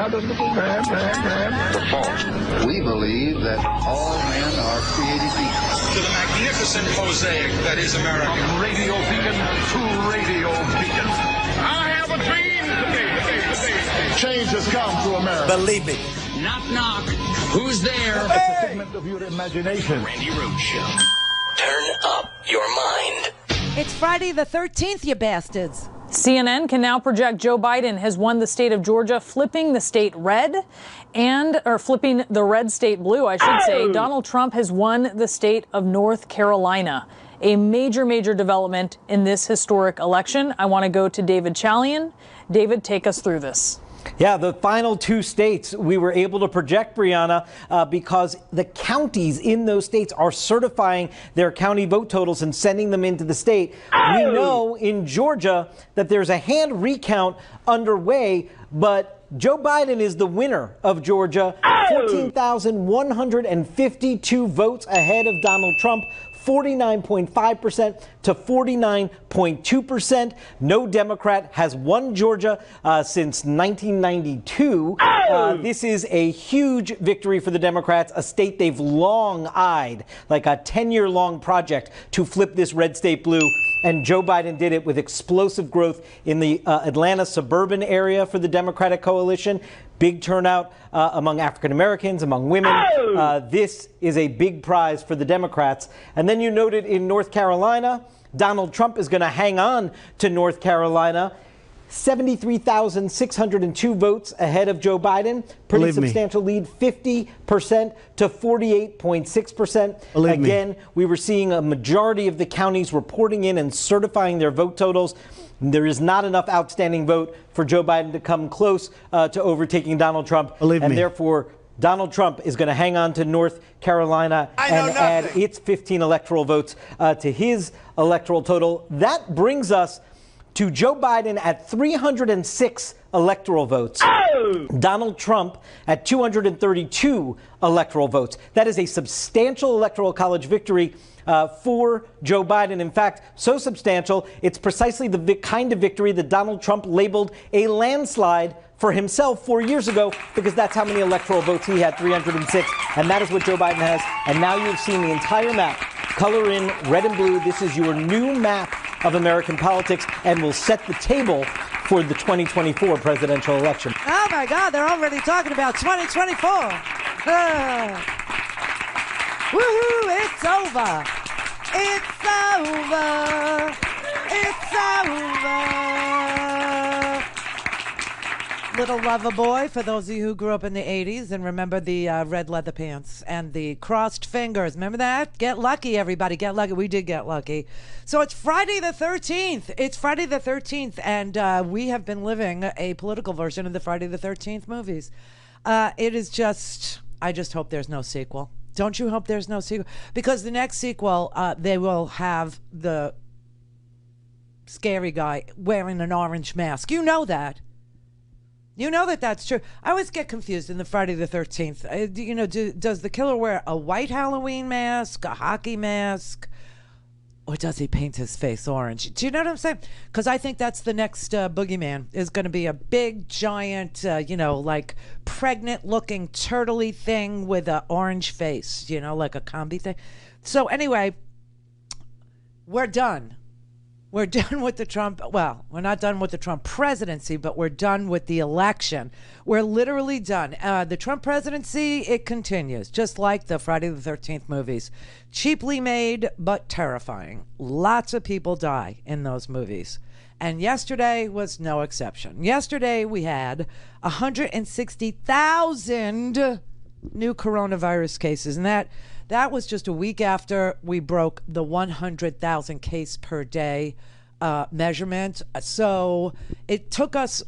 how does the man? The false. We believe that all men are created equal. To the magnificent mosaic that is America. From radio beacon to radio beacon. I have a dream today. Change has come to America. Believe me. Knock, knock. Who's there? It's a figment of your imagination. Randi Rhodes Show. Turn up your mind. It's Friday the 13th, you bastards. CNN can now project Joe Biden has won the state of Georgia, flipping the state red or flipping the red state blue, I should say. Donald Trump has won the state of North Carolina. A major, major development in this historic election. I want to go to David Chalian. David, take us through this. Yeah, the final two states we were able to project, Brianna, because the counties in those states are certifying their county vote totals and sending them into the state. We know in Georgia that there's a hand recount underway, but Joe Biden is the winner of Georgia, 14,152 votes ahead of Donald Trump. 49.5% to 49.2%. No Democrat has won Georgia since 1992. This is a huge victory for the Democrats, a state they've long eyed, like a 10-year-long project to flip this red state blue. And Joe Biden did it with explosive growth in the Atlanta suburban area for the Democratic coalition. Big turnout among African Americans, among women. This is a big prize for the Democrats. And then you noted in North Carolina, Donald Trump is going to hang on to North Carolina. 73,602 votes ahead of Joe Biden. Pretty substantial lead, 50% to 48.6%. Again, we were seeing a majority of the counties reporting in and certifying their vote totals. There is not enough outstanding vote for Joe Biden to come close to overtaking Donald Trump. Therefore, Donald Trump is going to hang on to North Carolina and add its 15 electoral votes to his electoral total. That brings us to Joe Biden at 306 electoral votes. Donald Trump at 232 electoral votes. That is a substantial electoral college victory for Joe Biden. In fact, so substantial, it's precisely the kind of victory that Donald Trump labeled a landslide for himself 4 years ago, because that's how many electoral votes he had, 306. And that is what Joe Biden has. And now you've seen the entire map. Color in red and blue. This is your new map of American politics and will set the table for the 2024 presidential election. Oh, my God, they're already talking about 2024. Woohoo, it's over. It's over. It's over. Little Lover Boy, for those of you who grew up in the 80s and remember the red leather pants and the crossed fingers. Remember that? Get lucky, everybody. Get lucky. We did get lucky. So it's Friday the 13th. It's Friday the 13th, and we have been living a political version of the Friday the 13th movies. It is just, I just hope there's no sequel. Don't you hope there's no sequel? Because the next sequel, they will have the scary guy wearing an orange mask. You know that. You know that that's true. I always get confused in the Friday the 13th. Does the killer wear a white Halloween mask, a hockey mask, or does he paint his face orange? Do you know what I'm saying? Because I think that's the next boogeyman is going to be a big, giant, like pregnant-looking, turtley thing with an orange face, like a combi thing. So anyway, we're done. We're done with the Trump, well, we're not done with the Trump presidency, but we're done with the election. We're literally done. The Trump presidency, it continues, just like the Friday the 13th movies. Cheaply made, but terrifying. Lots of people die in those movies. And yesterday was no exception. Yesterday we had 160,000 new coronavirus cases, and that was just a week after we broke the 100,000 case per day measurement. So it took us,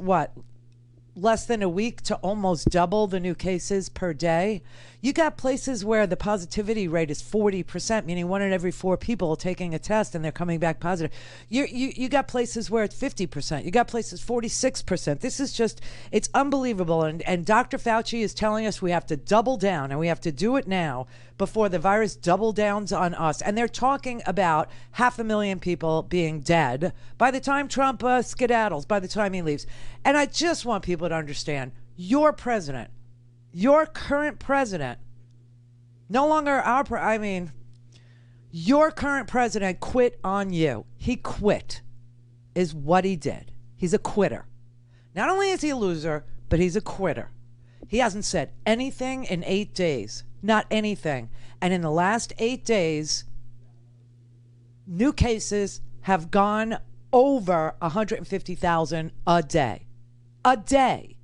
less than a week to almost double the new cases per day. You got places where the positivity rate is 40%, meaning 1 in every 4 people taking a test and they're coming back positive. You got places where it's 50%. You got places 46%. This is just, it's unbelievable. And Dr. Fauci is telling us we have to double down, and we have to do it now before the virus double downs on us. And they're talking about 500,000 people being dead by the time Trump skedaddles, by the time he leaves. And I just want people to understand, your president, your current president, no longer your current president quit on you. He quit is what he did. He's a quitter. Not only is he a loser, but he's a quitter. He hasn't said anything in 8 days. Not anything. And in the last 8 days, new cases have gone over 150,000 a day. A day.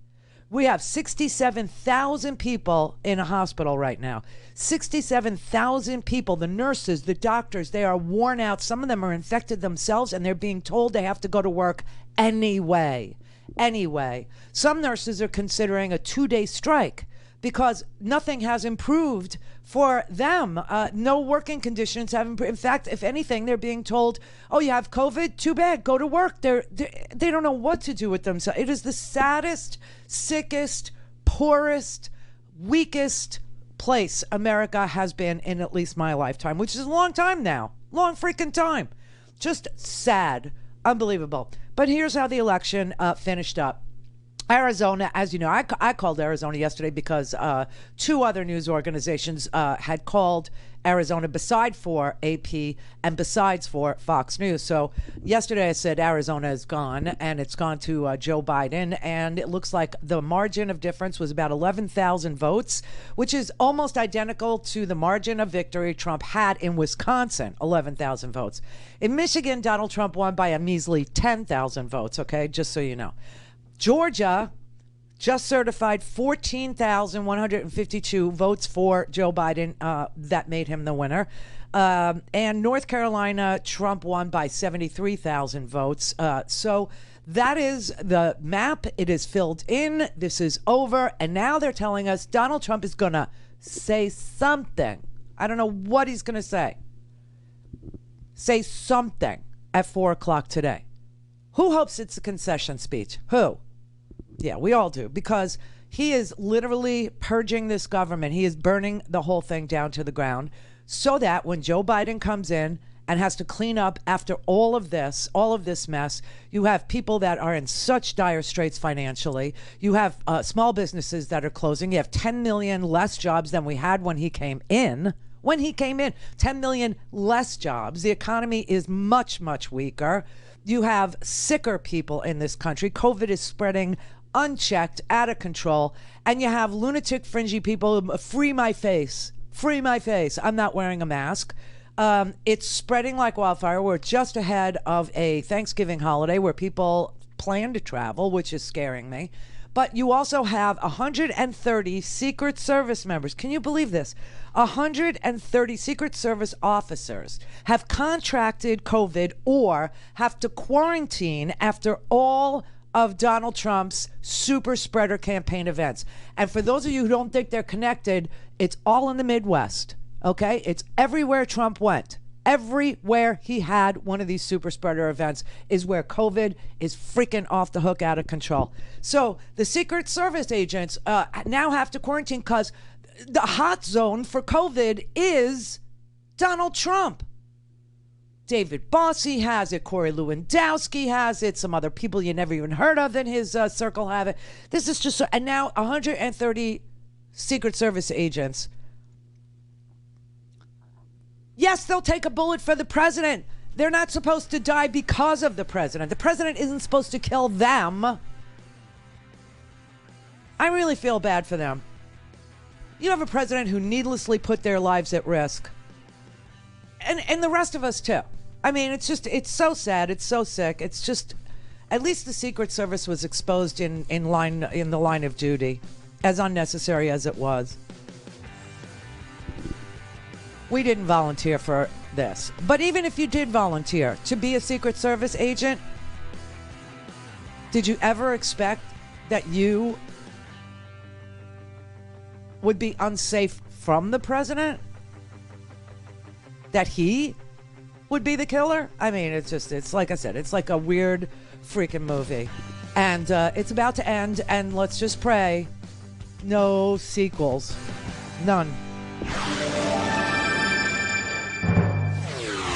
We have 67,000 people in a hospital right now. 67,000 people, the nurses, the doctors, they are worn out. Some of them are infected themselves, and they're being told they have to go to work anyway. Anyway, some nurses are considering a 2-day strike because nothing has improved for them. No working conditions have improved. In fact, if anything, they're being told, oh, you have COVID? Too bad. Go to work. They don't know what to do with themselves. It is the saddest, sickest, poorest, weakest place America has been in at least my lifetime, which is a long time now. Long freaking time. Just sad. Unbelievable. But here's how the election finished up. Arizona, as you know, I called Arizona yesterday because 2 other news organizations had called Arizona beside for AP and besides for Fox News. So yesterday I said Arizona is gone, and it's gone to Joe Biden, and it looks like the margin of difference was about 11,000 votes, which is almost identical to the margin of victory Trump had in Wisconsin, 11,000 votes. In Michigan, Donald Trump won by a measly 10,000 votes, okay, just so you know. Georgia just certified 14,152 votes for Joe Biden. That made him the winner. And North Carolina, Trump won by 73,000 votes. So that is the map. It is filled in. This is over. And now they're telling us Donald Trump is going to say something. I don't know what he's going to say. Say something at 4 o'clock today. Who hopes it's a concession speech? Who? Yeah, we all do, because he is literally purging this government. He is burning the whole thing down to the ground so that when Joe Biden comes in and has to clean up after all of this mess, you have people that are in such dire straits financially. You have small businesses that are closing. You have 10 million less jobs than we had when he came in. 10 million less jobs. The economy is much, much weaker. You have sicker people in this country. COVID is spreading unchecked, out of control. And you have lunatic, fringy people, free my face. Free my face. I'm not wearing a mask. It's spreading like wildfire. We're just ahead of a Thanksgiving holiday where people plan to travel, which is scaring me. But you also have 130 Secret Service members. Can you believe this? 130 Secret Service officers have contracted COVID or have to quarantine after all of Donald Trump's super spreader campaign events. And for those of you who don't think they're connected, it's all in the Midwest, okay? It's everywhere Trump went. Everywhere he had one of these super spreader events is where COVID is freaking off the hook, out of control. So the Secret Service agents now have to quarantine because the hot zone for COVID is Donald Trump. David Bossie has it. Corey Lewandowski has it. Some other people you never even heard of in his circle have it. This is just, and now 130 Secret Service agents. Yes, they'll take a bullet for the president. They're not supposed to die because of the president. The president isn't supposed to kill them. I really feel bad for them. You have a president who needlessly put their lives at risk. And the rest of us too. I mean, it's so sad. It's so sick. It's just, at least the Secret Service was exposed in the line of duty, as unnecessary as it was. We didn't volunteer for this. But even if you did volunteer to be a Secret Service agent, did you ever expect that you would be unsafe from the president? That he would be the killer? I mean, it's like I said, it's like a weird freaking movie. And it's about to end, and let's just pray no sequels. None.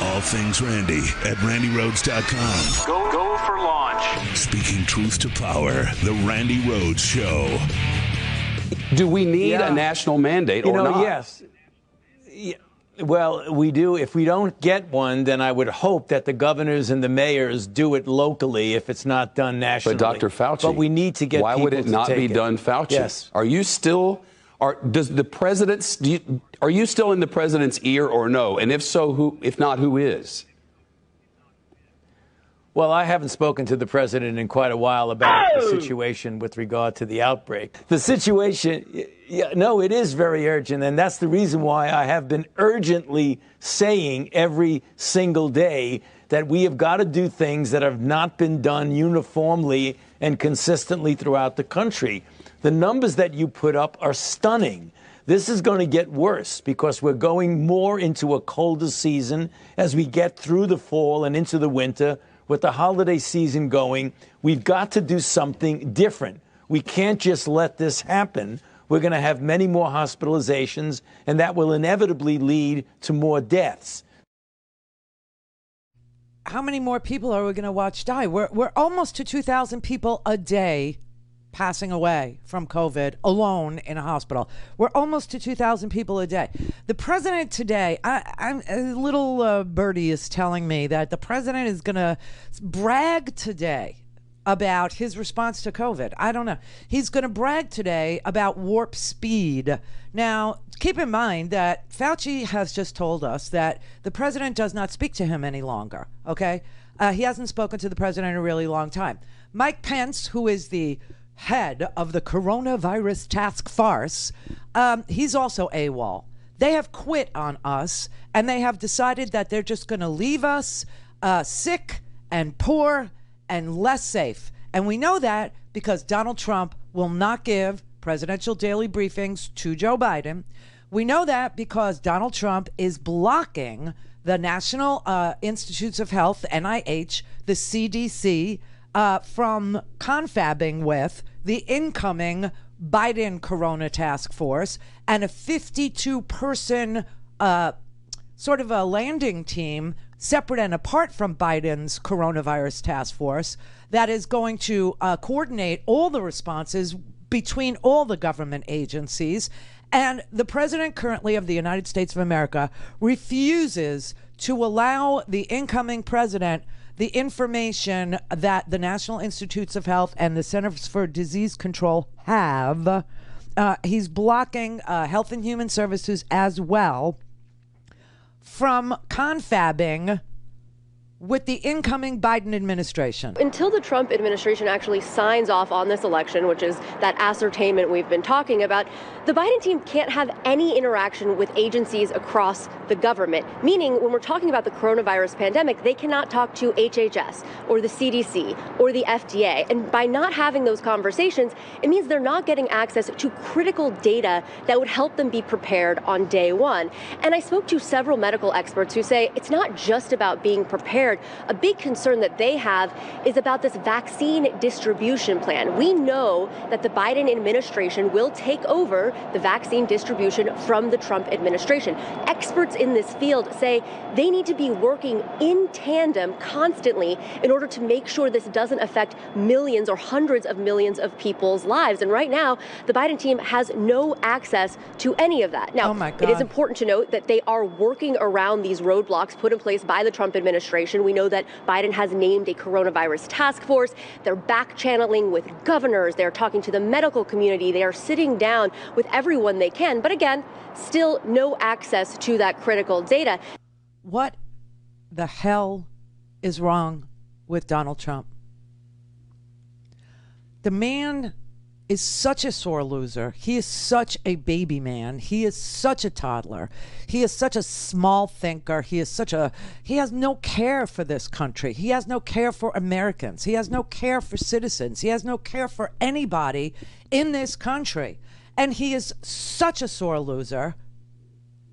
All things Randi at RandiRhodes.com. Go for launch. Speaking truth to power, the Randi Rhodes Show. Do we need a national mandate or not? Yes. Well, we do. If we don't get one, then I would hope that the governors and the mayors do it locally if it's not done nationally. But Dr. Fauci, but we need to get why people would it not be done, Fauci? Yes. Are you still? Does the president's? Are you still in the president's ear or no? And if so, who? If not, who is? Well, I haven't spoken to the president in quite a while about the situation with regard to the outbreak. The situation, it is very urgent, and that's the reason why I have been urgently saying every single day that we have got to do things that have not been done uniformly and consistently throughout the country. The numbers that you put up are stunning. This is going to get worse because we're going more into a colder season as we get through the fall and into the winter. With the holiday season going, we've got to do something different. We can't just let this happen. We're going to have many more hospitalizations, and that will inevitably lead to more deaths. How many more people are we going to watch die? We're almost to 2,000 people a day passing away from COVID alone in a hospital. We're almost to 2,000 people a day. The president today, I'm a little birdie is telling me that the president is going to brag today about his response to COVID. I don't know. He's going to brag today about warp speed. Now, keep in mind that Fauci has just told us that the president does not speak to him any longer, okay? He hasn't spoken to the president in a really long time. Mike Pence, who is the head of the coronavirus task force, he's also AWOL. They have quit on us, and they have decided that they're just going to leave us sick and poor and less safe. And we know that because Donald Trump will not give presidential daily briefings to Joe Biden. We know that because Donald Trump is blocking the National Institutes of Health, NIH, the CDC, from confabbing with the incoming Biden Corona Task Force and a 52-person sort of a landing team separate and apart from Biden's coronavirus task force that is going to coordinate all the responses between all the government agencies. And the president currently of the United States of America refuses to allow the incoming president the information that the National Institutes of Health and the Centers for Disease Control have. He's blocking Health and Human Services as well from confabbing with the incoming Biden administration. Until the Trump administration actually signs off on this election, which is that ascertainment we've been talking about, the Biden team can't have any interaction with agencies across the government. Meaning, when we're talking about the coronavirus pandemic, they cannot talk to HHS or the CDC or the FDA. And by not having those conversations, it means they're not getting access to critical data that would help them be prepared on day one. And I spoke to several medical experts who say it's not just about being prepared. A big concern that they have is about this vaccine distribution plan. We know that the Biden administration will take over the vaccine distribution from the Trump administration. Experts in this field say they need to be working in tandem constantly in order to make sure this doesn't affect millions or hundreds of millions of people's lives. And right now, the Biden team has no access to any of that. Now, it is important to note that they are working around these roadblocks put in place by the Trump administration. We know that Biden has named a coronavirus task force. They're back channeling with governors. They're talking to the medical community. They are sitting down with everyone they can. But again, still no access to that critical data. What the hell is wrong with Donald Trump? The man is such a sore loser. He is such a baby man. He is such a toddler. He is such a small thinker. He has no care for this country. He has no care for Americans. He has no care for citizens. He has no care for anybody in this country. And he is such a sore loser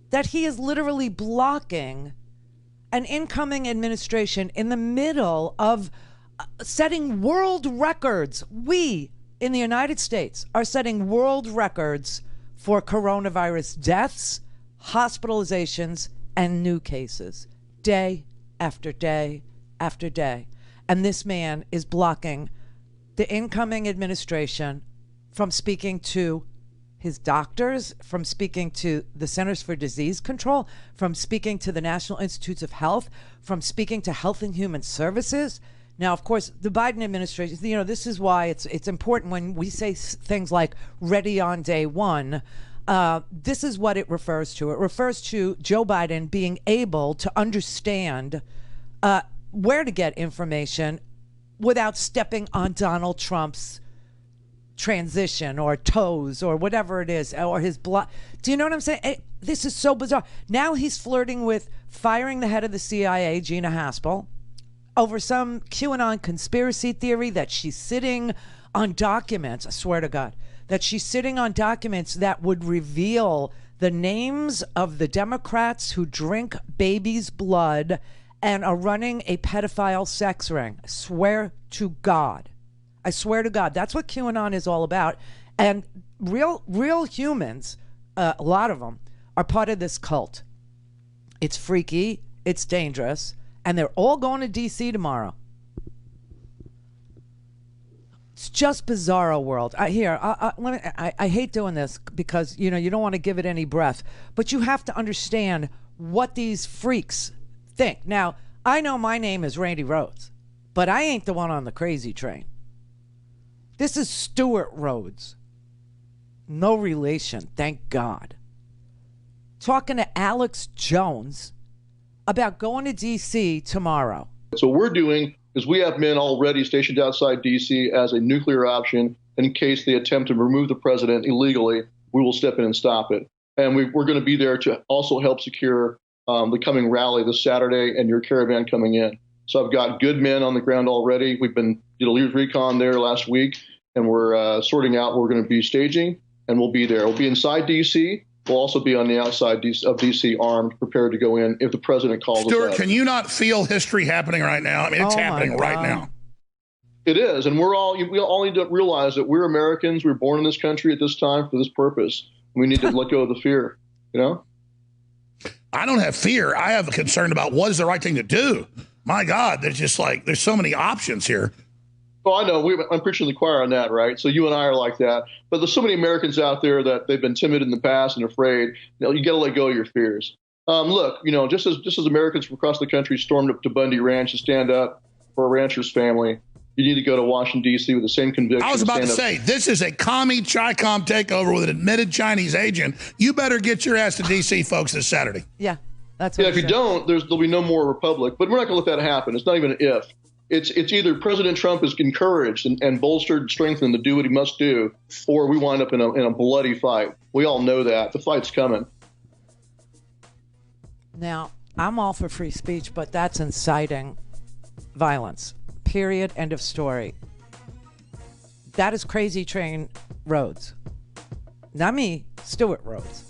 that he is literally blocking an incoming administration in the middle of setting world records. We in the United States are setting world records for coronavirus deaths, hospitalizations, and new cases, day after day after day. And this man is blocking the incoming administration from speaking to his doctors, from speaking to the Centers for Disease Control, from speaking to the National Institutes of Health, from speaking to Health and Human Services. Now, of course, the Biden administration, this is why it's important when we say things like ready on day one. This is what it refers to. It refers to Joe Biden being able to understand where to get information without stepping on Donald Trump's transition or toes or whatever it is, or his blood. Do you know what I'm saying? This is so bizarre. Now he's flirting with firing the head of the CIA, Gina Haspel, over some QAnon conspiracy theory that she's sitting on documents, I swear to God, that she's sitting on documents that would reveal the names of the Democrats who drink babies' blood and are running a pedophile sex ring. I swear to God. I swear to God, that's what QAnon is all about. And real humans, a lot of them, are part of this cult. It's freaky, it's dangerous, and they're all going to D.C. tomorrow. It's just bizarro world. I hate doing this because, you don't want to give it any breath, but you have to understand what these freaks think. Now, I know my name is Randi Rhodes, but I ain't the one on the crazy train. This is Stuart Rhodes. No relation, thank God. Talking to Alex Jones about going to D.C. tomorrow. So what we're doing is we have men already stationed outside D.C. as a nuclear option in case they attempt to remove the president illegally. We will step in and stop it. And we're going to be there to also help secure the coming rally this Saturday and your caravan coming in. So I've got good men on the ground already. We've been did a lead recon there last week, and we're sorting out what we're going to be staging, and we'll be there. We'll be inside D.C. We'll also be on the outside of D.C. armed, prepared to go in if the president calls us. Stuart, can you not feel history happening right now? I mean, it's happening right now. It is, and we all need to realize that we're Americans. We're born in this country at this time for this purpose. We need to let go of the fear, I don't have fear. I have a concern about what is the right thing to do. My God, there's so many options here. Oh, I know. I'm preaching to the choir on that, right? So you and I are like that. But there's so many Americans out there that they've been timid in the past and afraid. You got to let go of your fears. Look, just as Americans from across the country stormed up to Bundy Ranch to stand up for a rancher's family, you need to go to Washington, D.C. with the same conviction. I was about to say, this is a commie Chi-Com takeover with an admitted Chinese agent. You better get your ass to D.C., folks, this Saturday. Yeah, that's what if you don't, there'll be no more republic. But we're not going to let that happen. It's not even an if. It's either President Trump is encouraged and bolstered and strengthened to do what he must do, or we wind up in a bloody fight. We all know that. The fight's coming. Now, I'm all for free speech, but that's inciting violence. Period. End of story. That is Crazy Train Rhodes. Not me, Stuart Rhodes.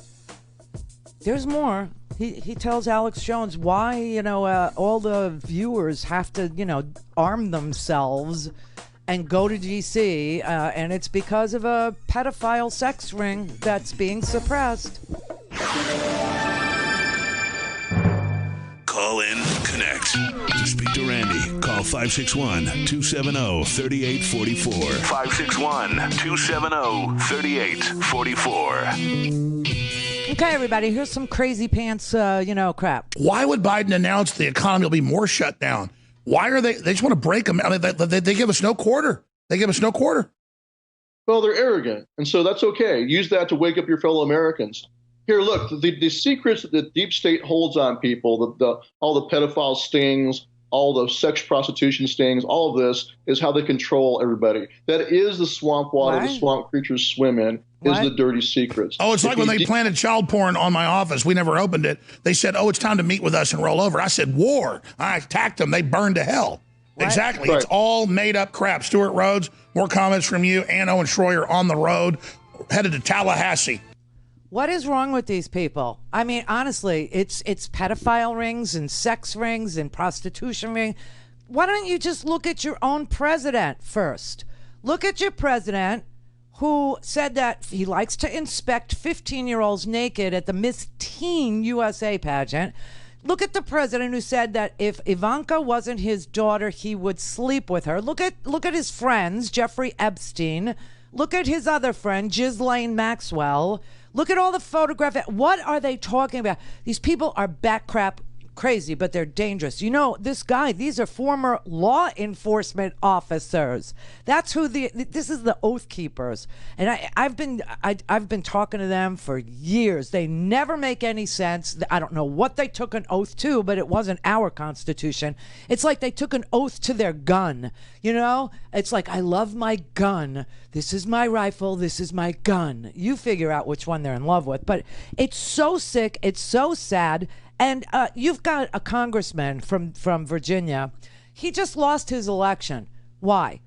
There's more. He tells Alex Jones why, all the viewers have to, arm themselves and go to D.C., and it's because of a pedophile sex ring that's being suppressed. Call in, connect. To speak to Randi, call 561-270-3844. 561-270-3844. Okay, everybody, here's some crazy pants, crap. Why would Biden announce the economy will be more shut down? Why are they just want to break them? I mean, they give us no quarter. Well, they're arrogant, and so that's okay. Use that to wake up your fellow Americans. Here, look, the secrets that the deep state holds on people, all the pedophile stings, all the sex prostitution stings, all of this is how they control everybody. That is the swamp water the swamp creatures swim in, is the dirty secrets. Oh, it's like when they planted child porn on my office. We never opened it. They said, it's time to meet with us and roll over. I said, war. I attacked them. They burned to hell. What? Exactly. Right. It's all made up crap. Stuart Rhodes, more comments from you. Ann Owen Schroyer on the road, headed to Tallahassee. What is wrong with these people? I mean, honestly, it's pedophile rings and sex rings and prostitution rings. Why don't you just look at your own president first? Look at your president who said that he likes to inspect 15-year-olds naked at the Miss Teen USA pageant. Look at the president who said that if Ivanka wasn't his daughter, he would sleep with her. Look at his friends, Jeffrey Epstein. Look at his other friend, Ghislaine Maxwell. Look at all the photographs. What are they talking about? These people are bat crap crazy, but they're dangerous. You know, this guy, these are former law enforcement officers. That's who this is the Oath Keepers. And I've been talking to them for years. They never make any sense. I don't know what they took an oath to, but it wasn't our Constitution. It's like they took an oath to their gun. You know, it's like, I love my gun. This is my rifle. This is my gun. You figure out which one they're in love with. But it's so sick. It's so sad. And you've got a congressman from Virginia. He just lost his election. Why?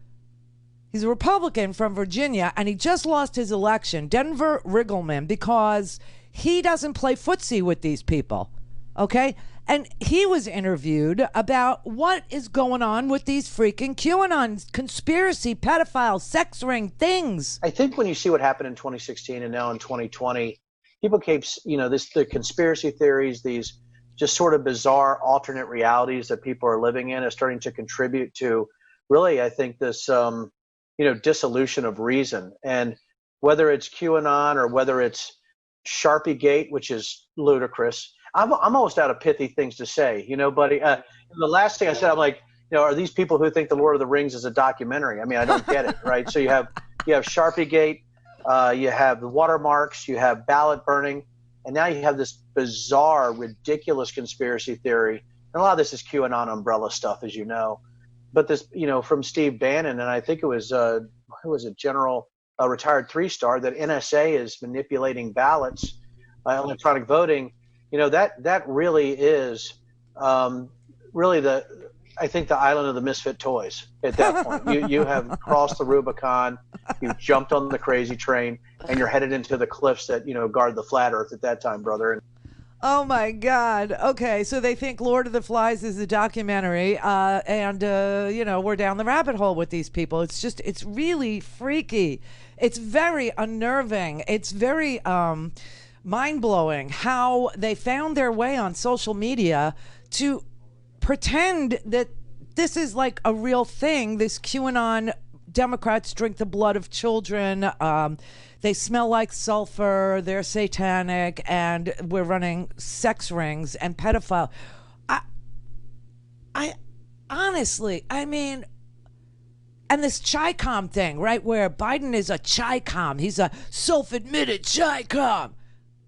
He's a Republican from Virginia, and he just lost his election, Denver Riggleman, because he doesn't play footsie with these people, okay? And he was interviewed about what is going on with these freaking QAnon conspiracy, pedophile, sex ring things. I think when you see what happened in 2016 and now in 2020, people keep, the conspiracy theories, these just sort of bizarre alternate realities that people are living in is starting to contribute to really, I think, this, dissolution of reason. And whether it's QAnon or whether it's Sharpie Gate, which is ludicrous, I'm almost out of pithy things to say, buddy. The last thing I said, I'm like, are these people who think the Lord of the Rings is a documentary? I mean, I don't get it, right? So you have Sharpie Gate, you have the watermarks, you have ballot burning, and now you have this bizarre, ridiculous conspiracy theory. And a lot of this is QAnon umbrella stuff, as you know. But this, from Steve Bannon, and I think it was who was it, General, retired 3-star, that NSA is manipulating ballots, electronic voting. That really is I think the island of the misfit toys at that point. You have crossed the Rubicon, you've jumped on the crazy train, and you're headed into the cliffs that, guard the flat earth at that time, brother. Oh my God. Okay, so they think Lord of the Flies is a documentary, and we're down the rabbit hole with these people. It's really freaky. It's very unnerving. It's very mind-blowing how they found their way on social media to pretend that this is like a real thing. This QAnon, Democrats drink the blood of children. They smell like sulfur. They're satanic, and we're running sex rings and pedophile. I honestly, and this Chi-Com thing, right, where Biden is a Chi-Com. He's a self-admitted Chi-Com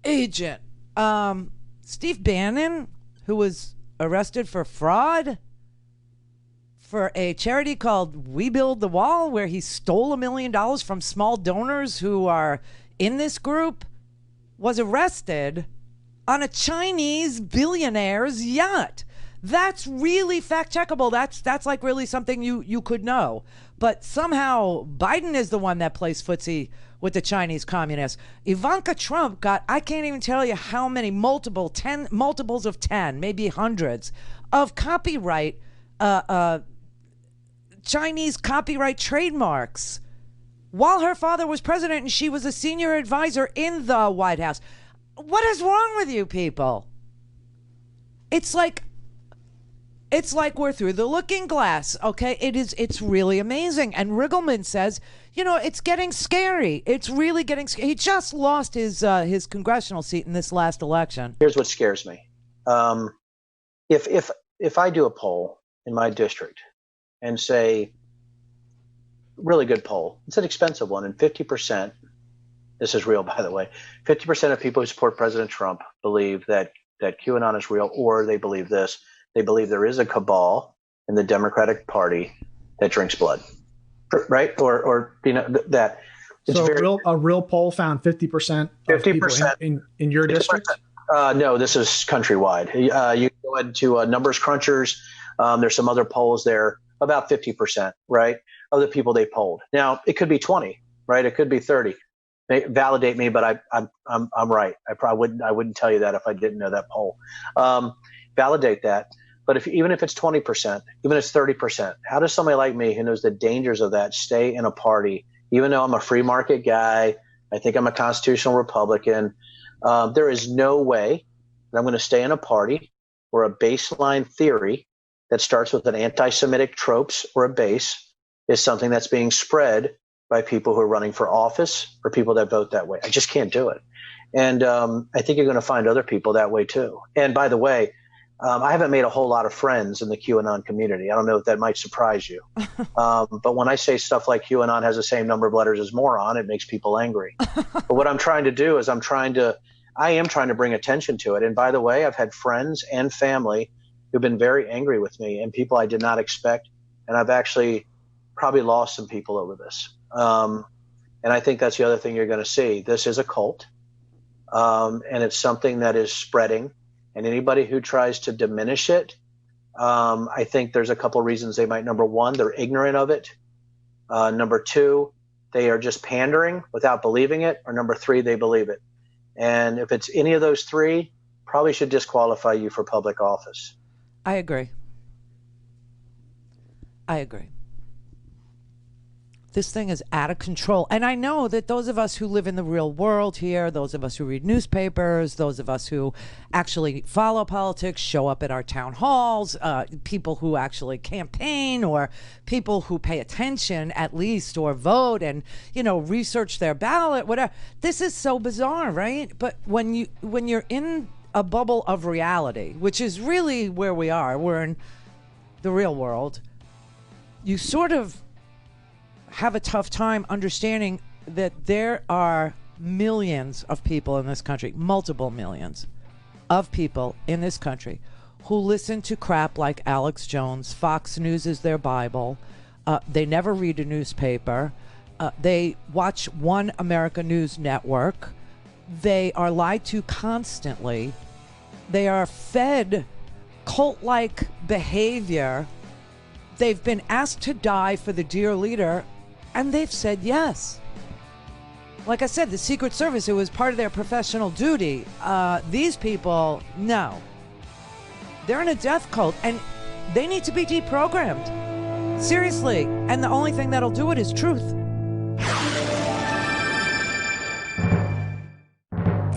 agent. Steve Bannon, who was arrested for fraud for a charity called We Build the Wall, where he stole $1 million from small donors who are in this group, was arrested on a Chinese billionaire's yacht. That's really fact checkable. That's like really something you could know. But somehow Biden is the one that plays footsie with the Chinese communists. Ivanka Trump got, I can't even tell you how many, multiples of 10, maybe hundreds of copyright, Chinese copyright trademarks while her father was president and she was a senior advisor in the White House. What is wrong with you people? It's like we're through the looking glass, okay? It's really amazing. And Riggleman says, it's getting scary. It's really getting scary. He just lost his congressional seat in this last election. Here's what scares me. If I do a poll in my district and say, really good poll, it's an expensive one, and 50%, this is real, by the way, 50% of people who support President Trump believe that QAnon is real, or they believe this. They believe there is a cabal in the Democratic Party that drinks blood, right? Or that. It's so a real poll found 50% of people in your district? No, this is countrywide. You go into Numbers Crunchers. There's some other polls there, about 50%, right, of the people they polled. Now, it could be 20, right? It could be 30. Validate me, but I'm right. I wouldn't tell you that if I didn't know that poll. Validate that. But even if it's 20%, even if it's 30%, how does somebody like me who knows the dangers of that stay in a party, even though I'm a free market guy, I think I'm a constitutional Republican, there is no way that I'm going to stay in a party or a baseline theory that starts with an anti-Semitic tropes or a base is something that's being spread by people who are running for office or people that vote that way. I just can't do it. And I think you're going to find other people that way too. And by the way, I haven't made a whole lot of friends in the QAnon community. I don't know if that might surprise you. But when I say stuff like QAnon has the same number of letters as moron, it makes people angry. But what I'm trying to do is I am trying to bring attention to it. And by the way, I've had friends and family who've been very angry with me and people I did not expect. And I've actually probably lost some people over this. And I think that's the other thing you're going to see. This is a cult. And it's something that is spreading. And anybody who tries to diminish it, I think there's a couple of reasons they might. Number one, they're ignorant of it. Number two, they are just pandering without believing it. Or number three, they believe it. And if it's any of those three, probably should disqualify you for public office. I agree. This thing is out of control. And I know that those of us who live in the real world here, those of us who read newspapers, those of us who actually follow politics, show up at our town halls, people who actually campaign, or people who pay attention at least, or vote and, research their ballot, whatever. This is so bizarre, right? But when you're in a bubble of reality, which is really where we are, we're in the real world, you sort of have a tough time understanding that there are millions of people in this country, multiple millions of people in this country who listen to crap like Alex Jones. Fox News is their Bible. They never read a newspaper. They watch One America News Network. They are lied to constantly. They are fed cult-like behavior. They've been asked to die for the dear leader, and they've said yes. Like I said, the Secret Service, it was part of their professional duty. These people, no. They're in a death cult, and they need to be deprogrammed. Seriously. And the only thing that'll do it is truth.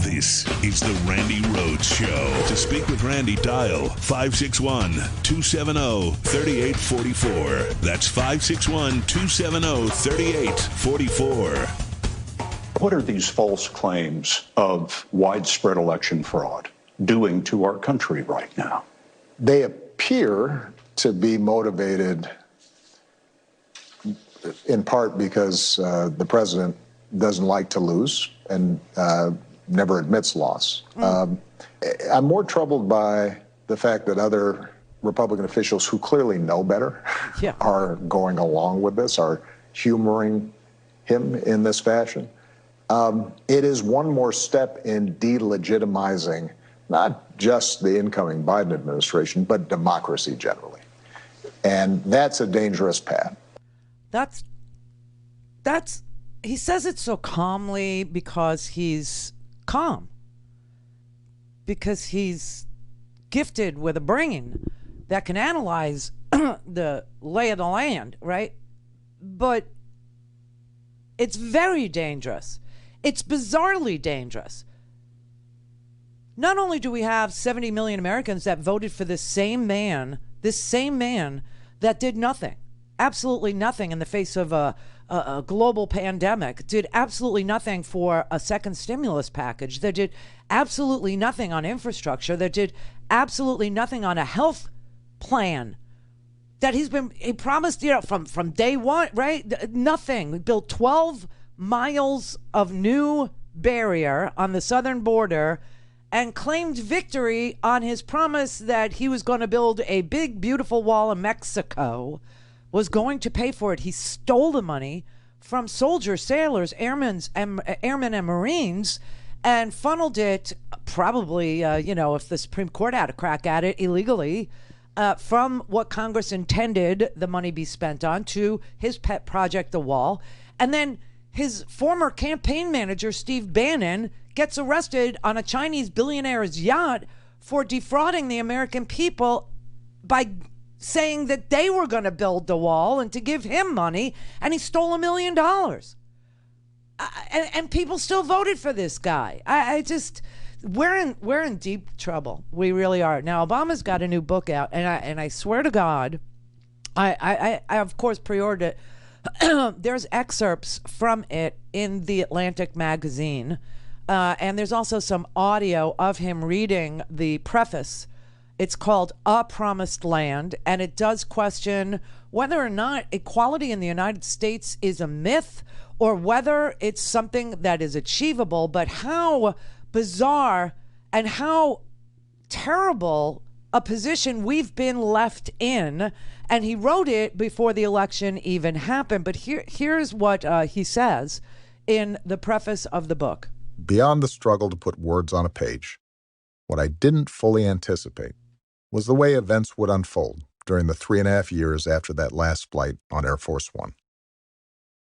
This is the Randi Rhodes Show. To speak with Randi, dial 561-270-3844. That's 561-270-3844. What are these false claims of widespread election fraud doing to our country right now? They appear to be motivated in part because the president doesn't like to lose and never admits loss. I'm more troubled by the fact that other Republican officials who clearly know better are going along with this, are humoring him in this fashion. It is one more step in delegitimizing not just the incoming Biden administration, but democracy generally. And that's a dangerous path. He says it so calmly because he's calm, because he's gifted with a brain that can analyze the lay of the land, right? But it's very dangerous. It's bizarrely dangerous. Not only do we have 70 million Americans that voted for this same man that did nothing, absolutely nothing in the face of a global pandemic, did absolutely nothing for a second stimulus package, that did absolutely nothing on infrastructure, that did absolutely nothing on a health plan, that he promised, from day one, right? Nothing. We built 12 miles of new barrier on the southern border and claimed victory on his promise that he was going to build a big, beautiful wall in Mexico, was going to pay for it. He stole the money from soldiers, sailors, airmen and Marines, and funneled it, probably, if the Supreme Court had a crack at it, illegally, from what Congress intended the money be spent on to his pet project, the wall. And then his former campaign manager, Steve Bannon, gets arrested on a Chinese billionaire's yacht for defrauding the American people by saying that they were going to build the wall and to give him money, and he stole $1 million. And people still voted for this guy. we're in deep trouble. We really are. Now, Obama's got a new book out, and I swear to God, I of course pre-ordered it. There's excerpts from it in the Atlantic magazine, and there's also some audio of him reading the preface. It's called A Promised Land, and it does question whether or not equality in the United States is a myth or whether it's something that is achievable, but how bizarre and how terrible a position we've been left in. And he wrote it before the election even happened. But here's what he says in the preface of the book. Beyond the struggle to put words on a page, what I didn't fully anticipate was the way events would unfold during the 3.5 years after that last flight on Air Force One.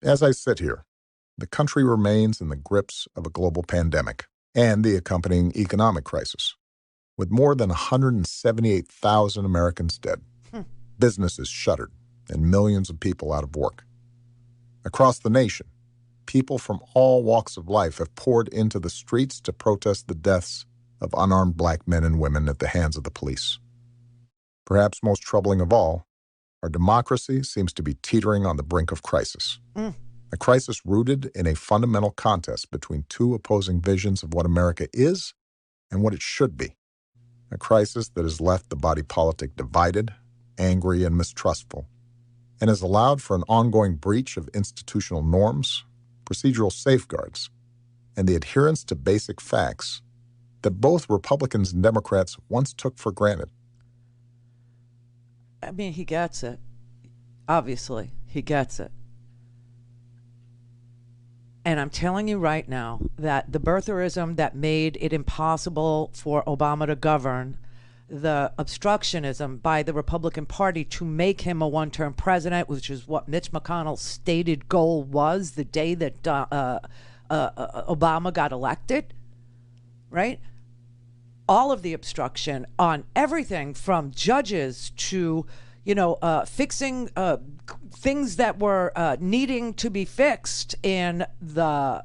As I sit here, the country remains in the grips of a global pandemic and the accompanying economic crisis, with more than 178,000 Americans dead, businesses shuttered, and millions of people out of work. Across the nation, people from all walks of life have poured into the streets to protest the deaths of unarmed black men and women at the hands of the police. Perhaps most troubling of all, our democracy seems to be teetering on the brink of crisis. A crisis rooted in a fundamental contest between two opposing visions of what America is and what it should be. A crisis that has left the body politic divided, angry, and mistrustful, and has allowed for an ongoing breach of institutional norms, procedural safeguards, and the adherence to basic facts that both Republicans and Democrats once took for granted. I mean, he gets it. Obviously, he gets it. And I'm telling you right now that the birtherism that made it impossible for Obama to govern, the obstructionism by the Republican Party to make him a one-term president, which is what Mitch McConnell's stated goal was the day that Obama got elected, right? All of the obstruction on everything from judges to, fixing things that were needing to be fixed in the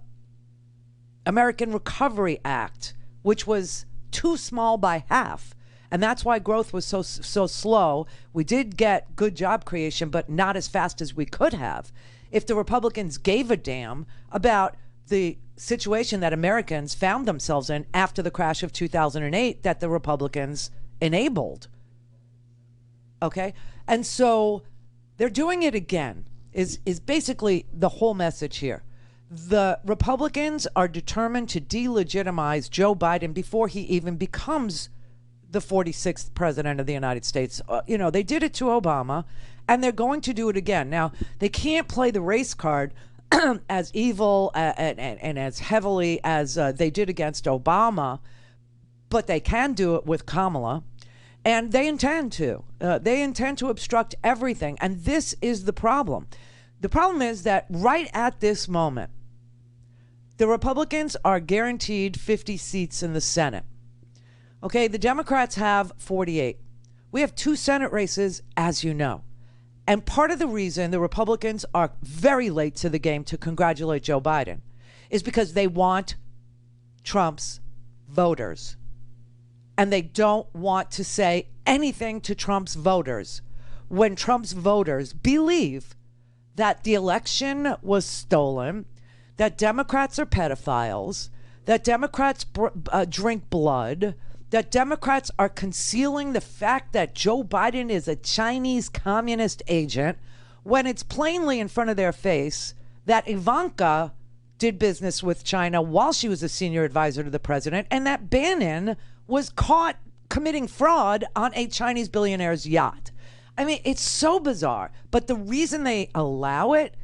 American Recovery Act, which was too small by half. And that's why growth was so slow. We did get good job creation, but not as fast as we could have. If the Republicans gave a damn about the situation that Americans found themselves in after the crash of 2008 that the Republicans enabled. Okay? And so they're doing it again, is basically the whole message here. The Republicans are determined to delegitimize Joe Biden before he even becomes the 46th president of the United States. They did it to Obama, and they're going to do it again. Now, they can't play the race card as evil and as heavily as they did against Obama, but they can do it with Kamala, and they intend to. They intend to obstruct everything, and this is the problem. The problem is that right at this moment, the Republicans are guaranteed 50 seats in the Senate. Okay, the Democrats have 48. We have 2 Senate races, as you know. And part of the reason the Republicans are very late to the game to congratulate Joe Biden is because they want Trump's voters. And they don't want to say anything to Trump's voters when Trump's voters believe that the election was stolen, that Democrats are pedophiles, that Democrats drink blood, that Democrats are concealing the fact that Joe Biden is a Chinese communist agent when it's plainly in front of their face that Ivanka did business with China while she was a senior advisor to the president, and that Bannon was caught committing fraud on a Chinese billionaire's yacht. I mean, it's so bizarre. But the reason they allow it,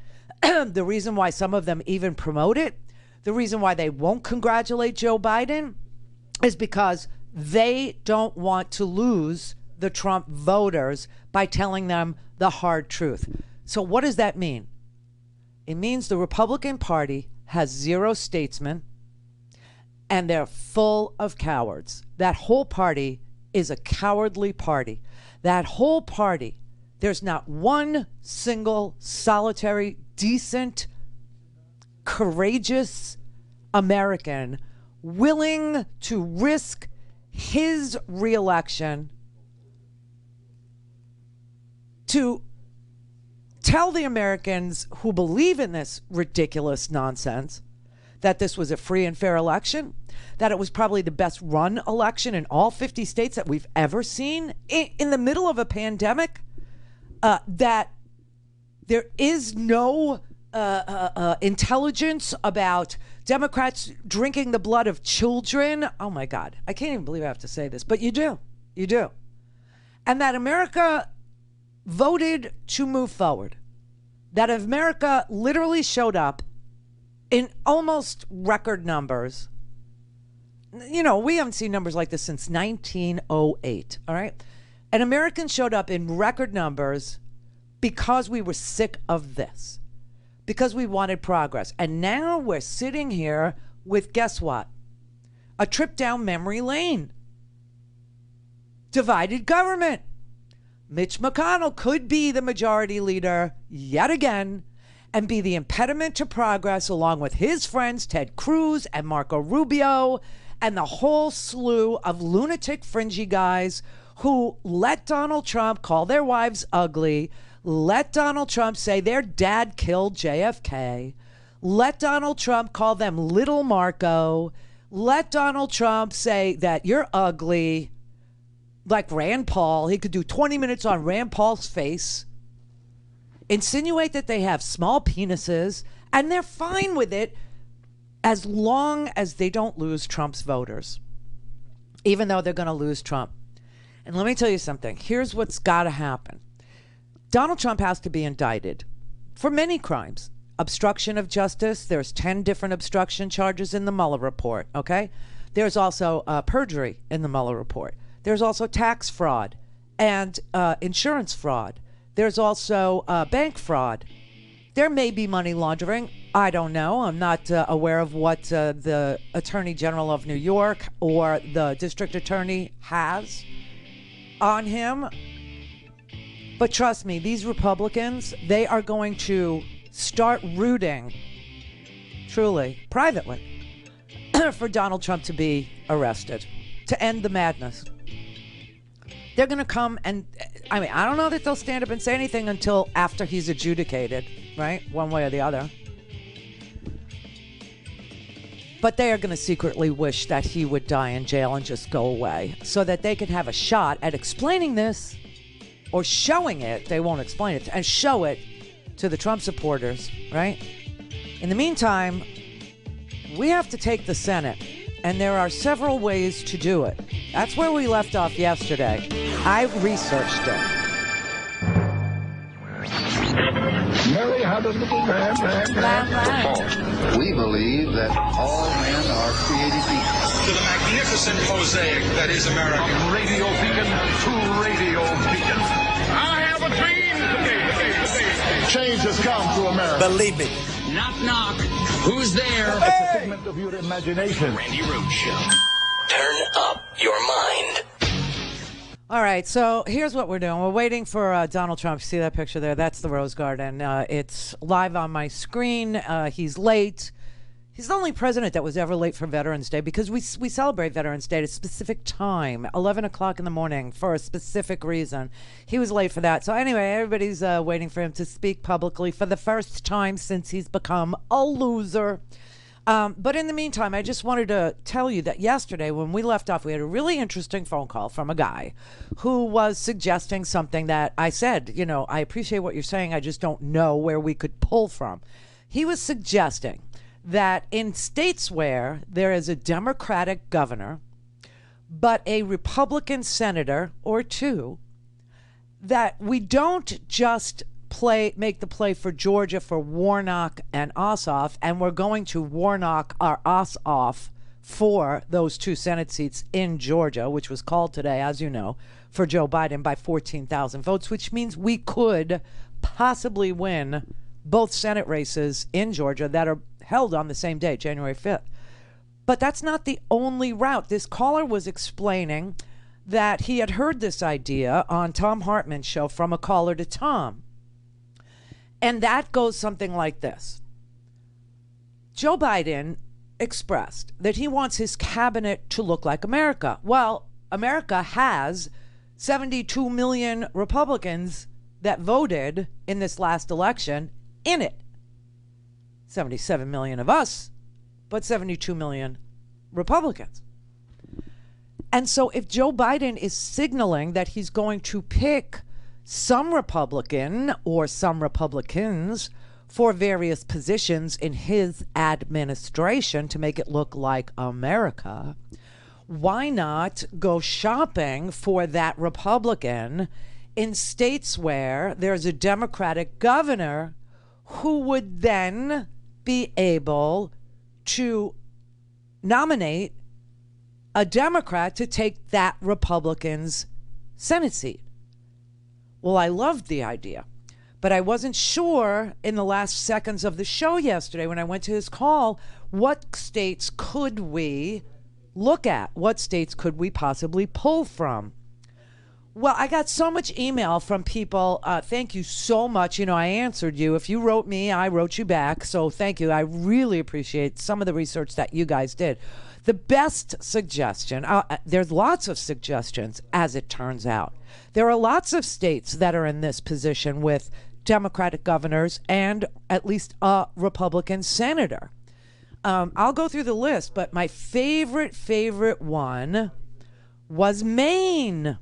the reason why some of them even promote it, the reason why they won't congratulate Joe Biden is because they don't want to lose the Trump voters by telling them the hard truth. So what does that mean? It means the Republican Party has 0 statesmen and they're full of cowards. That whole party is a cowardly party. That whole party, there's not one single solitary, decent, courageous American willing to risk his reelection to tell the Americans who believe in this ridiculous nonsense that this was a free and fair election, that it was probably the best run election in all 50 states that we've ever seen in the middle of a pandemic, that there is no intelligence about Democrats drinking the blood of children. Oh my God, I can't even believe I have to say this, but you do. You do. And that America voted to move forward. That America literally showed up in almost record numbers. You know, we haven't seen numbers like this since 1908, all right? And Americans showed up in record numbers because we were sick of this, because we wanted progress. And now we're sitting here with, guess what? A trip down memory lane. Divided government. Mitch McConnell could be the majority leader yet again and be the impediment to progress, along with his friends Ted Cruz and Marco Rubio and the whole slew of lunatic fringy guys who let Donald Trump call their wives ugly, let Donald Trump say their dad killed JFK, let Donald Trump call them little Marco, let Donald Trump say that you're ugly, like Rand Paul. He could do 20 minutes on Rand Paul's face, insinuate that they have small penises, and they're fine with it as long as they don't lose Trump's voters, even though they're going to lose Trump. And let me tell you something. Here's what's got to happen. Donald Trump has to be indicted for many crimes. Obstruction of justice. There's 10 different obstruction charges in the Mueller report, okay? There's also perjury in the Mueller report. There's also tax fraud and insurance fraud. There's also bank fraud. There may be money laundering. I don't know. I'm not aware of what the Attorney General of New York or the District Attorney has on him. But trust me, these Republicans, they are going to start rooting, truly, privately, for Donald Trump to be arrested, to end the madness. They're going to come and, I mean, I don't know that they'll stand up and say anything until after he's adjudicated, right? One way or the other. But they are going to secretly wish that he would die in jail and just go away so that they could have a shot at explaining this or showing it. They won't explain it, and show it to the Trump supporters, right? In the meantime, we have to take the Senate. And there are several ways to do it. That's where we left off yesterday. I researched it. Mary, how does the lamb? We believe that all men are created equal. To the magnificent mosaic that is America. From radio beacon to radio beacon. I have a dream today. Change has come to America. Believe me. Knock, knock. Who's there? It's a figment of your imagination. Randi Rhodes Show. Turn up your mind. All right, so here's what we're doing. We're waiting for Donald Trump. See that picture there? That's the Rose Garden. It's live on my screen. He's late. He's the only president that was ever late for Veterans Day, because we celebrate Veterans Day at a specific time, 11 o'clock in the morning, for a specific reason. He was late for that. So anyway, everybody's waiting for him to speak publicly for the first time since he's become a loser. But in the meantime, I just wanted to tell you that yesterday when we left off, we had a really interesting phone call from a guy who was suggesting something that I said, you know, I appreciate what you're saying. I just don't know where we could pull from. He was suggesting that in states where there is a Democratic governor, but a Republican senator or two, that we don't just make the play for Georgia for Warnock and Ossoff, and we're going to Warnock or Ossoff for those two Senate seats in Georgia, which was called today, as you know, for Joe Biden by 14,000 votes, which means we could possibly win both Senate races in Georgia that are held on the same day, January 5th. But that's not the only route. This caller was explaining that he had heard this idea on Tom Hartman's show from a caller to Tom. And that goes something like this. Joe Biden expressed that he wants his cabinet to look like America. Well, America has 72 million Republicans that voted in this last election in it. 77 million of us, but 72 million Republicans. And so if Joe Biden is signaling that he's going to pick some Republican or some Republicans for various positions in his administration to make it look like America, why not go shopping for that Republican in states where there's a Democratic governor who would then be able to nominate a Democrat to take that Republican's Senate seat? Well, I loved the idea, but I wasn't sure in the last seconds of the show yesterday when I went to his call, what states could we look at? What states could we possibly pull from? Well, I got so much email from people. Thank you so much. I answered you. If you wrote me, I wrote you back. So thank you. I really appreciate some of the research that you guys did. The best suggestion, there's lots of suggestions, as it turns out. There are lots of states that are in this position with Democratic governors and at least a Republican senator. I'll go through the list, but my favorite one was Maine.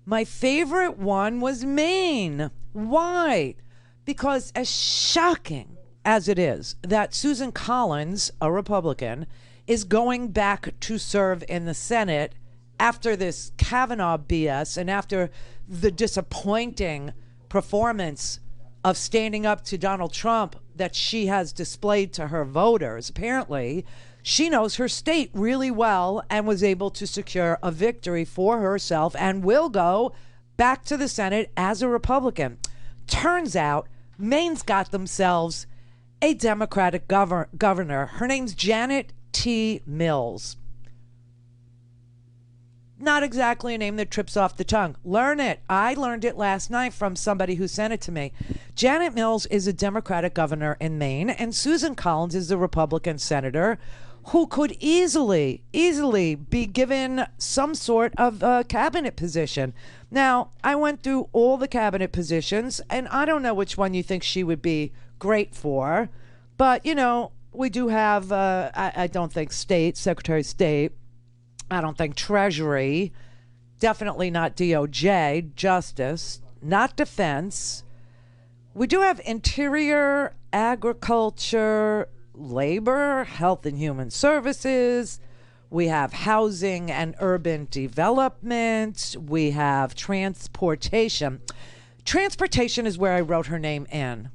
My favorite one was Maine. Why? Because as shocking as it is that Susan Collins, a Republican, is going back to serve in the Senate after this Kavanaugh BS and after the disappointing performance of standing up to Donald Trump that she has displayed to her voters. Apparently, she knows her state really well and was able to secure a victory for herself and will go back to the Senate as a Republican. Turns out, Maine's got themselves a Democratic governor. Her name's Janet T. Mills. Not exactly a name that trips off the tongue. Learn it. I learned it last night from somebody who sent it to me. Janet Mills is a Democratic governor in Maine, and Susan Collins is a Republican senator who could easily be given some sort of cabinet position. Now, I went through all the cabinet positions, and I don't know which one you think she would be great for, but, we do have, I don't think Secretary of State. I don't think Treasury, definitely not DOJ, Justice, not Defense. We do have Interior, Agriculture, Labor, Health and Human Services. We have Housing and Urban Development. We have Transportation. Transportation is where I wrote her name in.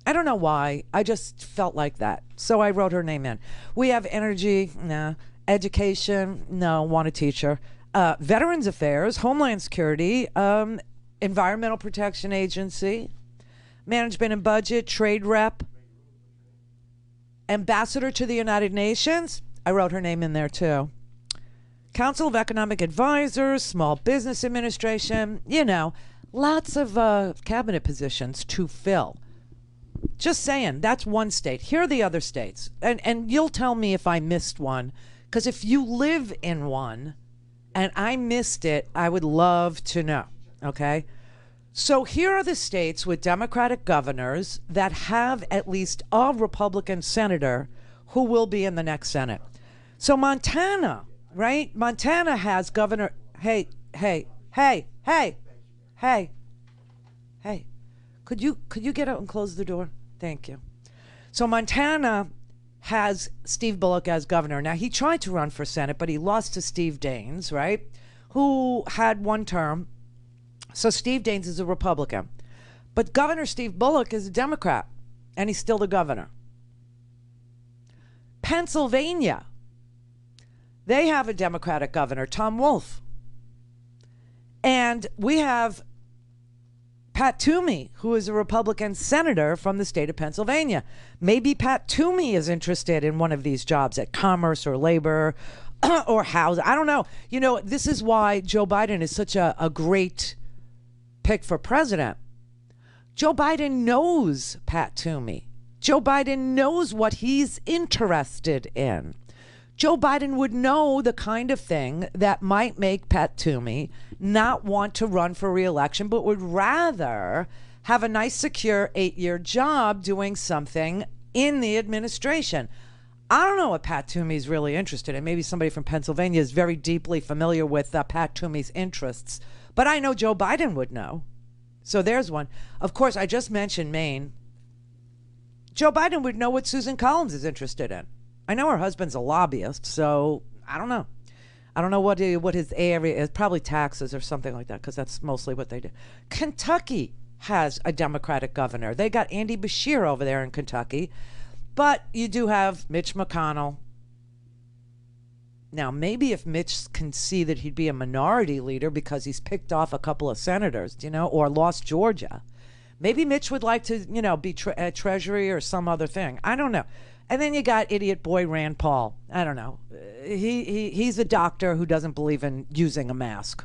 I don't know why. I just felt like that. So I wrote her name in. We have Energy, nah. Education, no, want a teacher. Veterans Affairs, Homeland Security, Environmental Protection Agency, Management and Budget, Trade Rep, Ambassador to the United Nations. I wrote her name in there too. Council of Economic Advisors, Small Business Administration, lots of cabinet positions to fill. Just saying, that's one state. Here are the other states. And you'll tell me if I missed one. Because if you live in one and I missed it, I would love to know, okay? So here are the states with Democratic governors that have at least a Republican senator who will be in the next Senate. So Montana, right? Montana has Governor, hey. Could you get out and close the door? Thank you. So Montana has Steve Bullock as governor. Now, he tried to run for Senate, but he lost to Steve Daines, right, who had one term. So Steve Daines is a Republican. But Governor Steve Bullock is a Democrat, and he's still the governor. Pennsylvania, they have a Democratic governor, Tom Wolf. And we have Pat Toomey, who is a Republican senator from the state of Pennsylvania. Maybe Pat Toomey is interested in one of these jobs at Commerce or Labor or Housing. I don't know. This is why Joe Biden is such a great pick for president. Joe Biden knows Pat Toomey. Joe Biden knows what he's interested in. Joe Biden would know the kind of thing that might make Pat Toomey not want to run for re-election, but would rather have a nice, secure 8-year job doing something in the administration. I don't know what Pat Toomey's really interested in. Maybe somebody from Pennsylvania is very deeply familiar with Pat Toomey's interests, but I know Joe Biden would know. So there's one. Of course, I just mentioned Maine. Joe Biden would know what Susan Collins is interested in. I know her husband's a lobbyist, so I don't know. I don't know what his area is. Probably taxes or something like that, because that's mostly what they do. Kentucky has a Democratic governor. They got Andy Beshear over there in Kentucky. But you do have Mitch McConnell. Now, maybe if Mitch can see that he'd be a minority leader because he's picked off a couple of senators, or lost Georgia, maybe Mitch would like to, be Treasury or some other thing. I don't know. And then you got idiot boy Rand Paul. I don't know. He's a doctor who doesn't believe in using a mask.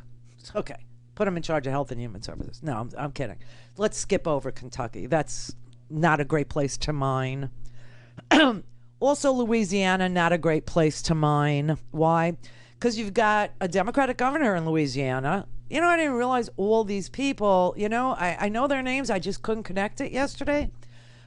Okay. Put him in charge of Health and Human Services. No, I'm kidding. Let's skip over Kentucky. That's not a great place to mine. Also, Louisiana, not a great place to mine. Why? Because you've got a Democratic governor in Louisiana. I didn't realize all these people, I know their names. I just couldn't connect it yesterday.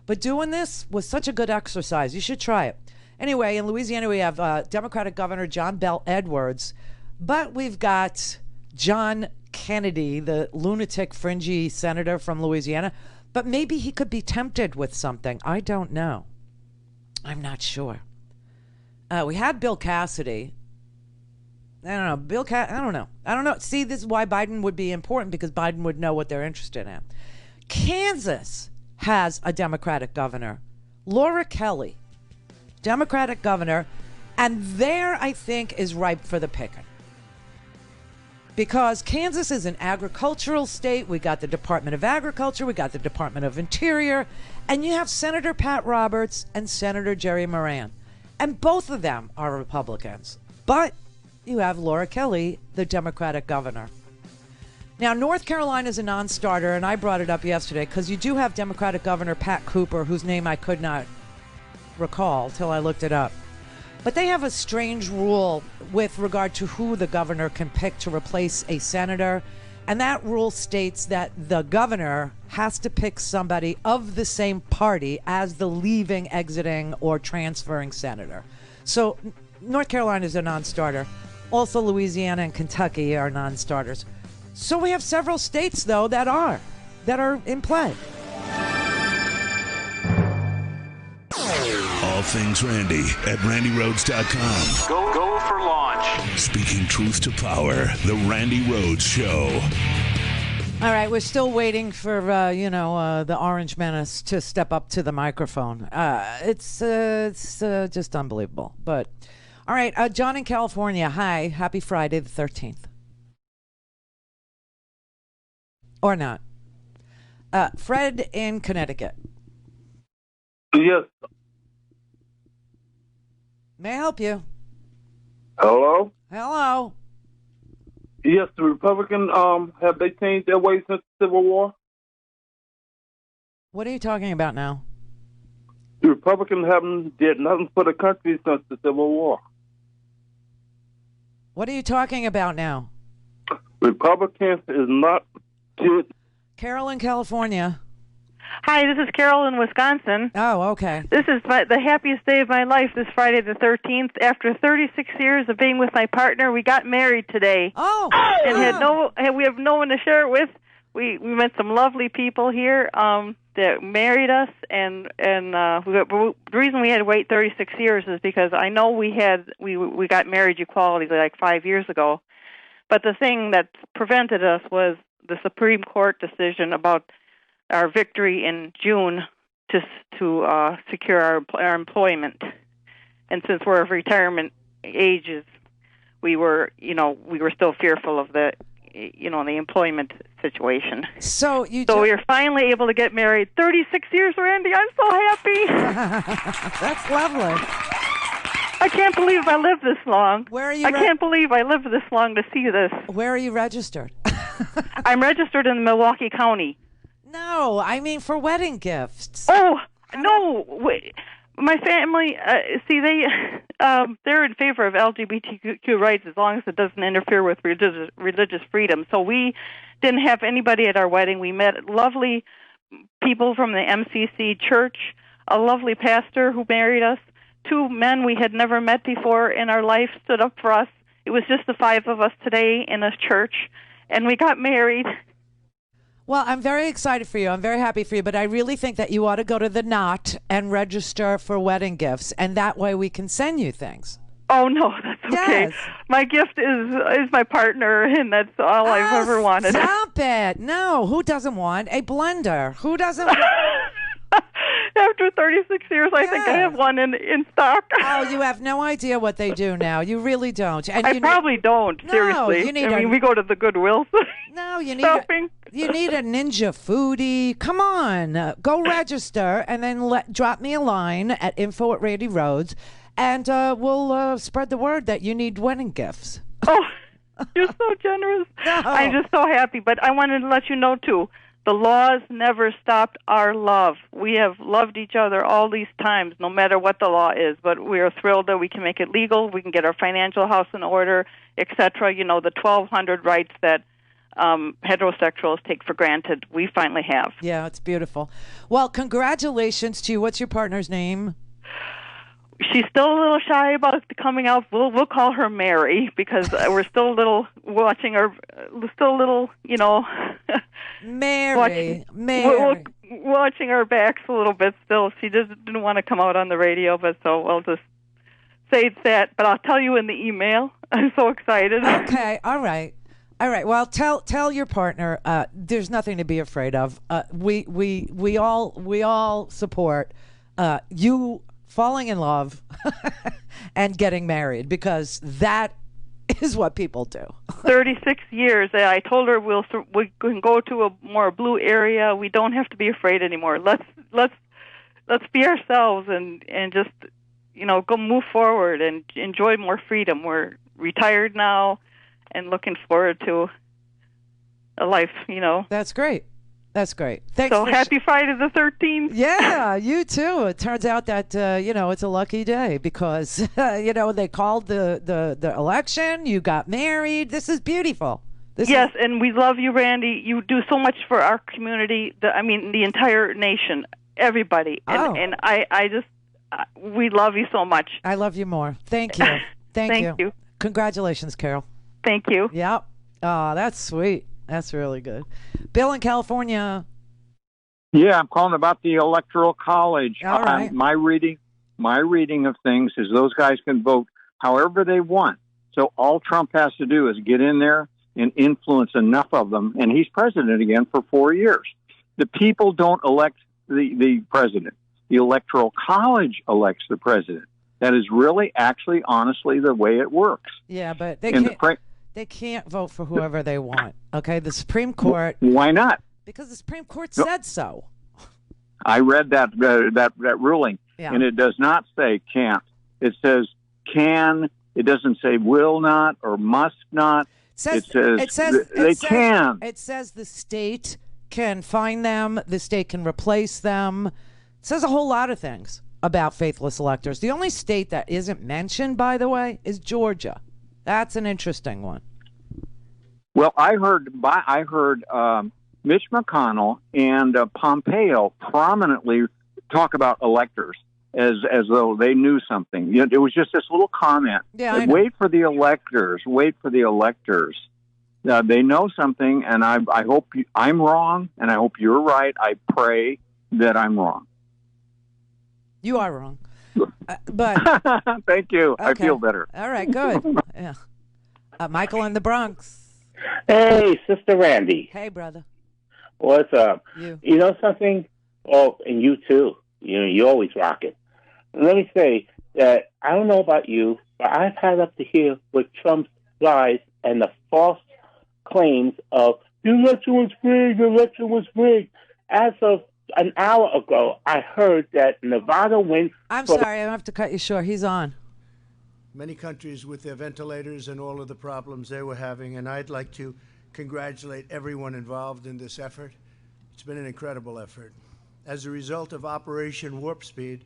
But doing this was such a good exercise. You should try it. Anyway, in Louisiana, we have Democratic Governor John Bel Edwards, but we've got John Kennedy, the lunatic, fringy senator from Louisiana. But maybe he could be tempted with something. I don't know. I'm not sure. We had Bill Cassidy. I don't know. I don't know. See, this is why Biden would be important, because Biden would know what they're interested in. Kansas has a Democratic governor. Laura Kelly, Democratic governor. And there, I think, is ripe for the picking. Because Kansas is an agricultural state. We got the Department of Agriculture. We got the Department of Interior. And you have Senator Pat Roberts and Senator Jerry Moran. And both of them are Republicans. But you have Laura Kelly, the Democratic governor. Now, North Carolina is a non-starter, and I brought it up yesterday because you do have Democratic Governor Pat Cooper, whose name I could not recall till I looked it up. But they have a strange rule with regard to who the governor can pick to replace a senator. And that rule states that the governor has to pick somebody of the same party as the leaving, exiting, or transferring senator. So North Carolina is a non-starter. Also, Louisiana and Kentucky are non-starters. So we have several states, though, that are in play. All things Randi at RandiRhodes.com. Go for launch. Speaking truth to power, the Randi Rhodes Show. All right, we're still waiting for the Orange Menace to step up to the microphone. It's just unbelievable. But all right, John in California. Hi, happy Friday the 13th. Or not. Fred in Connecticut. Yes. May I help you? Hello? Hello. Yes, the Republicans, have they changed their ways since the Civil War? What are you talking about now? The Republicans haven't did nothing for the country since the Civil War. What are you talking about now? Republicans is not good. Carol in California. Hi, this is Carol in Wisconsin. Oh, okay. This is the happiest day of my life, this Friday the 13th. After 36 years of being with my partner, we got married today. Oh! And we have no one to share it with. We met some lovely people here that married us, and the reason we had to wait 36 years is because I know we got marriage equality like 5 years ago, but the thing that prevented us was the Supreme Court decision about our victory in June to secure our employment. And since we're of retirement ages, we were still fearful of the employment situation. So we were finally able to get married. 36 years, Randy. I'm so happy. That's lovely. I can't believe I lived this long. Where are you? I can't believe I lived this long to see this. Where are you registered? I'm registered in Milwaukee County. No, I mean for wedding gifts. Oh, No, my family. See, they're in favor of LGBTQ rights as long as it doesn't interfere with religious freedom. So we didn't have anybody at our wedding. We met lovely people from the MCC church, a lovely pastor who married us. 2 men we had never met before in our life stood up for us. It was just the 5 of us today in a church, and we got married. Well, I'm very excited for you. I'm very happy for you, but I really think that you ought to go to the Knot and register for wedding gifts, and that way we can send you things. Oh, no, that's okay. Yes. My gift is my partner, and that's all I've ever wanted. Stop it. No, who doesn't want a blender? Who doesn't After 36 years, I think I have one in stock. Oh, you have no idea what they do now. You really don't. And I probably don't, seriously. You need I mean, we go to the Goodwill. No, you need a Ninja Foodie. Come on. Go register and then drop me a line at info@Randi Rhodes, and we'll spread the word that you need wedding gifts. Oh, you're so generous. No. I'm just so happy. But I wanted to let you know, too, the laws never stopped our love. We have loved each other all these times, no matter what the law is. But we are thrilled that we can make it legal. We can get our financial house in order, etc. You know, the 1,200 rights that heterosexuals take for granted, we finally have. Yeah, it's beautiful. Well, congratulations to you. What's your partner's name? She's still a little shy about coming out. We'll call her Mary because we're still a little watching her. Still a little, you know. Mary. Watching our backs a little bit still. She didn't want to come out on the radio, but so we'll just say that. But I'll tell you in the email. I'm so excited. Okay. All right. Well, tell your partner there's nothing to be afraid of. We all support you falling in love and getting married, because that is what people do. 36 years. I told her we can go to a more blue area. We don't have to be afraid anymore. Let's be ourselves and just, you know, go move forward and enjoy more freedom. We're retired now and looking forward to a life, you know. That's great. That's great. Thanks. So happy Friday the 13th. Yeah, you too. It turns out that you know, it's a lucky day because you know, they called the election. You got married. This is beautiful. Yes, and we love you, Randi. You do so much for our community. The entire nation, everybody. And I just we love you so much. I love you more. Thank you. Thank you. Congratulations, Carol. Thank you. Yep. Oh, that's sweet. That's really good. Bill in California. Yeah, I'm calling about the Electoral College. All right. My reading of things is those guys can vote however they want. So all Trump has to do is get in there and influence enough of them, and he's president again for 4 years. The people don't elect the president. The Electoral College elects the president. That is really, actually, honestly, the way it works. Yeah, but they can't vote for whoever they want. Okay, the Supreme Court. Why not? Because the Supreme Court said so. I read that ruling, and it does not say can't. It says can. It doesn't say will not or must not. It says they can. It says the state can fine them. The state can replace them. It says a whole lot of things about faithless electors. The only state that isn't mentioned, by the way, is Georgia. That's an interesting one. Well, I heard Mitch McConnell and Pompeo prominently talk about electors as though they knew something. You know, it was just this little comment. Yeah, wait for the electors. Wait for the electors. They know something, and I hope I'm wrong, and I hope you're right. I pray that I'm wrong. You are wrong. But thank you. Okay. I feel better. All right, good. Yeah. Michael in the Bronx. Hey, Sister Randi. Hey, brother. What's up? You know something? Oh, and you too. You know, you always rock it. Let me say that I don't know about you, but I've had up to here with Trump's lies and the false claims of the election was rigged. As of an hour ago, I heard that Nevada went. I'm sorry, I have to cut you short. He's on. Many countries with their ventilators and all of the problems they were having, and I'd like to congratulate everyone involved in this effort. It's been an incredible effort. As a result of Operation Warp Speed,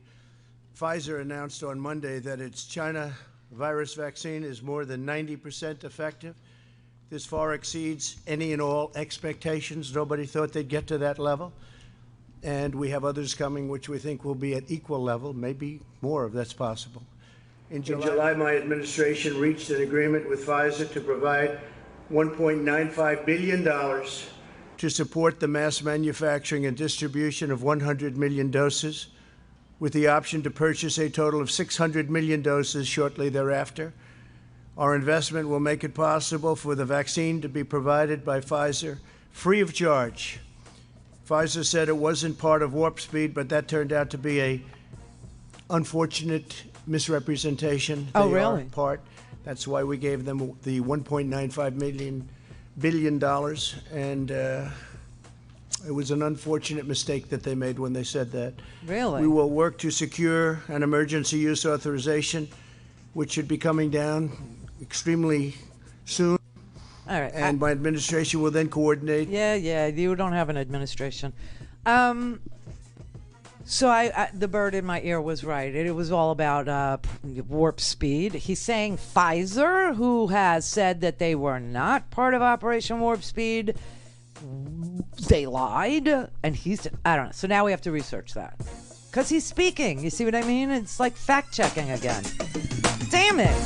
Pfizer announced on Monday that its China virus vaccine is more than 90% effective. This far exceeds any and all expectations. Nobody thought they'd get to that level. And we have others coming which we think will be at equal level, maybe more if that's possible. In July, my administration reached an agreement with Pfizer to provide $1.95 billion to support the mass manufacturing and distribution of 100 million doses, with the option to purchase a total of 600 million doses shortly thereafter. Our investment will make it possible for the vaccine to be provided by Pfizer free of charge. Pfizer said it wasn't part of Warp Speed, but that turned out to be a unfortunate misrepresentation. Oh, They really? are part. That's why we gave them the $1.95 billion, and it was an unfortunate mistake that they made when they said that. Really? We will work to secure an emergency use authorization, which should be coming down extremely soon. All right. And my administration will then coordinate. Yeah, you don't have an administration. So the bird in my ear was right. It was all about warp speed. He's saying Pfizer, who has said that they were not part of Operation Warp Speed, they lied. And I don't know. So now we have to research that. Because he's speaking. You see what I mean? It's like fact-checking again. Damn it.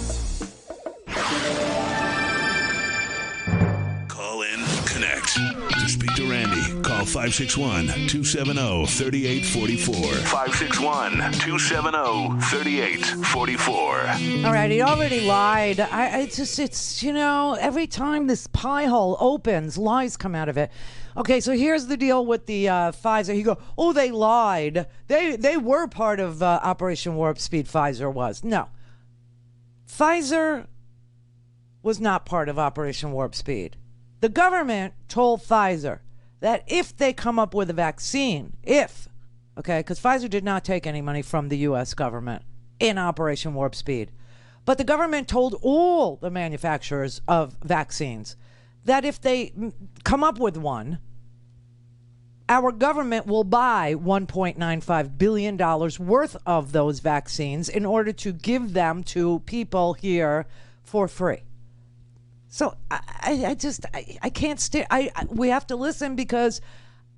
Call in, connect. To speak to Randi, call 561-270-3844. 561-270-3844. All right, he already lied. It's every time this pie hole opens, lies come out of it. Okay, so here's the deal with the Pfizer. You go, oh, they lied. They were part of Operation Warp Speed, Pfizer was. No. Pfizer was not part of Operation Warp Speed. The government told Pfizer that if they come up with a vaccine, because Pfizer did not take any money from the U.S. government in Operation Warp Speed, but the government told all the manufacturers of vaccines that if they come up with one, our government will buy $1.95 billion worth of those vaccines in order to give them to people here for free. So I can't stay. We have to listen because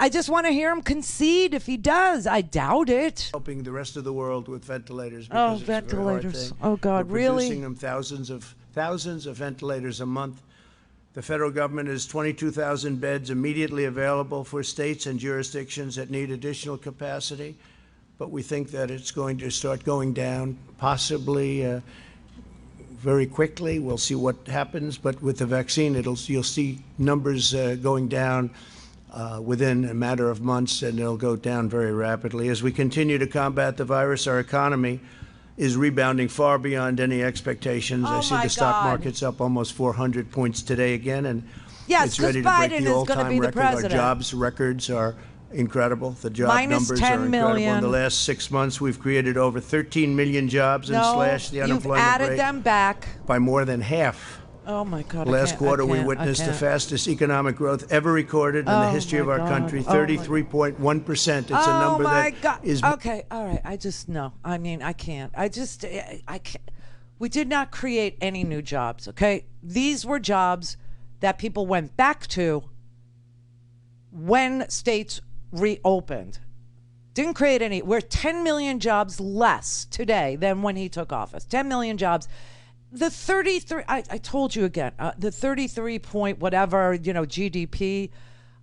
I just want to hear him concede if he does. I doubt it. Helping the rest of the world with ventilators. Oh, Because it's a very hard ventilators. thing. Oh, God, We're really? producing them thousands of ventilators a month. The federal government has 22,000 beds immediately available for states and jurisdictions that need additional capacity. But we think that it's going to start going down, possibly very quickly. We'll see what happens. But with the vaccine, you'll see numbers going down within a matter of months, and they'll go down very rapidly. As we continue to combat the virus, our economy is rebounding far beyond any expectations. I see the stock market's up almost 400 points today again, and it's ready to break the all-time record. Our jobs records are incredible. The job numbers are incredible. In the last 6 months, we've created over 13 million jobs and slashed the unemployment rate. You've added them back by more than half. Oh, my God. Last quarter, we witnessed the fastest economic growth ever recorded in the history of our country, 33.1%. It's a number that is... Okay, all right. I just, no. I mean, I can't. I can't. We did not create any new jobs, okay? These were jobs that people went back to when states reopened. Didn't create any. We're 10 million jobs less today than when he took office. 10 million jobs. The 33, I told you again, the 33 point whatever, GDP,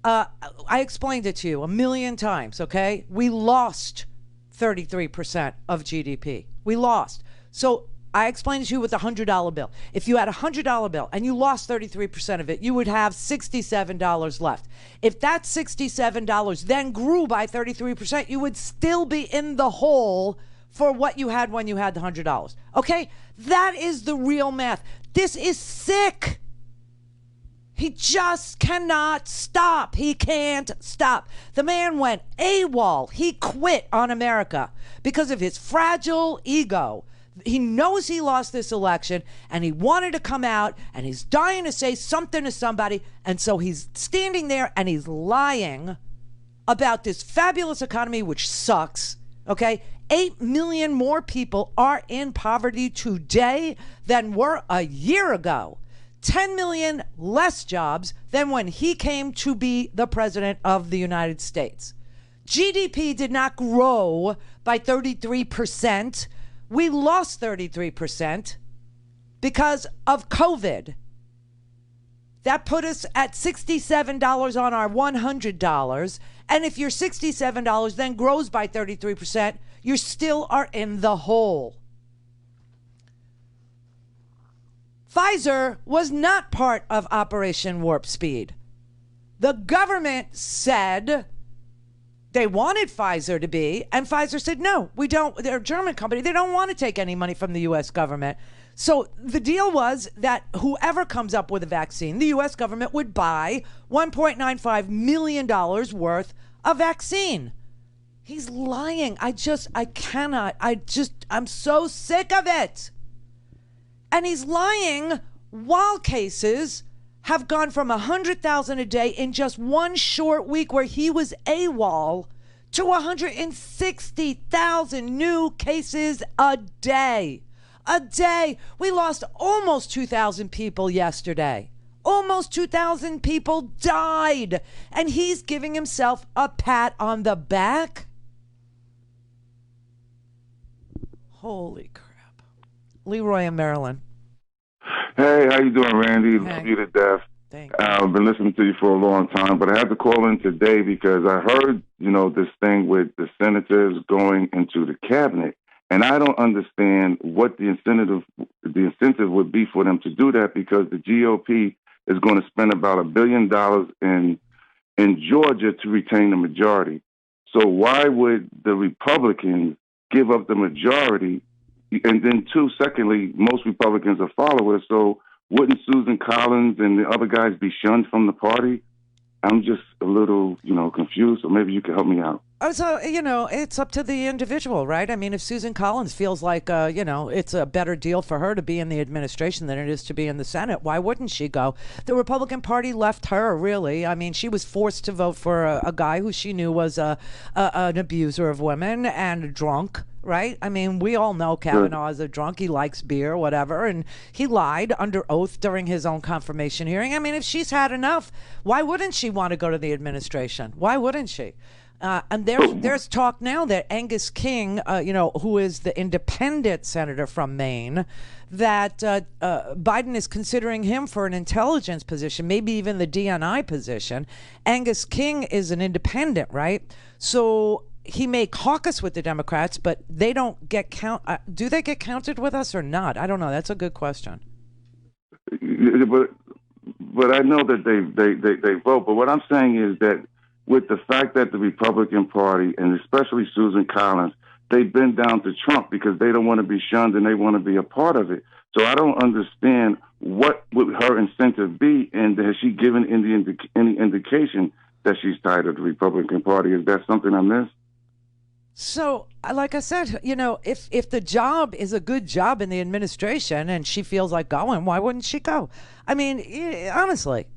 I explained it to you a million times, okay? We lost 33% of GDP. We lost. So I explained it to you with the $100 bill. If you had a $100 bill and you lost 33% of it, you would have $67 left. If that $67 then grew by 33%, you would still be in the hole for what you had when you had the $100. Okay? That is the real math. This is sick. He just cannot stop. He can't stop. The man went AWOL. He quit on America because of his fragile ego. He knows he lost this election and he wanted to come out and he's dying to say something to somebody. And so he's standing there and he's lying about this fabulous economy, which sucks, okay? 8 million more people are in poverty today than were a year ago. 10 million less jobs than when he came to be the president of the United States. GDP did not grow by 33%. We lost 33% because of COVID. That put us at $67 on our $100. And if your $67 then grows by 33%, you still are in the hole. Pfizer was not part of Operation Warp Speed. The government said they wanted Pfizer to be, and Pfizer said, no, we don't. They're a German company. They don't want to take any money from the U.S. government. So the deal was that whoever comes up with a vaccine, the U.S. government would buy $1.95 million worth of vaccine. He's lying. I'm so sick of it. And he's lying while cases have gone from 100,000 a day in just one short week where he was AWOL to 160,000 new cases a day. A day. We lost almost 2,000 people yesterday. Almost 2,000 people died. And he's giving himself a pat on the back? Holy crap. Leroy in Maryland. Hey, how you doing, Randy? Hey. Love you to death. Thank I've been listening to you for a long time, but I had to call in today because I heard, this thing with the senators going into the cabinet, and I don't understand what the incentive would be for them to do that, because the GOP is going to spend about $1 billion in Georgia to retain the majority. So why would the Republicans give up the majority? And then, secondly, most Republicans are followers. So wouldn't Susan Collins and the other guys be shunned from the party? I'm just a little, confused. So maybe you can help me out. Oh, so, it's up to the individual, right? I mean, if Susan Collins feels like, it's a better deal for her to be in the administration than it is to be in the Senate, why wouldn't she go? The Republican Party left her, really. I mean, she was forced to vote for a guy who she knew was an abuser of women and a drunk, right? I mean, we all know Kavanaugh is a drunk. He likes beer, whatever. And he lied under oath during his own confirmation hearing. I mean, if she's had enough, why wouldn't she want to go to the administration? Why wouldn't she? And there's talk now that Angus King, who is the independent senator from Maine, that Biden is considering him for an intelligence position, maybe even the DNI position. Angus King is an independent, right? So he may caucus with the Democrats, but they don't get do they get counted with us or not? I don't know. That's a good question. But I know that they vote. But what I'm saying is that with the fact that the Republican Party, and especially Susan Collins, they've been down to Trump because they don't want to be shunned and they want to be a part of it. So I don't understand what would her incentive be, and has she given any indication that she's tied to the Republican Party? Is that something I missed? So, like I said, if the job is a good job in the administration and she feels like going, why wouldn't she go? I mean, honestly.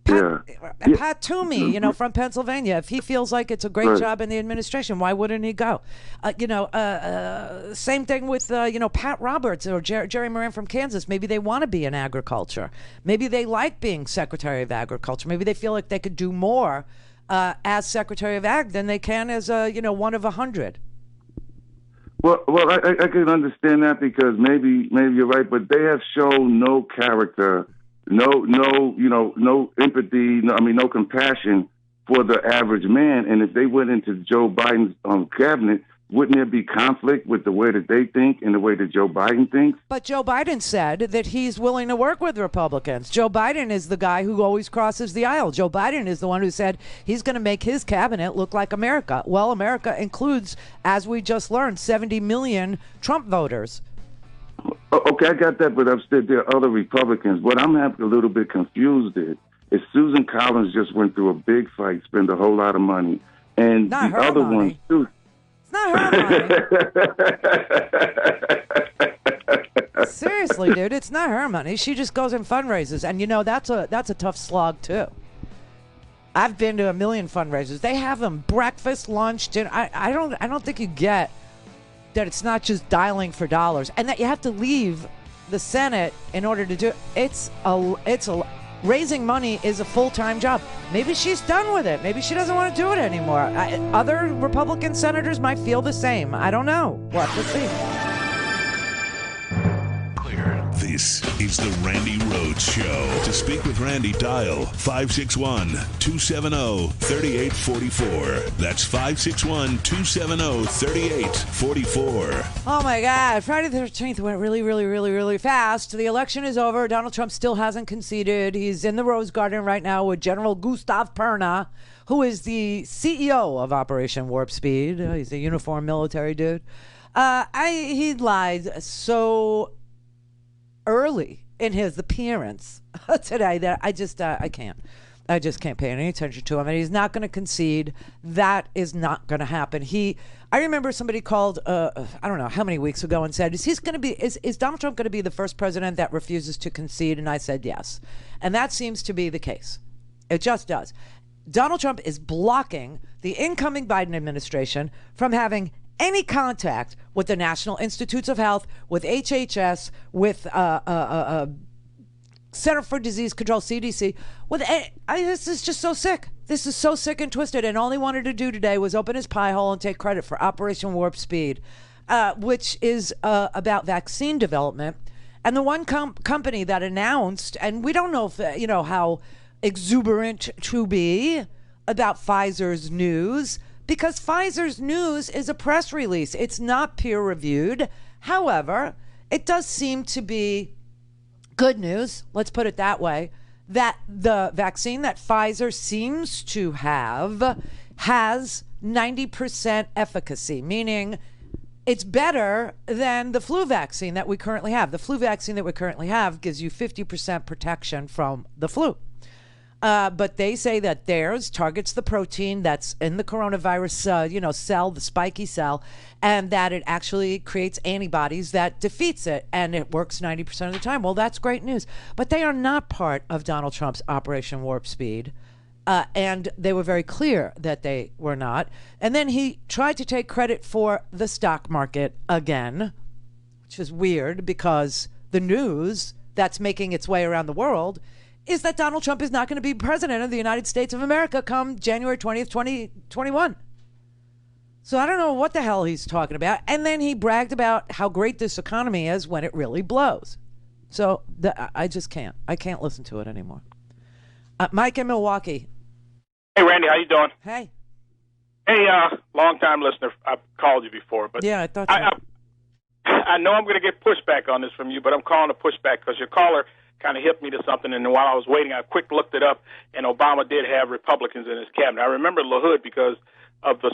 Pat Toomey, from Pennsylvania, if he feels like it's a great job in the administration, why wouldn't he go? Same thing with, Pat Roberts or Jerry Moran from Kansas. Maybe they want to be in agriculture. Maybe they like being Secretary of Agriculture. Maybe they feel like they could do more as Secretary of Ag than they can as, one of 100. Well, I can understand that because maybe you're right, but they have shown no character. No empathy. No compassion for the average man. And if they went into Joe Biden's cabinet, wouldn't there be conflict with the way that they think and the way that Joe Biden thinks? But Joe Biden said that he's willing to work with Republicans. Joe Biden is the guy who always crosses the aisle. Joe Biden is the one who said he's going to make his cabinet look like America. Well, America includes, as we just learned, 70 million Trump voters. Okay, I got that, but upstairs there are other Republicans. What I'm a little bit confused is Susan Collins just went through a big fight, spent a whole lot of money, and not the other money. ones too. It's not her money. Seriously, dude, it's not her money. She just goes and fundraises, and that's a tough slog too. I've been to a million fundraisers. They have them breakfast, lunch, dinner. I don't think you get that it's not just dialing for dollars, and that you have to leave the Senate in order to do it. It's a raising money is a full-time job. Maybe she's done with it. Maybe she doesn't want to do it anymore. Other Republican senators might feel the same. I don't know. We'll have to see. This is the Randi Rhodes Show. To speak with Randi, dial 561-270-3844. That's 561-270-3844. Oh, my God. Friday the 13th went really, really, really, really fast. The election is over. Donald Trump still hasn't conceded. He's in the Rose Garden right now with General Gustav Perna, who is the CEO of Operation Warp Speed. He's a uniformed military dude. He lied so early in his appearance today that I just can't pay any attention to him, and he's not going to concede. That is not going to happen. I remember somebody called I don't know how many weeks ago and said, is Donald Trump going to be the first president that refuses to concede? And I said yes, and that seems to be the case. It just does. Donald Trump is blocking the incoming Biden administration from having any contact with the National Institutes of Health, with HHS, with Center for Disease Control, CDC. This is just so sick. This is so sick and twisted. And all he wanted to do today was open his pie hole and take credit for Operation Warp Speed, which is about vaccine development. And the one company that announced, and we don't know if how exuberant to be about Pfizer's news, because Pfizer's news is a press release. It's not peer-reviewed. However, it does seem to be good news, let's put it that way, that the vaccine that Pfizer seems to have has 90% efficacy, meaning it's better than the flu vaccine that we currently have. The flu vaccine that we currently have gives you 50% protection from the flu. But they say that theirs targets the protein that's in the coronavirus, cell, the spiky cell, and that it actually creates antibodies that defeats it, and it works 90% of the time. Well, that's great news. But they are not part of Donald Trump's Operation Warp Speed, and they were very clear that they were not. And then he tried to take credit for the stock market again, which is weird because the news that's making its way around the world is that Donald Trump is not going to be president of the United States of America come January 20th, 2021. So I don't know what the hell he's talking about. And then he bragged about how great this economy is when it really blows. So I just can't. I can't listen to it anymore. Mike in Milwaukee. Hey, Randy, how you doing? Hey. Hey, long-time listener. I've called you before. But yeah, I thought so. I know I'm going to get pushback on this from you, but I'm calling a pushback because your caller kind of hit me to something, and while I was waiting, I quick looked it up, and Obama did have Republicans in his cabinet. I remember LaHood because of the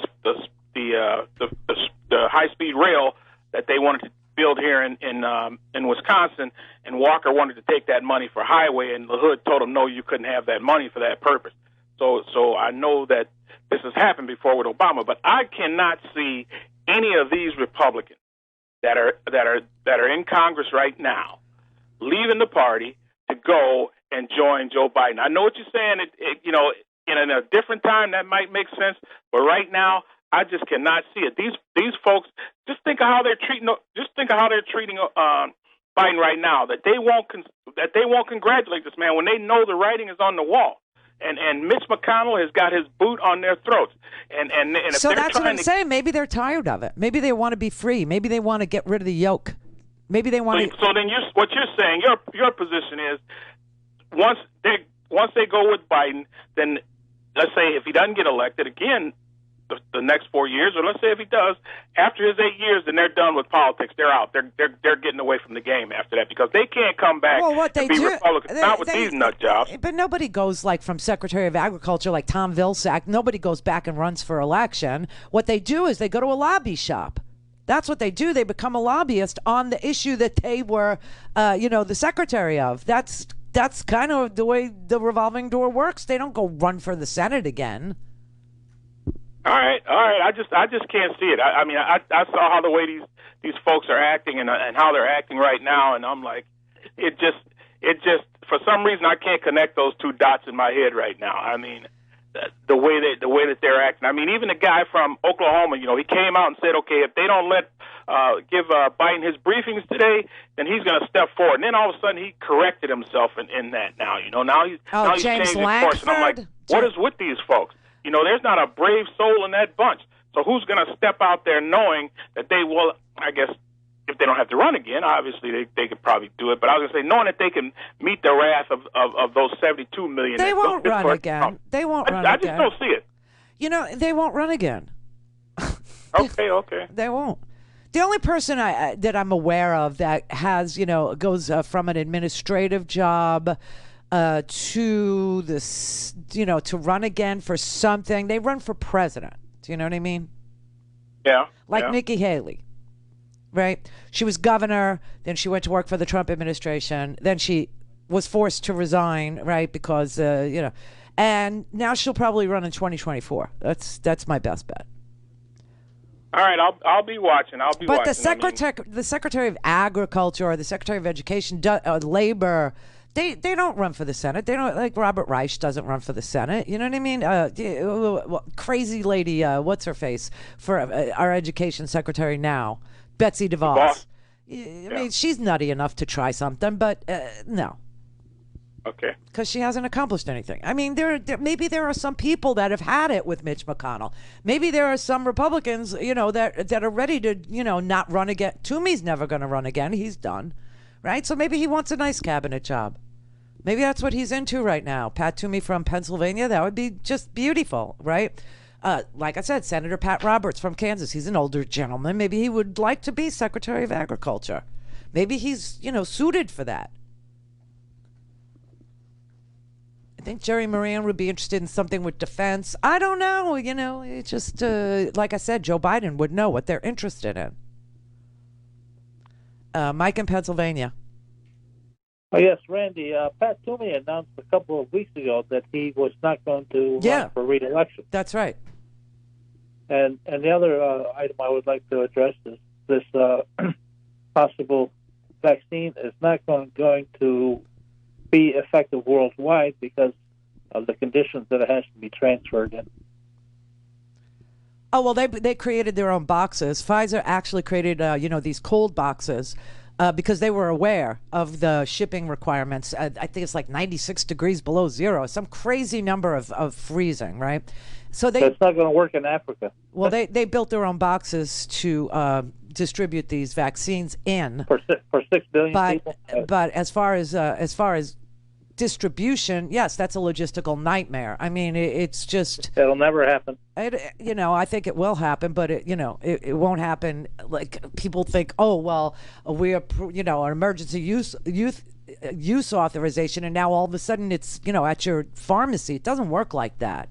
high-speed rail that they wanted to build here in Wisconsin, and Walker wanted to take that money for highway, and LaHood told him, no, you couldn't have that money for that purpose. So I know that this has happened before with Obama, but I cannot see any of these Republicans that are in Congress right now leaving the party to go and join Joe Biden. I know what you're saying. In a different time that might make sense, but right now I just cannot see it. These folks, just think of how they're treating. Just think of how they're treating Biden right now. That they won't congratulate this man when they know the writing is on the wall. And Mitch McConnell has got his boot on their throats. And if so that's what I'm saying. Maybe they're tired of it. Maybe they want to be free. Maybe they want to get rid of the yoke. Maybe they want to. So then, what you're saying, your position is, once they go with Biden, then let's say if he doesn't get elected again, the next 4 years, or let's say if he does, after his 8 years, then they're done with politics. They're out. They're getting away from the game after that because they can't come back and be Republicans. Not with these nut jobs. But nobody goes from Secretary of Agriculture like Tom Vilsack. Nobody goes back and runs for election. What they do is they go to a lobby shop. That's what they do. They become a lobbyist on the issue that they were, the secretary of. That's kind of the way the revolving door works. They don't go run for the Senate again. All right. I just can't see it. I mean, I saw how the way these folks are acting and how they're acting right now, and I'm like, it just for some reason I can't connect those two dots in my head right now. I mean, the way that they're acting. I mean, even the guy from Oklahoma, you know, he came out and said, okay, if they don't give Biden his briefings today, then he's going to step forward. And then all of a sudden he corrected himself in that now. You know, now he's changed his course. And I'm like, what is with these folks? You know, there's not a brave soul in that bunch. So who's going to step out there knowing that they will, I guess, if they don't have to run again, obviously they could probably do it. But I was going to say, knowing that they can meet the wrath of those 72 million. They won't run again. They won't run again. I just don't see it. You know, they won't run again. Okay. They won't. The only person that I'm aware of that has, you know, goes from an administrative job to this, you know, to run again for something. They run for president. Do you know what I mean? Yeah. Like Nikki Haley. Right? She was governor, then she went to work for the Trump administration, then she was forced to resign, right? Because, you know, and now she'll probably run in 2024. That's my best bet. All right, I'll be watching. But the Secretary of Agriculture or the Secretary of Education, Labor, they don't run for the Senate. They don't, like Robert Reich doesn't run for the Senate. You know what I mean? Crazy lady, what's her face for our education secretary now? Betsy DeVos. I mean, she's nutty enough to try something, but no. Okay. Because she hasn't accomplished anything. I mean, maybe there are some people that have had it with Mitch McConnell. Maybe there are some Republicans, you know, that are ready to, you know, not run again. Toomey's never going to run again. He's done, right? So maybe he wants a nice cabinet job. Maybe that's what he's into right now. Pat Toomey from Pennsylvania, that would be just beautiful, right? Like I said, Senator Pat Roberts from Kansas. He's an older gentleman. Maybe he would like to be Secretary of Agriculture. Maybe he's, you know, suited for that. I think Jerry Moran would be interested in something with defense. I don't know. You know, it just, like I said, Joe Biden would know what they're interested in. Mike in Pennsylvania. Oh, yes, Randy. Pat Toomey announced a couple of weeks ago that he was not going to run for re-election. That's right. And the other item I would like to address is this possible vaccine is not going to be effective worldwide because of the conditions that it has to be transferred in. Oh, well, they created their own boxes. Pfizer actually created, you know, these cold boxes because they were aware of the shipping requirements. I think it's like 96 degrees below zero, some crazy number of freezing, right? So it's not going to work in Africa. Well, they built their own boxes to distribute these vaccines in for 6 billion people. But as far as distribution, yes, that's a logistical nightmare. I mean, it's just it'll never happen. You know, I think it will happen, but it won't happen. Like people think, oh well, we are, you know, an emergency use authorization, and now all of a sudden it's, you know, at your pharmacy. It doesn't work like that.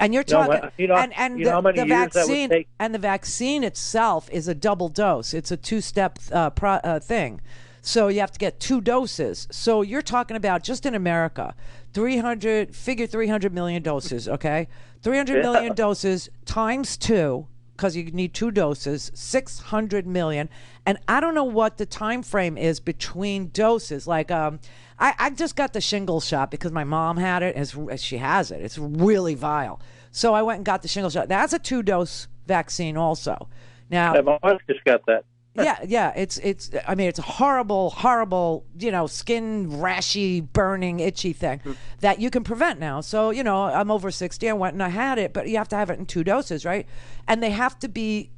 And you're talking, the vaccine and the vaccine itself is a double dose. It's a two-step thing. So you have to get 2 doses. So you're talking about just in America, 300 million doses, okay? 300 million doses times 2, because you need 2 doses, 600 million. And I don't know what the time frame is between doses. Like, I just got the shingles shot because my mom had it. She has it. It's really vile. So I went and got the shingles shot. That's a 2-dose vaccine also. Now, my wife just got that. Yeah. It's I mean, it's a horrible, you know, skin rashy, burning, itchy thing that you can prevent now. So, you know, I'm over 60. I went and I had it, but you have to have it in 2 doses, right? And they have to be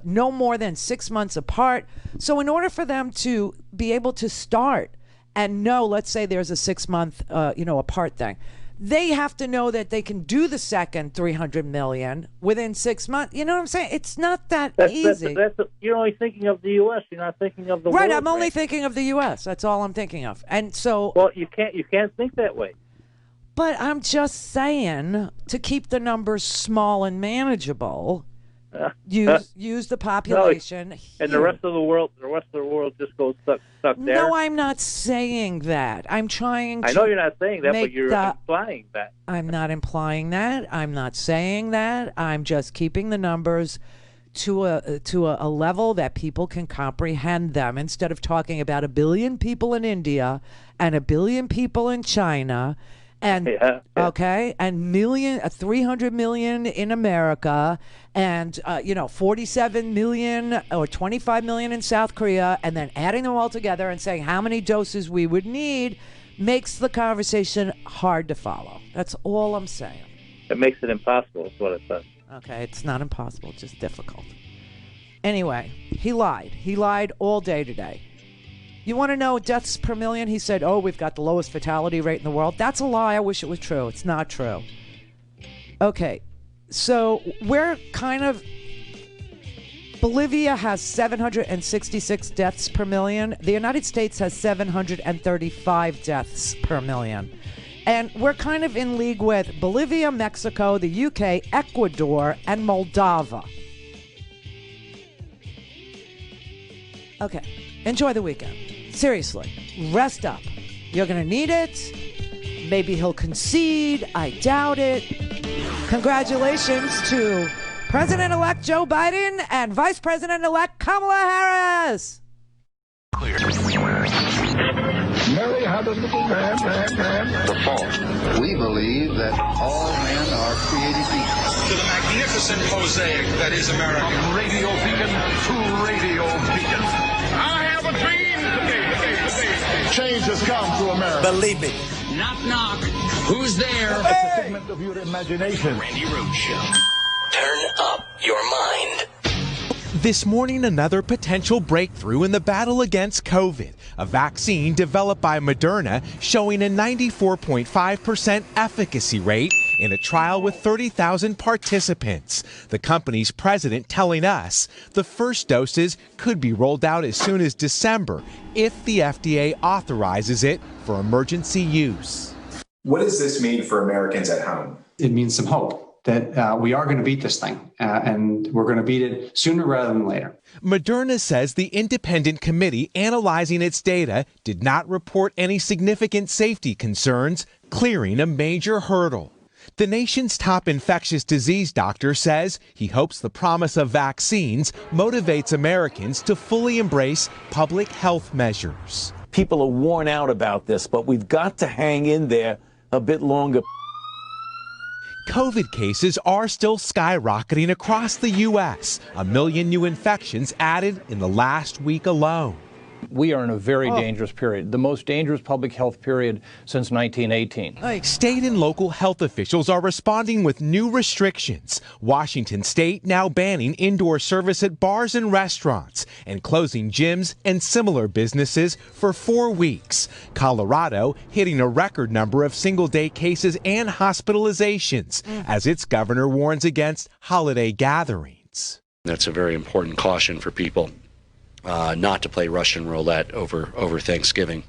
no more than 6 months apart. So in order for them to be able to start and know, let's say there's a 6-month, you know, apart thing, they have to know that they can do the second 300 million within 6 months. You know what I'm saying? It's not that easy. You're only thinking of the U.S. You're not thinking of the world. Right, I'm only thinking of the U.S. That's all I'm thinking of. And so, well, you can't think that way. But I'm just saying, to keep the numbers small and manageable, use the population. No, and the rest of the world just goes stuck there. No, I'm not saying that. I'm trying to. I know you're not saying that, but you're implying that. I'm not implying that. I'm not saying that. I'm just keeping the numbers to a level that people can comprehend them, instead of talking about 1 billion people in India and 1 billion people in China And okay, and 300 million in America, and 47 million or 25 million in South Korea, and then adding them all together and saying how many doses we would need makes the conversation hard to follow. That's all I'm saying. It makes it impossible, is what it says. Okay, it's not impossible, just difficult. Anyway, he lied. He lied all day today. You want to know deaths per million? He said, we've got the lowest fatality rate in the world. That's a lie. I wish it was true. It's not true. Okay, so we're kind of... Bolivia has 766 deaths per million. The United States has 735 deaths per million. And we're kind of in league with Bolivia, Mexico, the UK, Ecuador, and Moldova. Okay, enjoy the weekend. Seriously, rest up. You're going to need it. Maybe he'll concede. I doubt it. Congratulations to President-elect Joe Biden and Vice President-elect Kamala Harris. Clear. Mary had a little man. The fault. We believe that all men are created equal. To the magnificent mosaic that is America. From radio beacon to radio beacon. I have a dream today. Change has come to America. Believe me. Knock, knock. Who's there? It's a figment of your imagination. Randi Rhodes Show. Turn up your mind. This morning, another potential breakthrough in the battle against COVID. A vaccine developed by Moderna showing a 94.5% efficacy rate in a trial with 30,000 participants. The company's president telling us the first doses could be rolled out as soon as December if the FDA authorizes it for emergency use. What does this mean for Americans at home? It means some hope that we are going to beat this thing, and we're going to beat it sooner rather than later. Moderna says the independent committee analyzing its data did not report any significant safety concerns, clearing a major hurdle. The nation's top infectious disease doctor says he hopes the promise of vaccines motivates Americans to fully embrace public health measures. People are worn out about this, but we've got to hang in there a bit longer. COVID cases are still skyrocketing across the U.S. 1 million new infections added in the last week alone. We are in a very dangerous period, the most dangerous public health period since 1918. State and local health officials are responding with new restrictions. Washington state now banning indoor service at bars and restaurants and closing gyms and similar businesses for 4 weeks. Colorado hitting a record number of single-day cases and hospitalizations as its governor warns against holiday gatherings. That's a very important caution for people. Not to play Russian roulette over Thanksgiving.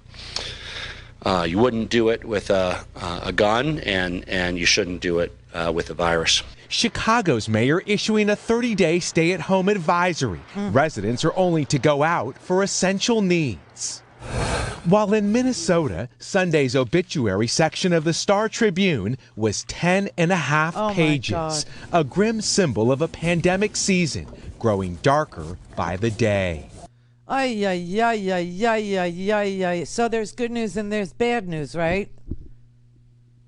You wouldn't do it with a gun, and you shouldn't do it with a virus. Chicago's mayor issuing a 30-day stay-at-home advisory. Residents are only to go out for essential needs. While in Minnesota, Sunday's obituary section of the Star Tribune was 10.5 pages, a grim symbol of a pandemic season growing darker by the day. Ay. So there's good news and there's bad news, right?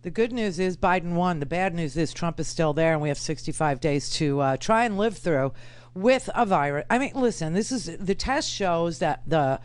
The good news is Biden won. The bad news is Trump is still there, and we have 65 days to try and live through with a virus. I mean, listen, the test shows that the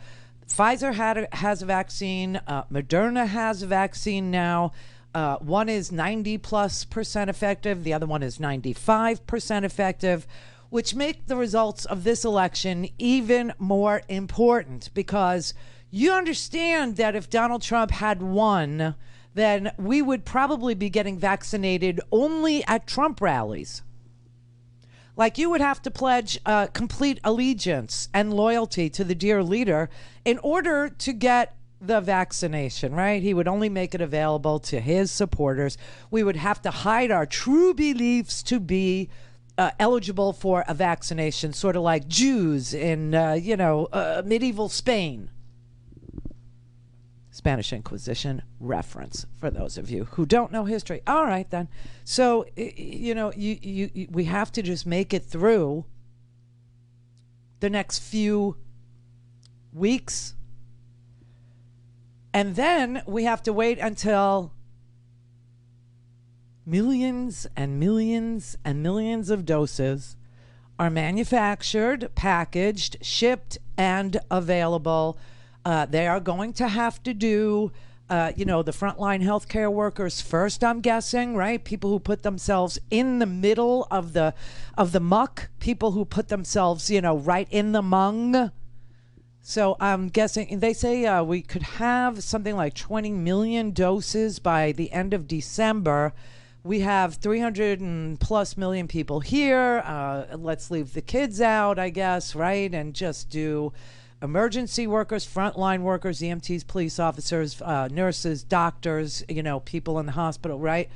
Pfizer has a vaccine. Moderna has a vaccine now. One is 90+% effective. The other one is 95% effective, which make the results of this election even more important, because you understand that if Donald Trump had won, then we would probably be getting vaccinated only at Trump rallies. Like, you would have to pledge complete allegiance and loyalty to the dear leader in order to get the vaccination, right? He would only make it available to his supporters. We would have to hide our true beliefs to be eligible for a vaccination, sort of like Jews in, medieval Spain. Spanish Inquisition reference for those of you who don't know history. All right, then. So, we have to just make it through the next few weeks. And then we have to wait until millions and millions and millions of doses are manufactured, packaged, shipped, and available. They are going to have to do, the frontline healthcare workers first, I'm guessing, right? People who put themselves in the middle of the muck, people who put themselves, right in the mung. So I'm guessing they say we could have something like 20 million doses by the end of December. We have 300 and plus million people here. Let's leave the kids out, I guess, right? And just do emergency workers, frontline workers, EMTs, police officers, nurses, doctors, people in the hospital, right?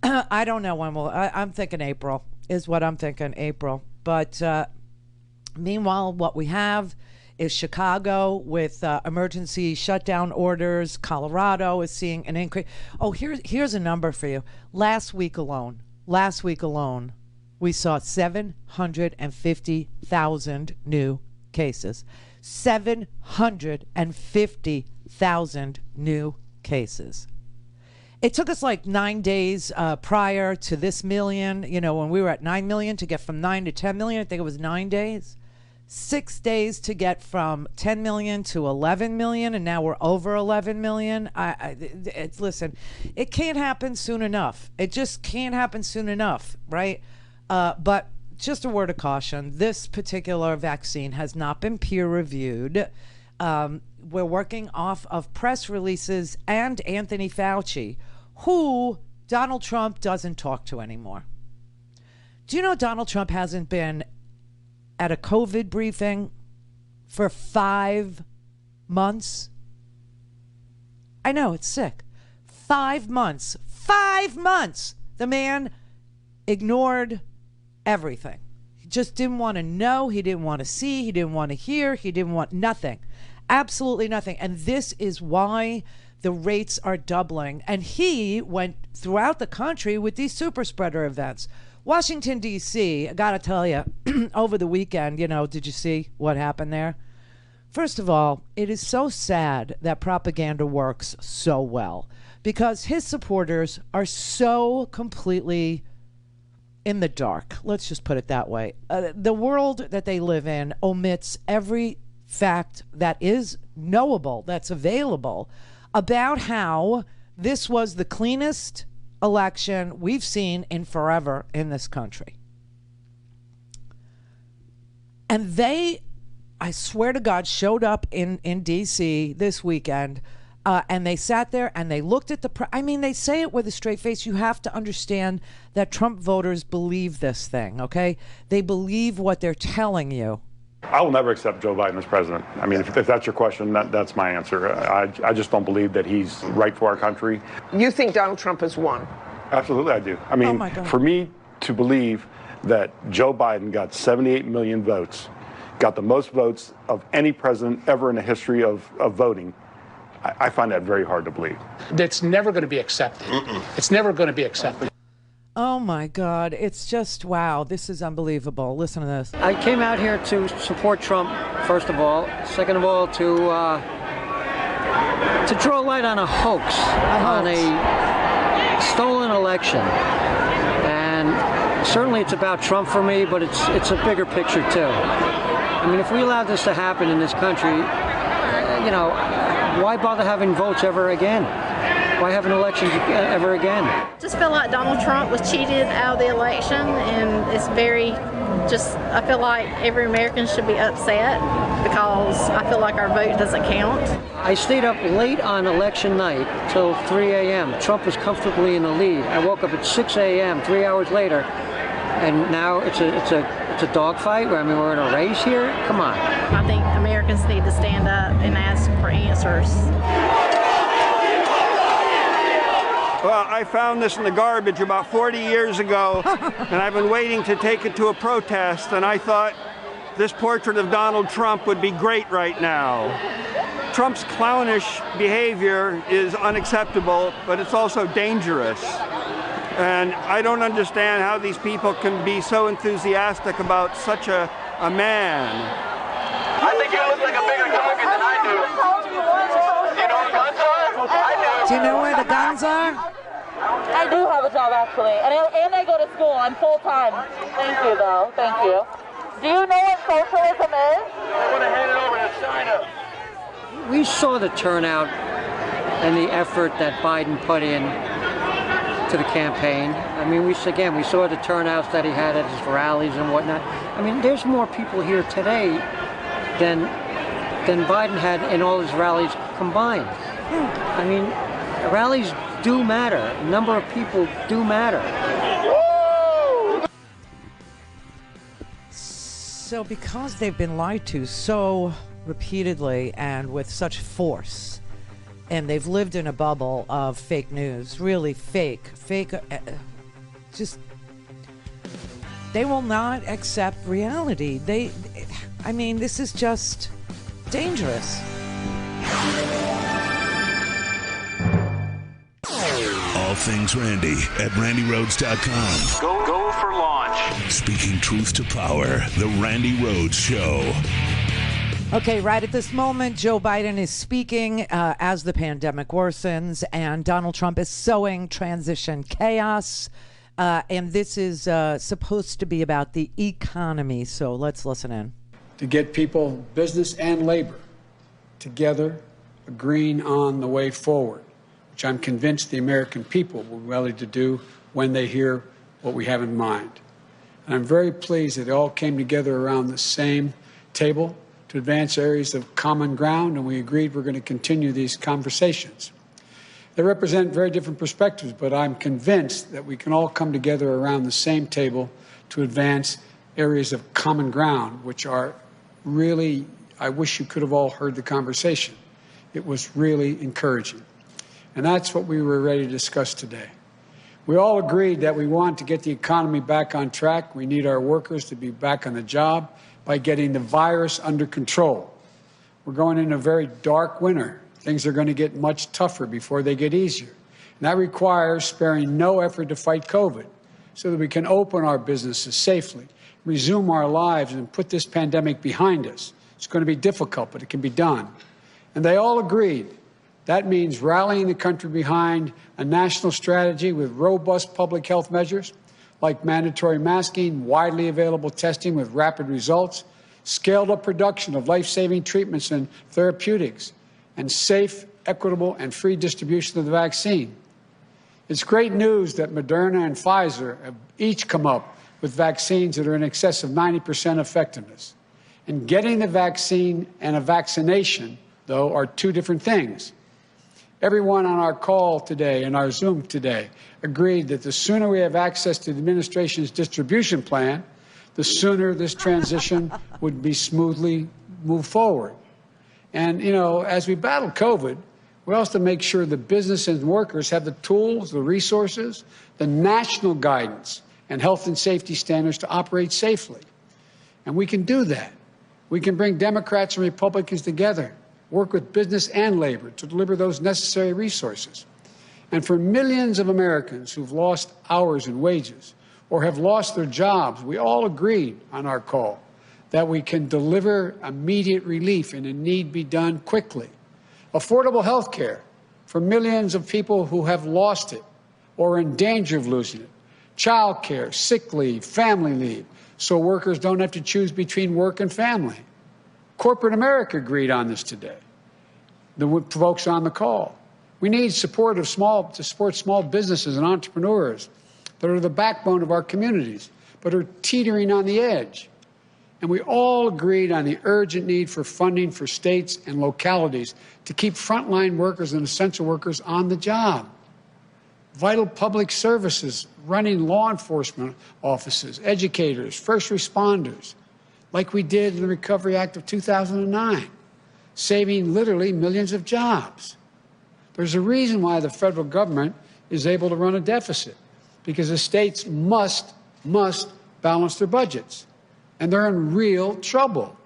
I don't know when I'm thinking April is what I'm thinking, April. But meanwhile, what we have is Chicago with emergency shutdown orders. Colorado is seeing an increase. Oh, here's a number for you. Last week alone, we saw 750,000 new cases. 750,000 new cases. It took us like 9 days prior to this million, when we were at 9 million to get from 9 to 10 million. I think it was 9 days. 6 days to get from 10 million to 11 million, and now we're over 11 million. Listen, it can't happen soon enough. It just can't happen soon enough, right? But just a word of caution, this particular vaccine has not been peer-reviewed. We're working off of press releases and Anthony Fauci, who Donald Trump doesn't talk to anymore. Do you know Donald Trump hasn't been at a COVID briefing for 5 months? I know, it's sick. 5 months. 5 months! The man ignored everything. He just didn't want to know. He didn't want to see. He didn't want to hear. He didn't want nothing. Absolutely nothing. And this is why the rates are doubling. And he went throughout the country with these super spreader events. Washington, D.C., I got to tell you, over the weekend, did you see what happened there? First of all, it is so sad that propaganda works so well because his supporters are so completely in the dark. Let's just put it that way. The world that they live in omits every fact that is knowable, that's available, about how this was the cleanest election we've seen in forever in this country. And they, I swear to God, showed up in D.C. this weekend, and they sat there and they looked at they say it with a straight face. You have to understand that Trump voters believe this thing, okay? They believe what they're telling you. I will never accept Joe Biden as president. I mean, if that's your question, that's my answer. I just don't believe that he's right for our country. You think Donald Trump has won? Absolutely, I do. I mean, for me to believe that Joe Biden got 78 million votes, got the most votes of any president ever in the history of voting, I find that very hard to believe. That's never going to be accepted. It's never going to be accepted. Oh my God, it's just, wow, this is unbelievable. Listen to this. I came out here to support Trump, first of all. Second of all, to draw light on a hoax, on a stolen election. And certainly it's about Trump for me, but it's a bigger picture too. I mean, if we allowed this to happen in this country, why bother having votes ever again? Why have an election ever again? Just feel like Donald Trump was cheated out of the election, and it's I feel like every American should be upset because I feel like our vote doesn't count. I stayed up late on election night till 3 a.m. Trump was comfortably in the lead. I woke up at 6 a.m. 3 hours later, and now it's a dogfight. We're in a race here. Come on. I think Americans need to stand up and ask for answers. Well, I found this in the garbage about 40 years ago, and I've been waiting to take it to a protest, and I thought this portrait of Donald Trump would be great right now. Trump's clownish behavior is unacceptable, but it's also dangerous. And I don't understand how these people can be so enthusiastic about such a man. I think you look like a bigger target than I do. Do you know what guns are? I do. Do you know where the guns are? I do have a job, actually, and I go to school. I'm full-time. Thank you, though. Thank you. Do you know what socialism is? I want to hand it over to China. We saw the turnout and the effort that Biden put in to the campaign. I mean, we saw the turnouts that he had at his rallies and whatnot. I mean, there's more people here today than Biden had in all his rallies combined. I mean, rallies do matter. A number of people do matter. So because they've been lied to so repeatedly and with such force, and they've lived in a bubble of fake news, really fake, just, they will not accept reality. I mean, this is just dangerous. All things Randi at RandiRhodes.com. Go for launch. Speaking truth to power, the Randi Rhodes Show. Okay, right at this moment, Joe Biden is speaking as the pandemic worsens, and Donald Trump is sowing transition chaos. And this is supposed to be about the economy. So let's listen in. To get people, business and labor, together, agreeing on the way forward, which I'm convinced the American people will be ready to do when they hear what we have in mind. And I'm very pleased that they all came together around the same table to advance areas of common ground, and we agreed we're going to continue these conversations. They represent very different perspectives, but I'm convinced that we can all come together around the same table to advance areas of common ground, which are really, I wish you could have all heard the conversation. It was really encouraging. And that's what we were ready to discuss today. We all agreed that we want to get the economy back on track. We need our workers to be back on the job by getting the virus under control. We're going into a very dark winter. Things are going to get much tougher before they get easier. And that requires sparing no effort to fight COVID so that we can open our businesses safely, resume our lives, and put this pandemic behind us. It's going to be difficult, but it can be done. And they all agreed. That means rallying the country behind a national strategy with robust public health measures like mandatory masking, widely available testing with rapid results, scaled-up production of life-saving treatments and therapeutics, and safe, equitable, and free distribution of the vaccine. It's great news that Moderna and Pfizer have each come up with vaccines that are in excess of 90% effectiveness. And getting the vaccine and a vaccination, though, are two different things. Everyone on our call today and our Zoom today agreed that the sooner we have access to the administration's distribution plan, the sooner this transition would be smoothly moved forward. And, you know, as we battle COVID, we also make sure the business and workers have the tools, the resources, the national guidance, and health and safety standards to operate safely. And we can do that. We can bring Democrats and Republicans together, work with business and labor to deliver those necessary resources. And for millions of Americans who've lost hours and wages or have lost their jobs, we all agreed on our call that we can deliver immediate relief and it need be done quickly. Affordable health care for millions of people who have lost it or are in danger of losing it. Child care, sick leave, family leave, so workers don't have to choose between work and family. Corporate America agreed on this today, the folks on the call. We need support to support small businesses and entrepreneurs that are the backbone of our communities, but are teetering on the edge. And we all agreed on the urgent need for funding for states and localities to keep frontline workers and essential workers on the job. Vital public services, running law enforcement offices, educators, first responders, like we did in the Recovery Act of 2009, saving literally millions of jobs. There's a reason why the federal government is able to run a deficit, because the states must balance their budgets, and they're in real trouble.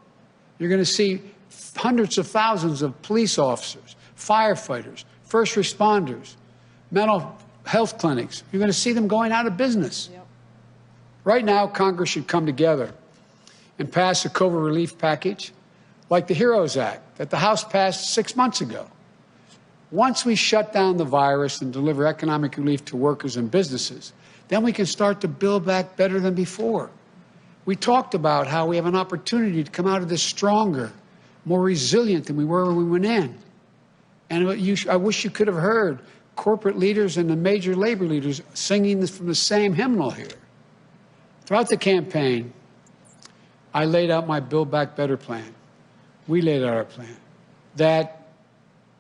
You're going to see hundreds of thousands of police officers, firefighters, first responders, mental health clinics. You're going to see them going out of business. Yep. Right now, Congress should come together and pass a COVID relief package like the HEROES Act that the House passed 6 months ago. Once we shut down the virus and deliver economic relief to workers and businesses, then we can start to build back better than before. We talked about how we have an opportunity to come out of this stronger, more resilient than we were when we went in. And I wish you could have heard corporate leaders and the major labor leaders singing this from the same hymnal here. Throughout the campaign, I laid out my Build Back Better plan. We laid out our plan. That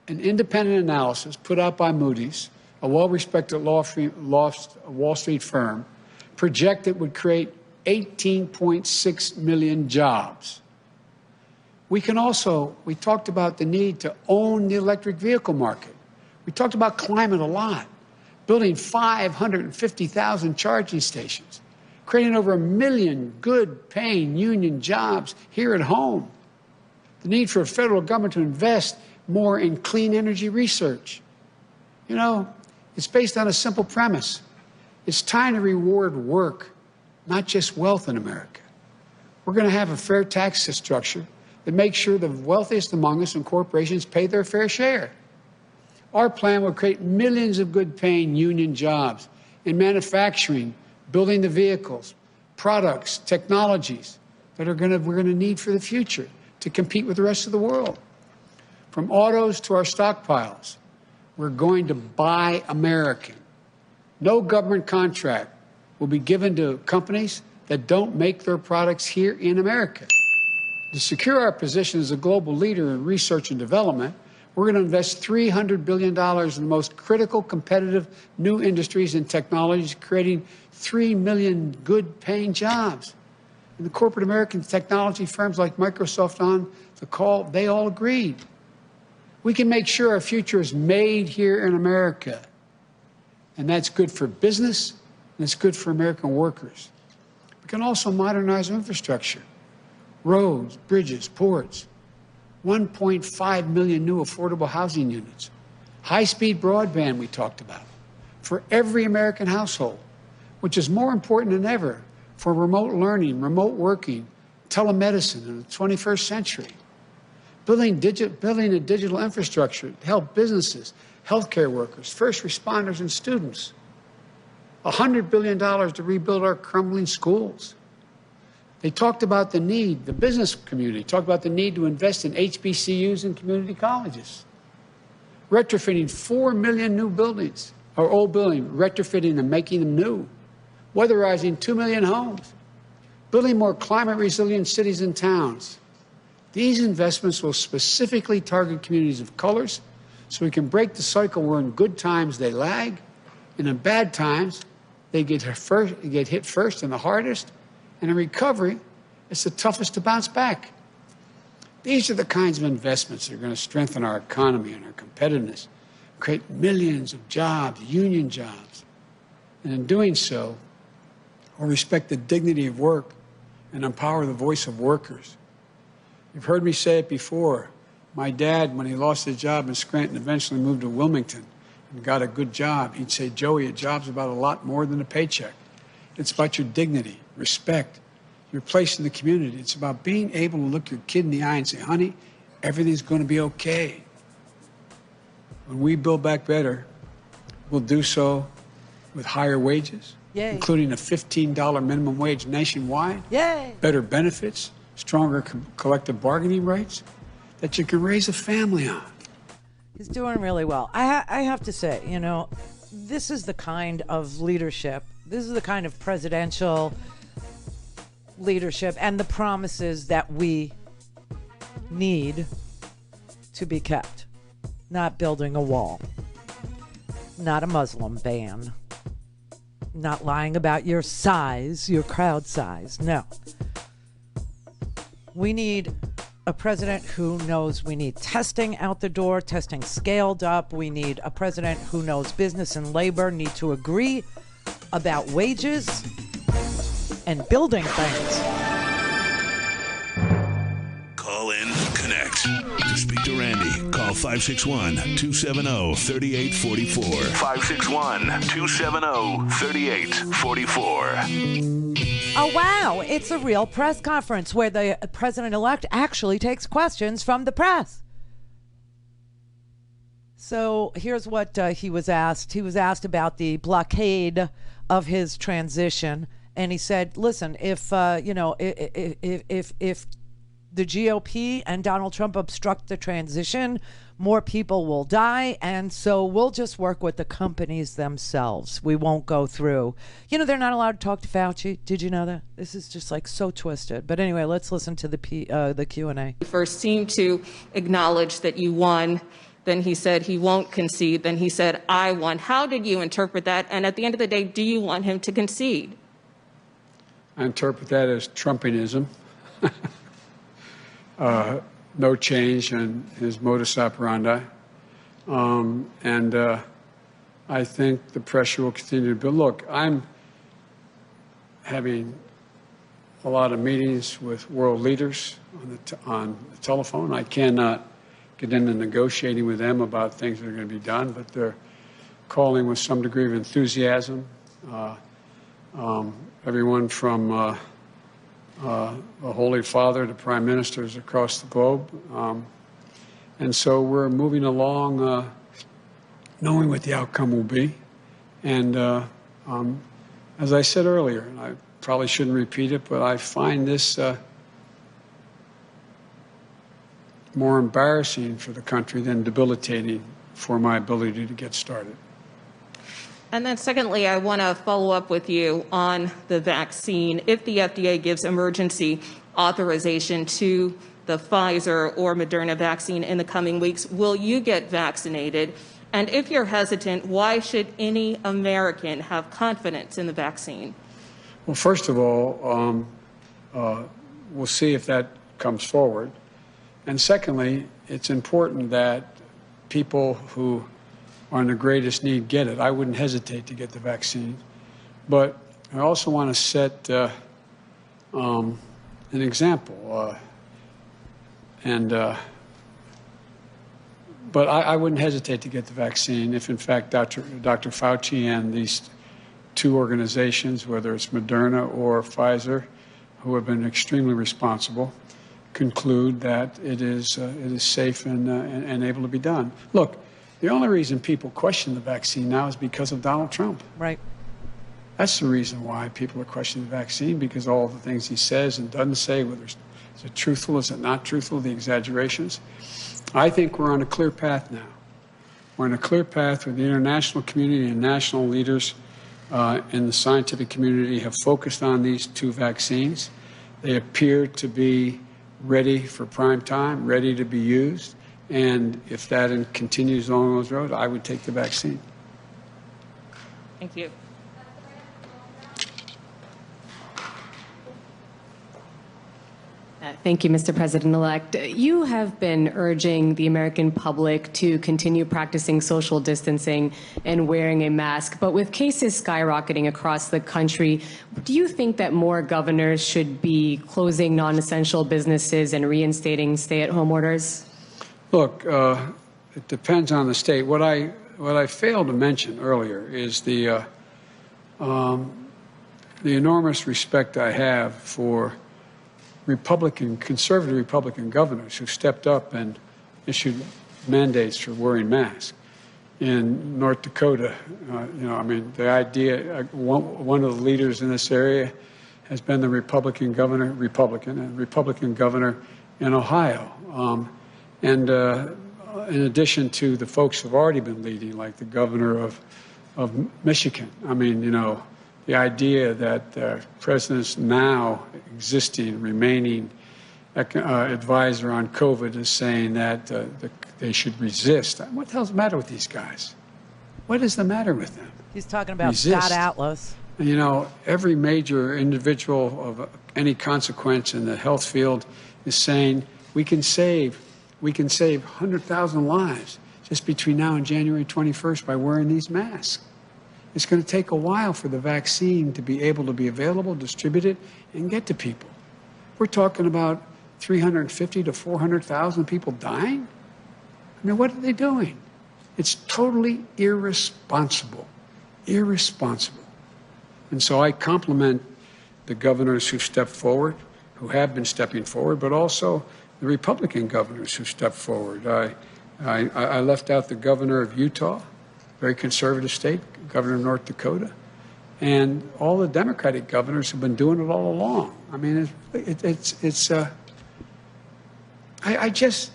an independent analysis put out by Moody's, a well-respected Wall Street firm, projected would create 18.6 million jobs. We talked about the need to own the electric vehicle market. We talked about climate a lot, building 550,000 charging stations, creating over 1 million good-paying union jobs here at home. The need for a federal government to invest more in clean energy research. You know, it's based on a simple premise. It's time to reward work, not just wealth in America. We're going to have a fair tax structure that makes sure the wealthiest among us and corporations pay their fair share. Our plan will create millions of good-paying union jobs in manufacturing, building the vehicles, products, technologies that we're going to need for the future to compete with the rest of the world. From autos to our stockpiles, we're going to buy American. No government contract will be given to companies that don't make their products here in America. To secure our position as a global leader in research and development, we're going to invest $300 billion in the most critical, competitive new industries and technologies, creating 3 million good-paying jobs. And the corporate American technology firms like Microsoft on the call, they all agreed. We can make sure our future is made here in America. And that's good for business, and it's good for American workers. We can also modernize our infrastructure. Roads, bridges, ports, 1.5 million new affordable housing units, high-speed broadband we talked about, for every American household, which is more important than ever for remote learning, remote working, telemedicine in the 21st century. Building a digital infrastructure to help businesses, healthcare workers, first responders, and students. $100 billion to rebuild our crumbling schools. They talked about the need, the business community talked about the need to invest in HBCUs and community colleges. Retrofitting 4 million new buildings, or old buildings, retrofitting and making them new. Weatherizing 2 million homes. Building more climate resilient cities and towns. These investments will specifically target communities of colors so we can break the cycle where in good times they lag, and in bad times they get hit first and the hardest, and in recovery it's the toughest to bounce back. These are the kinds of investments that are going to strengthen our economy and our competitiveness, create millions of jobs, union jobs, and in doing so, we'll respect the dignity of work and empower the voice of workers. You've heard me say it before. My dad, when he lost his job in Scranton, eventually moved to Wilmington and got a good job. He'd say, Joey, a job's about a lot more than a paycheck. It's about your dignity, respect, your place in the community. It's about being able to look your kid in the eye and say, honey, everything's going to be okay. When we build back better, we'll do so with higher wages, including a $15 minimum wage nationwide, better benefits, stronger collective bargaining rights that you can raise a family on. He's doing really well. I have to say, you know, this is the kind of leadership, this is the kind of presidential leadership and the promises that we need to be kept. Not building a wall, not a Muslim ban, not lying about your size, your crowd size. No. We need a president who knows we need testing out the door, testing scaled up. We need a president who knows business and labor need to agree about wages and building things. Call in, connect. To speak to Randi, call 561-270-3844. 561-270-3844. Oh, wow. It's a real press conference where the president-elect actually takes questions from the press. So here's what he was asked. He was asked about the blockade of his transition, and he said, "Listen, if if the GOP and Donald Trump obstruct the transition, more people will die, and so we'll just work with the companies themselves. We won't go through." You know, they're not allowed to talk to Fauci. Did you know that? This is just like so twisted. But anyway, let's listen to the Q&A. You first seemed to acknowledge that you won. Then he said he won't concede. Then he said, I won. How did you interpret that? And at the end of the day, do you want him to concede? I interpret that as Trumpianism. No change in his modus operandi. I think the pressure will continue to build. Look, I'm having a lot of meetings with world leaders on the telephone. I cannot get into negotiating with them about things that are going to be done, but they're calling with some degree of enthusiasm. Everyone from the Holy Father to prime ministers across the globe. And so we're moving along knowing what the outcome will be. And as I said earlier, and I probably shouldn't repeat it, but I find this more embarrassing for the country than debilitating for my ability to get started. And then secondly, I want to follow up with you on the vaccine. If the FDA gives emergency authorization to the Pfizer or Moderna vaccine in the coming weeks, will you get vaccinated? And if you're hesitant, why should any American have confidence in the vaccine? Well, first of all, we'll see if that comes forward. And secondly, it's important that people who are in the greatest need get it. I wouldn't hesitate to get the vaccine. But I also want to set an example. But I wouldn't hesitate to get the vaccine if, in fact, Dr. Fauci and these two organizations, whether it's Moderna or Pfizer, who have been extremely responsible, conclude that it is safe and able to be done. Look, the only reason people question the vaccine now is because of Donald Trump. Right. That's the reason why people are questioning the vaccine, because all the things he says and doesn't say, whether is it truthful, is it not truthful, the exaggerations. I think we're on a clear path now. We're on a clear path where the international community and national leaders in the scientific community have focused on these two vaccines. They appear to be ready for prime time, ready to be used. And if that continues along those roads, I would take the vaccine. Thank you. Thank you, Mr. President-elect. You have been urging the American public to continue practicing social distancing and wearing a mask. But with cases skyrocketing across the country, do you think that more governors should be closing non-essential businesses and reinstating stay-at-home orders? Look, it depends on the state. What I failed to mention earlier is the enormous respect I have for conservative Republican governors who stepped up and issued mandates for wearing masks. In North Dakota, the idea, one of the leaders in this area has been the Republican governor in Ohio. And in addition to the folks who've already been leading, like the governor of Michigan, the idea that the president's now existing, remaining advisor on COVID is saying that they should resist. What the hell's the matter with these guys? What is the matter with them? He's talking about Scott Atlas. Every major individual of any consequence in the health field is saying we can save 100,000 lives just between now and January 21st by wearing these masks. It's going to take a while for the vaccine to be able to be available, distributed, and get to people. We're talking about 350 to 400,000 people dying. What are they doing? It's totally irresponsible. Irresponsible. And so I compliment the governors who stepped forward, who have been stepping forward, but also the Republican governors who stepped forward. I left out the governor of Utah, very conservative state, governor of North Dakota, and all the Democratic governors have been doing it all along. I mean, I just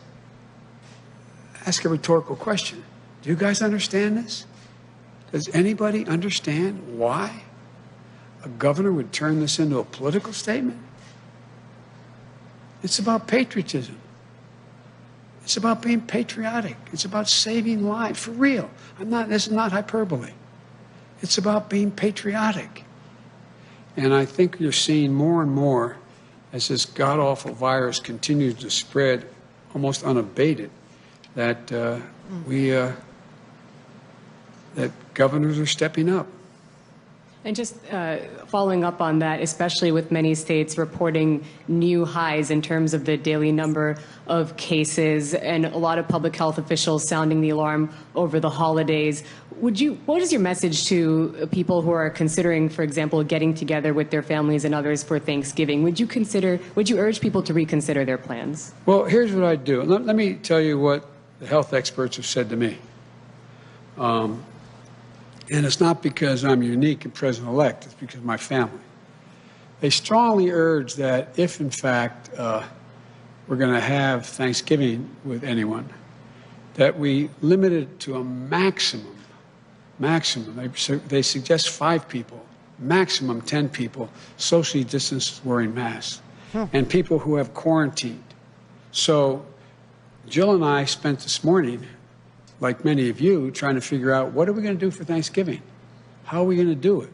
ask a rhetorical question. Do you guys understand this? Does anybody understand why a governor would turn this into a political statement? It's about patriotism. It's about being patriotic. It's about saving lives, for real. This is not hyperbole. It's about being patriotic. And I think you're seeing more and more as this god-awful virus continues to spread almost unabated, that that governors are stepping up. And just following up on that, especially with many states reporting new highs in terms of the daily number of cases and a lot of public health officials sounding the alarm over the holidays, what is your message to people who are considering, for example, getting together with their families and others for Thanksgiving? Would you urge people to reconsider their plans? Well, here's what I'd do. Let me tell you what the health experts have said to me. And it's not because I'm unique and president-elect, it's because of my family. They strongly urge that if, in fact, we're going to have Thanksgiving with anyone, that we limit it to a maximum. They suggest 5 people, maximum 10 people, socially distanced wearing masks, and people who have quarantined. So Jill and I spent this morning, like many of you, trying to figure out what are we going to do for Thanksgiving? How are we going to do it?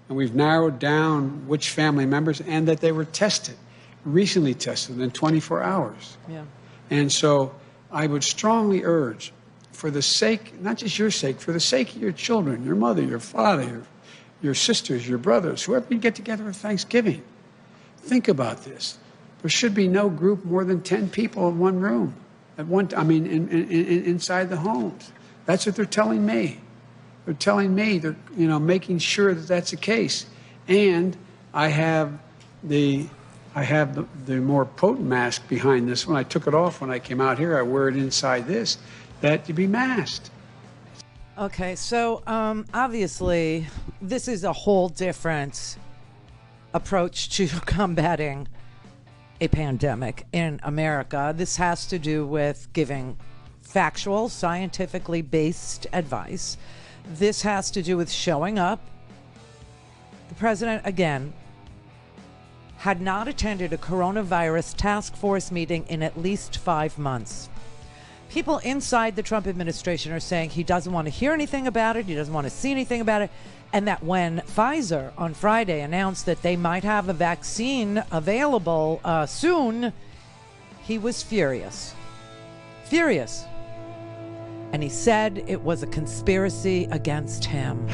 And we've narrowed down which family members and that they were tested, recently tested in 24 hours. Yeah. And so I would strongly urge, for the sake, not just your sake, for the sake of your children, your mother, your father, your sisters, your brothers, whoever you get together for Thanksgiving, think about this. There should be no group more than 10 people in one room. Inside the homes. That's what they're telling me. They're telling me they're, making sure that that's the case. And I have the more potent mask behind this one. I took it off when I came out here. I wear it inside this, that to be masked. Okay, so obviously this is a whole different approach to combating a pandemic in America. This has to do with giving factual, scientifically based advice. This has to do with showing up. The president, again, had not attended a coronavirus task force meeting in at least 5 months. People inside the Trump administration are saying he doesn't want to hear anything about it, he doesn't want to see anything about it, and that when Pfizer on Friday announced that they might have a vaccine available soon, he was furious. Furious. And he said it was a conspiracy against him.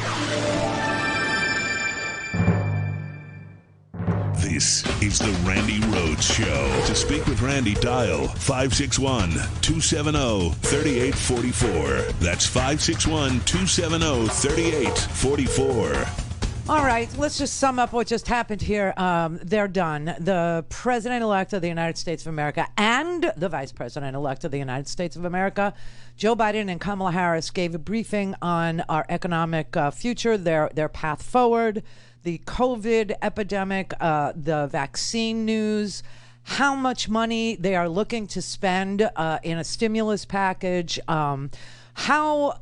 This is the Randi Rhodes Show. To speak with Randi, dial 561-270-3844. That's 561-270-3844. All right, let's just sum up what just happened here. They're done. The president-elect of the United States of America and the vice president-elect of the United States of America, Joe Biden and Kamala Harris, gave a briefing on our economic future, their path forward, the COVID epidemic, the vaccine news, how much money they are looking to spend in a stimulus package, how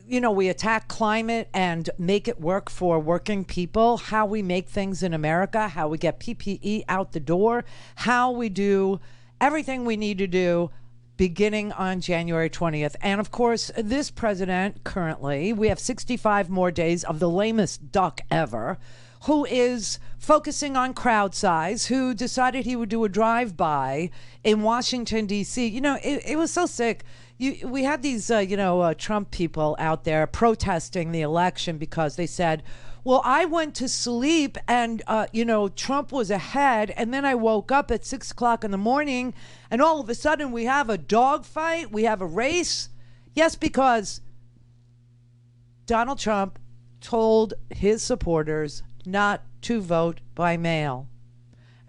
we attack climate and make it work for working people, how we make things in America, how we get PPE out the door, how we do everything we need to do beginning on January 20th. And of course, this president currently, we have 65 more days of the lamest duck ever, who is focusing on crowd size, who decided he would do a drive-by in Washington, D.C. It was so sick. We had these, Trump people out there protesting the election because they said, well, I went to sleep and, Trump was ahead. And then I woke up at 6 o'clock in the morning and all of a sudden we have a dogfight. We have a race. Yes, because Donald Trump told his supporters not to vote by mail.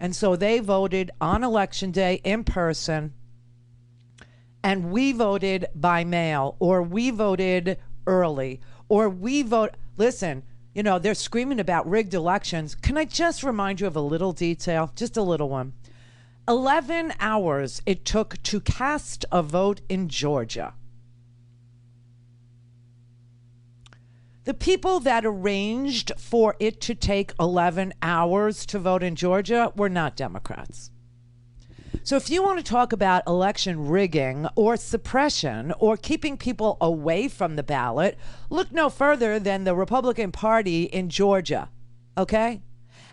And so they voted on Election Day in person. and we voted by mail, or we voted early, or we vote. Listen, you know, they're screaming about rigged elections. Can I just remind you of a little detail? Just a little one. 11 hours it took to cast a vote in Georgia. The people that arranged for it to take 11 hours to vote in Georgia were not Democrats. So if you want to talk about election rigging or suppression or keeping people away from the ballot, look no further than the Republican Party in Georgia, okay?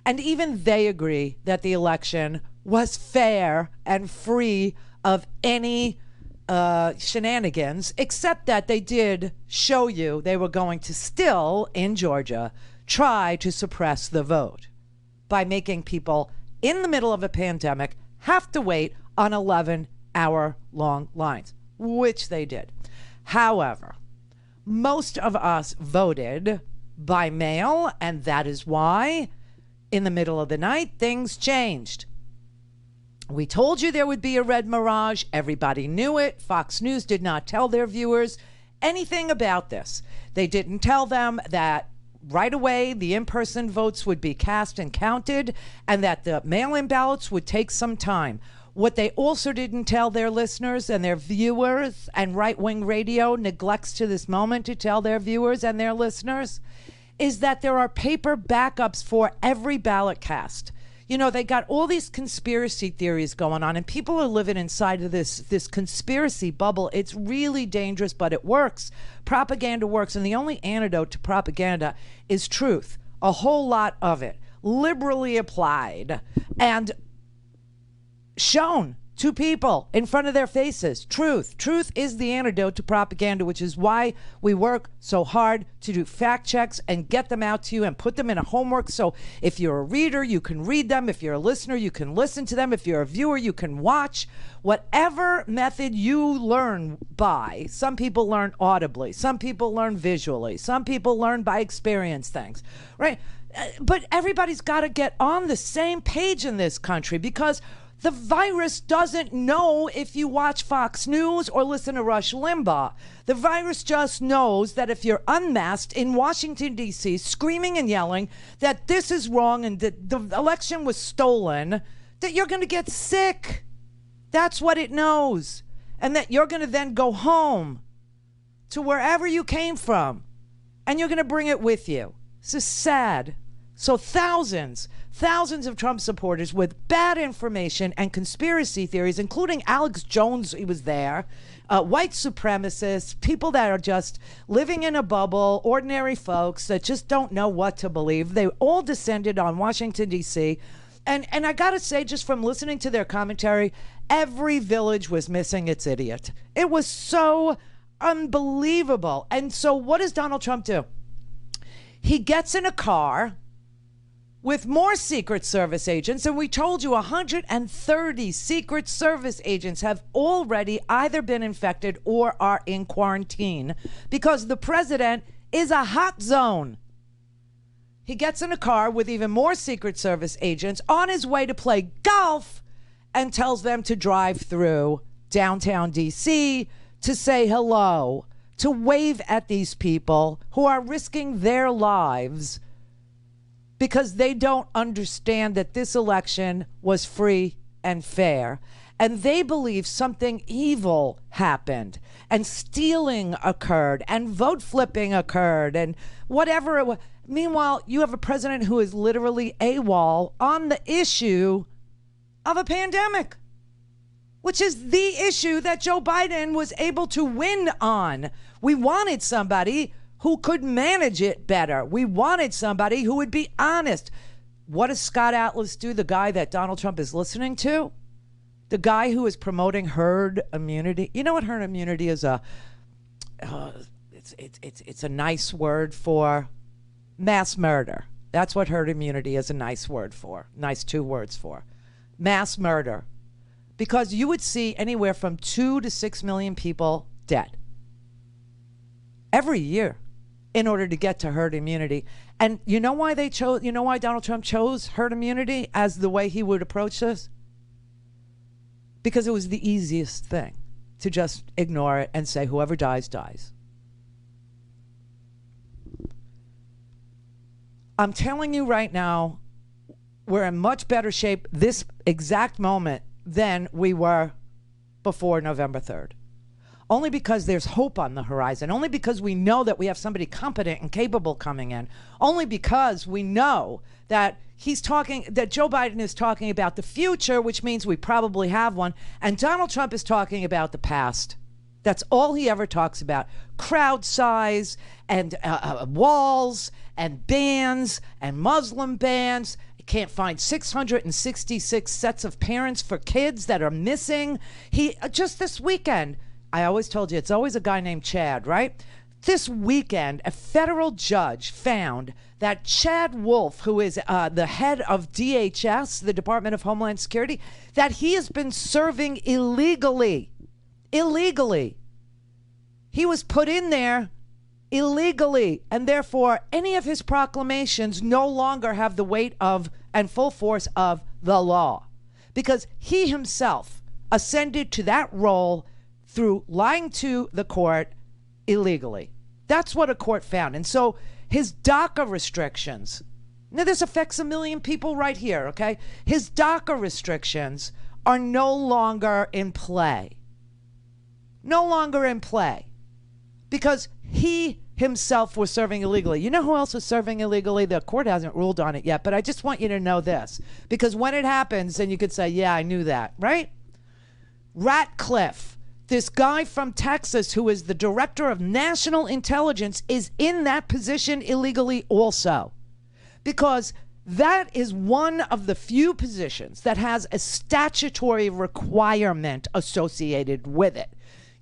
And even they agree that the election was fair and free of any shenanigans, except that they did show you they were going to still, in Georgia, try to suppress the vote by making people in the middle of a pandemic have to wait on 11-hour-long lines, which they did. However, most of us voted by mail, and that is why in the middle of the night things changed. We told you there would be a red mirage. Everybody knew it. Fox News did not tell their viewers anything about this. They didn't tell them that right away the in-person votes would be cast and counted and that the mail-in ballots would take some time. What they also didn't tell their listeners and their viewers, and right-wing radio neglects to this moment to tell their viewers and their listeners, is that there are paper backups for every ballot cast. You know, they got all these conspiracy theories going on, and people are living inside of this conspiracy bubble. It's really dangerous, but it works. Propaganda works, and the only antidote to propaganda is truth. A whole lot of it, liberally applied and shown to people in front of their faces. Truth. Truth is the antidote to propaganda, which is why we work so hard to do fact checks and get them out to you and put them in a homework. So if you're a reader, you can read them. If you're a listener, you can listen to them. If you're a viewer, you can watch. Whatever method you learn by, some people learn audibly, some people learn visually, some people learn by experience things, right? But everybody's got to get on the same page in this country, because the virus doesn't know if you watch Fox News or listen to Rush Limbaugh. The virus just knows that if you're unmasked in Washington, D.C., screaming and yelling that this is wrong and that the election was stolen, that you're going to get sick. That's what it knows. And that you're going to then go home to wherever you came from, and you're going to bring it with you. This is sad. So thousands of Trump supporters with bad information and conspiracy theories, including Alex Jones, he was there, white supremacists, people that are just living in a bubble, ordinary folks that just don't know what to believe. They all descended on Washington, D.C. And I got to say, just from listening to their commentary, every village was missing its idiot. It was so unbelievable. And so what does Donald Trump do? He gets in a car with more Secret Service agents, and we told you 130 Secret Service agents have already either been infected or are in quarantine because the president is a hot zone. He gets in a car with even more Secret Service agents on his way to play golf and tells them to drive through downtown D.C. to say hello, to wave at these people who are risking their lives because they don't understand that this election was free and fair. And they believe something evil happened, and stealing occurred, and vote flipping occurred, and whatever it was. Meanwhile, you have a president who is literally AWOL on the issue of a pandemic, which is the issue that Joe Biden was able to win on. We wanted somebody who could manage it better. We wanted somebody who would be honest. What does Scott Atlas do, the guy that Donald Trump is listening to? The guy who is promoting herd immunity. You know what herd immunity is? It's a nice word for mass murder. That's what herd immunity is a nice word for. Nice two words for. Mass murder. Because you would see anywhere from 2 to 6 million people dead every year in order to get to herd immunity. And you know why Donald Trump chose herd immunity as the way he would approach this? Because it was the easiest thing to just ignore it and say whoever dies, dies. I'm telling you right now, we're in much better shape this exact moment than we were before November 3rd. Only because there's hope on the horizon. Only because we know that we have somebody competent and capable coming in. Only because we know that that Joe Biden is talking about the future, which means we probably have one, and Donald Trump is talking about the past. That's all he ever talks about. Crowd size and walls and bans and Muslim bans. You can't find 666 sets of parents for kids that are missing. He just this weekend, I always told you, it's always a guy named Chad, right? This weekend, a federal judge found that Chad Wolf, who is the head of DHS, the Department of Homeland Security, that he has been serving illegally. Illegally. He was put in there illegally, and therefore any of his proclamations no longer have the weight of and full force of the law, because he himself ascended to that role through lying to the court illegally. That's what a court found. And so his DACA restrictions, now this affects 1 million people right here, okay? His DACA restrictions are no longer in play. No longer in play. Because he himself was serving illegally. You know who else was serving illegally? The court hasn't ruled on it yet, but I just want you to know this. Because when it happens, then you could say, yeah, I knew that, right? Ratcliffe, this guy from Texas who is the director of national intelligence, is in that position illegally also. Because that is one of the few positions that has a statutory requirement associated with it.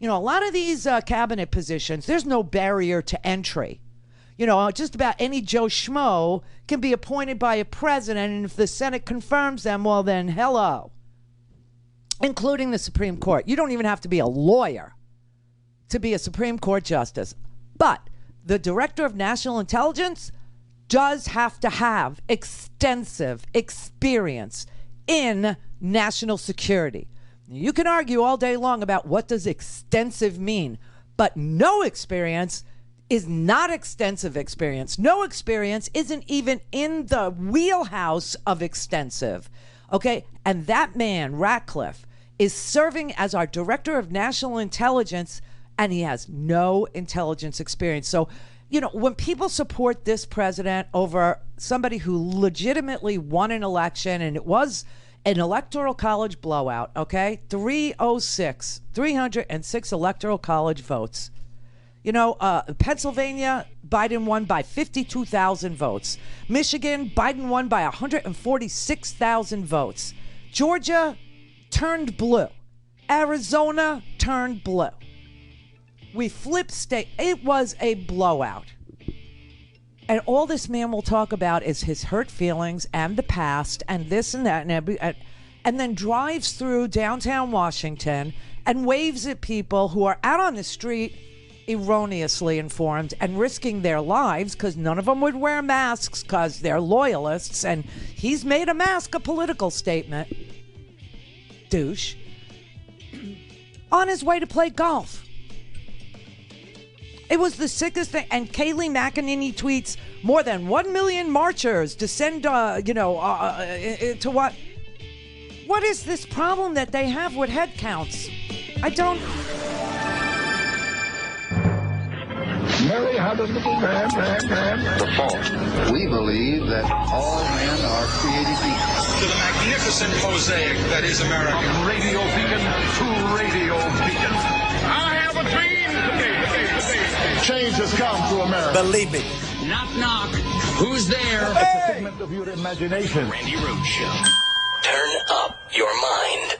You know, a lot of these cabinet positions, there's no barrier to entry. You know, just about any Joe Schmo can be appointed by a president, and if the Senate confirms them, well then, hello. Including the Supreme Court. You don't even have to be a lawyer to be a Supreme Court justice. But the Director of National Intelligence does have to have extensive experience in national security. You can argue all day long about what does extensive mean, but no experience is not extensive experience. No experience isn't even in the wheelhouse of extensive. Okay? And that man, Ratcliffe, is serving as our Director of National Intelligence, and he has no intelligence experience. So, you know, when people support this president over somebody who legitimately won an election, and it was an electoral college blowout, okay? 306 electoral college votes. You know, Pennsylvania, Biden won by 52,000 votes. Michigan, Biden won by 146,000 votes. Georgia turned blue. Arizona turned blue. We flipped state. It was a blowout. And all this man will talk about is his hurt feelings and the past and this and that and then drives through downtown Washington and waves at people who are out on the street erroneously informed and risking their lives because none of them would wear masks because they're loyalists, and he's made a mask a political statement. Douche. On his way to play golf. It was the sickest thing. And Kayleigh McEnany tweets, more than 1 million marchers descend, to what? What is this problem that they have with head counts? I don't... Mary had a little lamb. The fault. We believe that all men are created equal. To the magnificent mosaic that is America. From radio beacon to radio beacon. I have a dream today. Change has come to America. Believe me. Knock, knock. Who's there? It's a figment of your imagination. Randi Rhodes Show. Turn up your mind.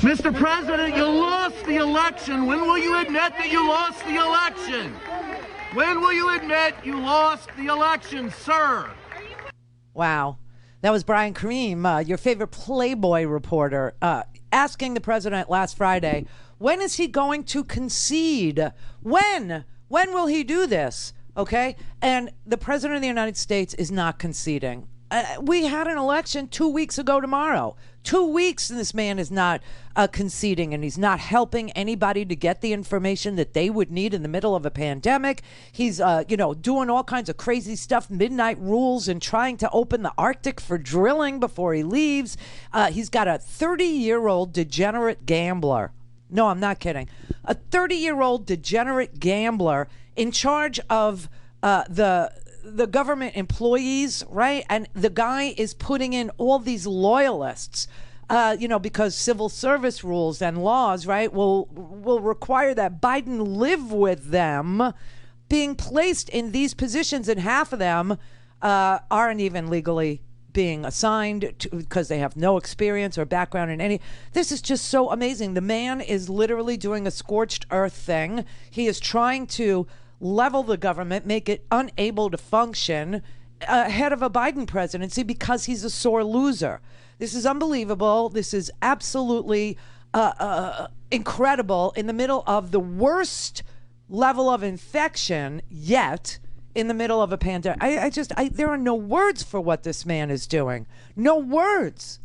Mr. President, you lost the election. When will you admit that you lost the election? When will you admit you lost the election, sir? Wow. That was Brian Kareem, your favorite Playboy reporter, asking the president last Friday, when is he going to concede? When? When will he do this? Okay? And the president of the United States is not conceding. We had an election 2 weeks ago tomorrow. 2 weeks, and this man is not conceding, and he's not helping anybody to get the information that they would need in the middle of a pandemic. He's, doing all kinds of crazy stuff, midnight rules, and trying to open the Arctic for drilling before he leaves. He's got a 30-year-old degenerate gambler. No, I'm not kidding. A 30-year-old degenerate gambler in charge of the government employees, right? And the guy is putting in all these loyalists, because civil service rules and laws, right, will require that Biden live with them being placed in these positions, and half of them aren't even legally being assigned because they have no experience or background in any. This is just so amazing. The man is literally doing a scorched earth thing. He is trying to level the government, make it unable to function ahead of a Biden presidency because he's a sore loser. This is unbelievable. This is absolutely incredible in the middle of the worst level of infection yet in the middle of a pandemic. There are no words for what this man is doing. No words.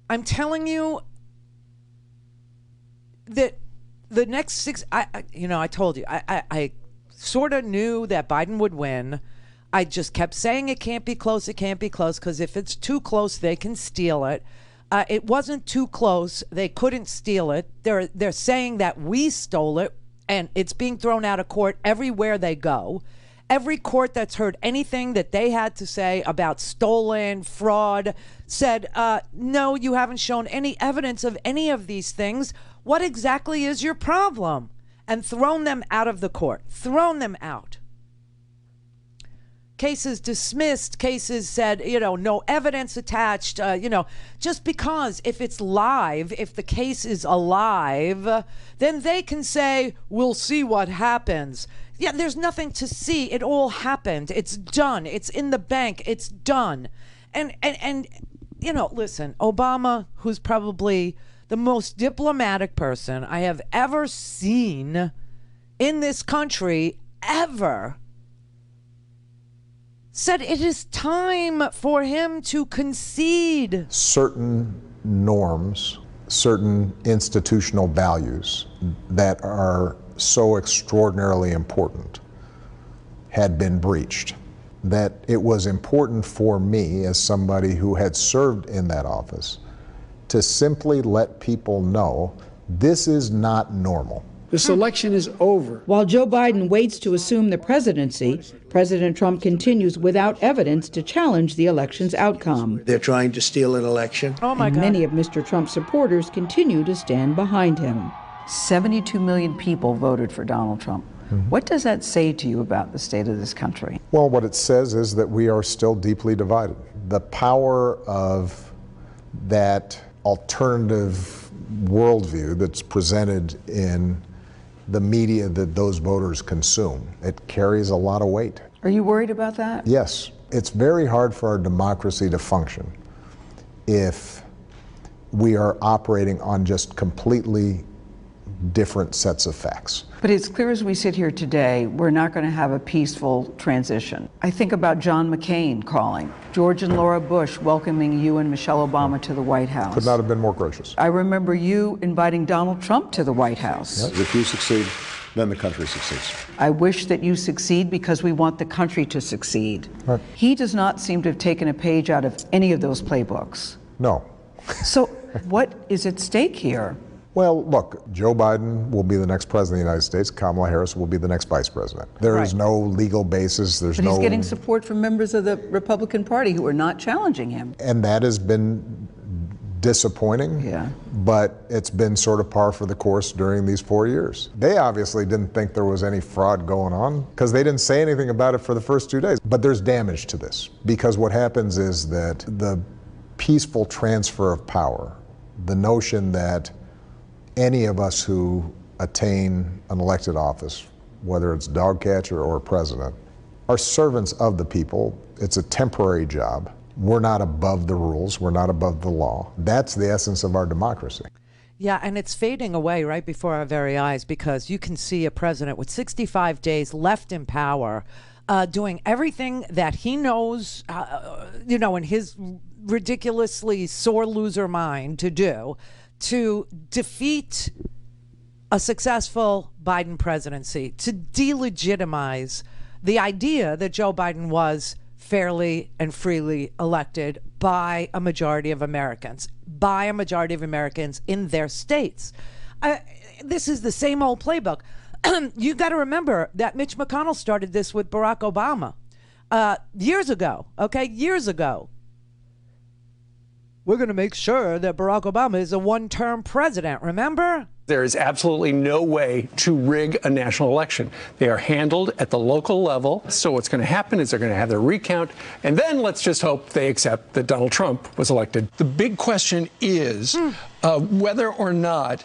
I'm telling you that the next six, I told you, I sort of knew that Biden would win. I just kept saying it can't be close, because if it's too close, they can steal it. It wasn't too close. They couldn't steal it. They're saying that we stole it, and it's being thrown out of court everywhere they go. Every court that's heard anything that they had to say about stolen, fraud, said, no, you haven't shown any evidence of any of these things. What exactly is your problem? And thrown them out of the court. Thrown them out. Cases dismissed, cases said, no evidence attached, just because if it's live, if the case is alive, then they can say, we'll see what happens. Yeah, there's nothing to see. It all happened. It's done. It's in the bank. It's done. And listen, Obama, who's probably the most diplomatic person I have ever seen in this country, ever, said it is time for him to concede. Certain norms, certain institutional values that are so extraordinarily important had been breached. That it was important for me, as somebody who had served in that office, to simply let people know this is not normal. This election is over. While Joe Biden waits to assume the presidency, President Trump continues without evidence to challenge the election's outcome. They're trying to steal an election. Oh my God. Many of Mr. Trump's supporters continue to stand behind him. 72 million people voted for Donald Trump. What does that say to you about the state of this country? Well, what it says is that we are still deeply divided. The power of that alternative worldview that's presented in the media that those voters consume, it carries a lot of weight. Are you worried about that? Yes. It's very hard for our democracy to function if we are operating on just completely different sets of facts. But it's clear as we sit here today, we're not going to have a peaceful transition. I think about John McCain calling, George and Laura Bush welcoming you and Michelle Obama to the White House. Could not have been more gracious. I remember you inviting Donald Trump to the White House. Yes. If you succeed, then the country succeeds. I wish that you succeed because we want the country to succeed. Right. He does not seem to have taken a page out of any of those playbooks. No. So what is at stake here? Well, look, Joe Biden will be the next president of the United States. Kamala Harris will be the next vice president. There is no legal basis. But he's getting support from members of the Republican Party who are not challenging him. And that has been disappointing. Yeah. But it's been sort of par for the course during these 4 years. They obviously didn't think there was any fraud going on because they didn't say anything about it for the first 2 days. But there's damage to this because what happens is that the peaceful transfer of power, the notion that any of us who attain an elected office, whether it's dog catcher or president, are servants of the people. It's a temporary job. We're not above the rules. We're not above the law. That's the essence of our democracy. Yeah, and it's fading away right before our very eyes because you can see a president with 65 days left in power doing everything that he knows, in his ridiculously sore loser mind to do to defeat a successful Biden presidency, to delegitimize the idea that Joe Biden was fairly and freely elected by a majority of Americans in their states. This is the same old playbook. You got to remember that Mitch McConnell started this with Barack Obama years ago. We're going to make sure that Barack Obama is a one-term president, remember? There is absolutely no way to rig a national election. They are handled at the local level. So what's going to happen is they're going to have their recount, and then let's just hope they accept that Donald Trump was elected. The big question is whether or not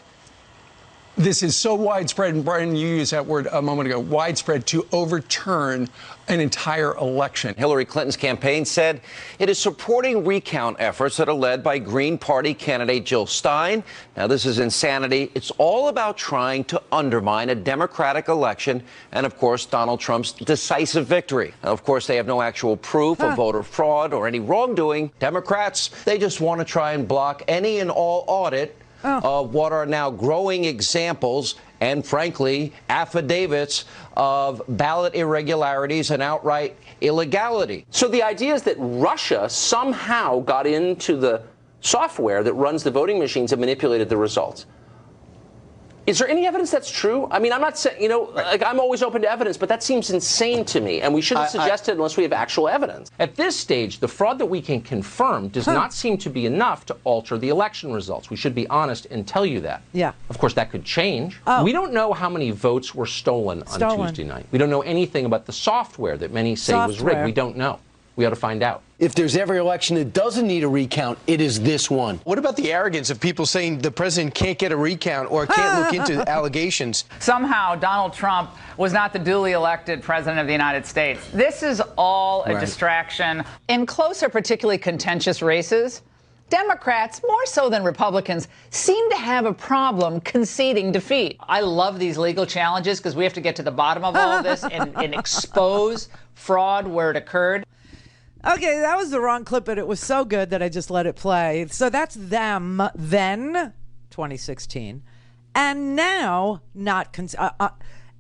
this is so widespread, and Brian, you used that word a moment ago, widespread, to overturn an entire election. Hillary Clinton's campaign said it is supporting recount efforts that are led by Green Party candidate Jill Stein. Now, this is insanity. It's all about trying to undermine a Democratic election and, of course, Donald Trump's decisive victory. Now, of course, they have no actual proof of voter fraud or any wrongdoing. Democrats, they just want to try and block any and all audit of what are now growing examples and, frankly, affidavits of ballot irregularities and outright illegality. So the idea is that Russia somehow got into the software that runs the voting machines and manipulated the results. Is there any evidence that's true? I mean, I'm not saying, like, I'm always open to evidence, but that seems insane to me, and we shouldn't suggest it unless we have actual evidence. At this stage, the fraud that we can confirm does not seem to be enough to alter the election results. We should be honest and tell you that. Yeah. Of course, that could change. We don't know how many votes were stolen on Tuesday night. We don't know anything about the software that many say was rigged. We don't know. We ought to find out. If there's every election that doesn't need a recount, it is this one. What about the arrogance of people saying the president can't get a recount or can't look into allegations? Somehow Donald Trump was not the duly elected president of the United States. This is all a distraction. In closer, particularly contentious races, Democrats, more so than Republicans, seem to have a problem conceding defeat. I love these legal challenges because we have to get to the bottom of all of this and expose fraud where it occurred. Okay, that was the wrong clip, but it was so good that I just let it play. So that's them then, 2016, and now not.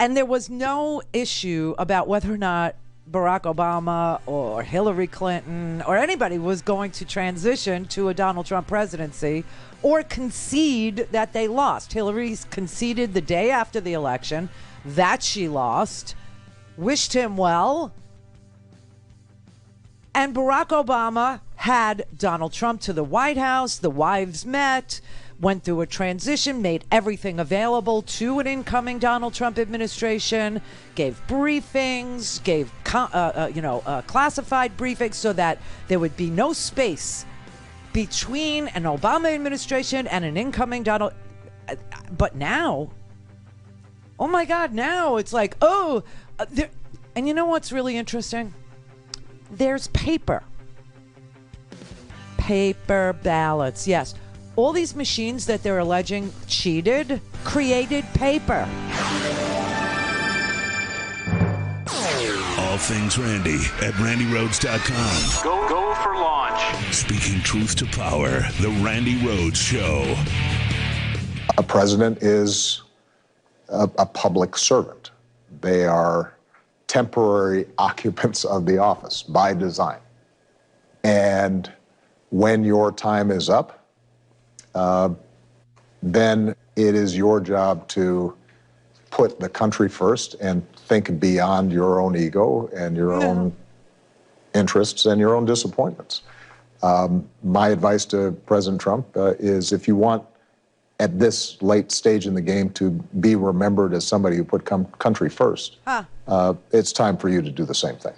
And there was no issue about whether or not Barack Obama or Hillary Clinton or anybody was going to transition to a Donald Trump presidency or concede that they lost. Hillary's conceded the day after the election that she lost, wished him well. And Barack Obama had Donald Trump to the White House. The wives met, went through a transition, made everything available to an incoming Donald Trump administration, gave briefings, gave classified briefings so that there would be no space between an Obama administration and an incoming Donald. But now, oh my God, now it's like, and you know what's really interesting? There's paper ballots. Yes. All these machines that they're alleging cheated created paper. All things Randi at RandiRhodes.com. Go for launch. Speaking truth to power, the Randi Rhodes Show. A president is a public servant. They are temporary occupants of the office by design. And when your time is up, then it is your job to put the country first and think beyond your own ego and your own interests and your own disappointments. My advice to President Trump is if you want at this late stage in the game to be remembered as somebody who put country first, it's time for you to do the same thing.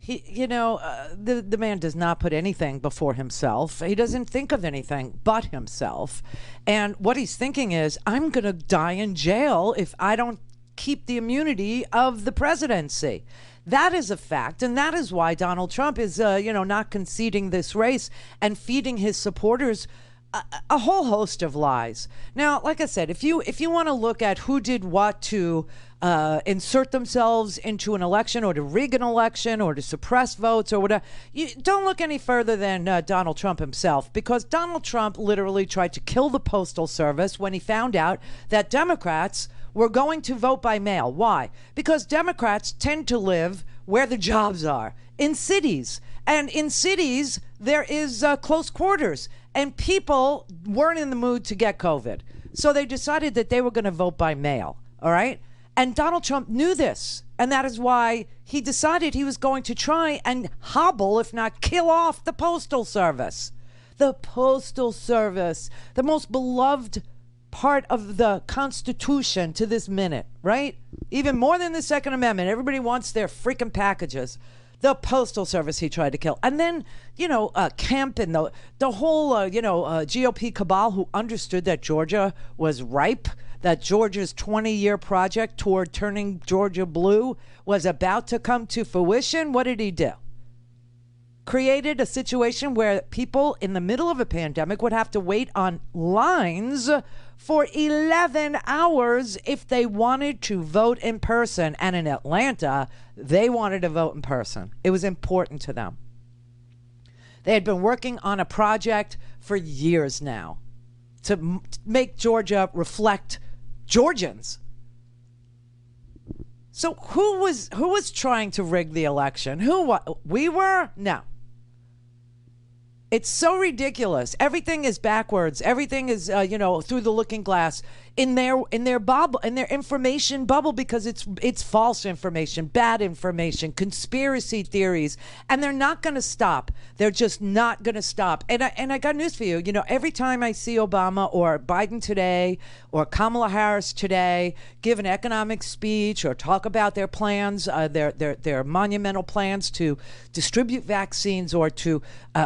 The man does not put anything before himself. He doesn't think of anything but himself. And what he's thinking is, I'm going to die in jail if I don't keep the immunity of the presidency. That is a fact, and that is why Donald Trump is, not conceding this race and feeding his supporters a whole host of lies. Now, like I said, if you want to look at who did what to insert themselves into an election or to rig an election or to suppress votes or whatever, you don't look any further than Donald Trump himself, because Donald Trump literally tried to kill the Postal Service when he found out that Democrats were going to vote by mail. Why? Because Democrats tend to live where the jobs are, in cities. And in cities, there is close quarters. And people weren't in the mood to get COVID. So they decided that they were going to vote by mail. All right? And Donald Trump knew this. And that is why he decided he was going to try and hobble, if not kill off, the Postal Service. The Postal Service, the most beloved part of the Constitution to this minute, right? Even more than the Second Amendment. Everybody wants their freaking packages. The Postal Service he tried to kill. And then, Kemp and the whole, GOP cabal who understood that Georgia was ripe, that Georgia's 20-year project toward turning Georgia blue was about to come to fruition. What did he do? Created a situation where people in the middle of a pandemic would have to wait on lines for 11 hours if they wanted to vote in person. And in Atlanta, they wanted to vote in person. It was important to them. They had been working on a project for years now to make Georgia reflect Georgians. So who was trying to rig the election? We were? No. It's so ridiculous. Everything is backwards. Everything is, through the looking glass in their bubble, in their information bubble, because it's false information, bad information, conspiracy theories, and they're not going to stop. They're just not going to stop. And I got news for you. Every time I see Obama or Biden today or Kamala Harris today give an economic speech or talk about their plans, their monumental plans to distribute vaccines or to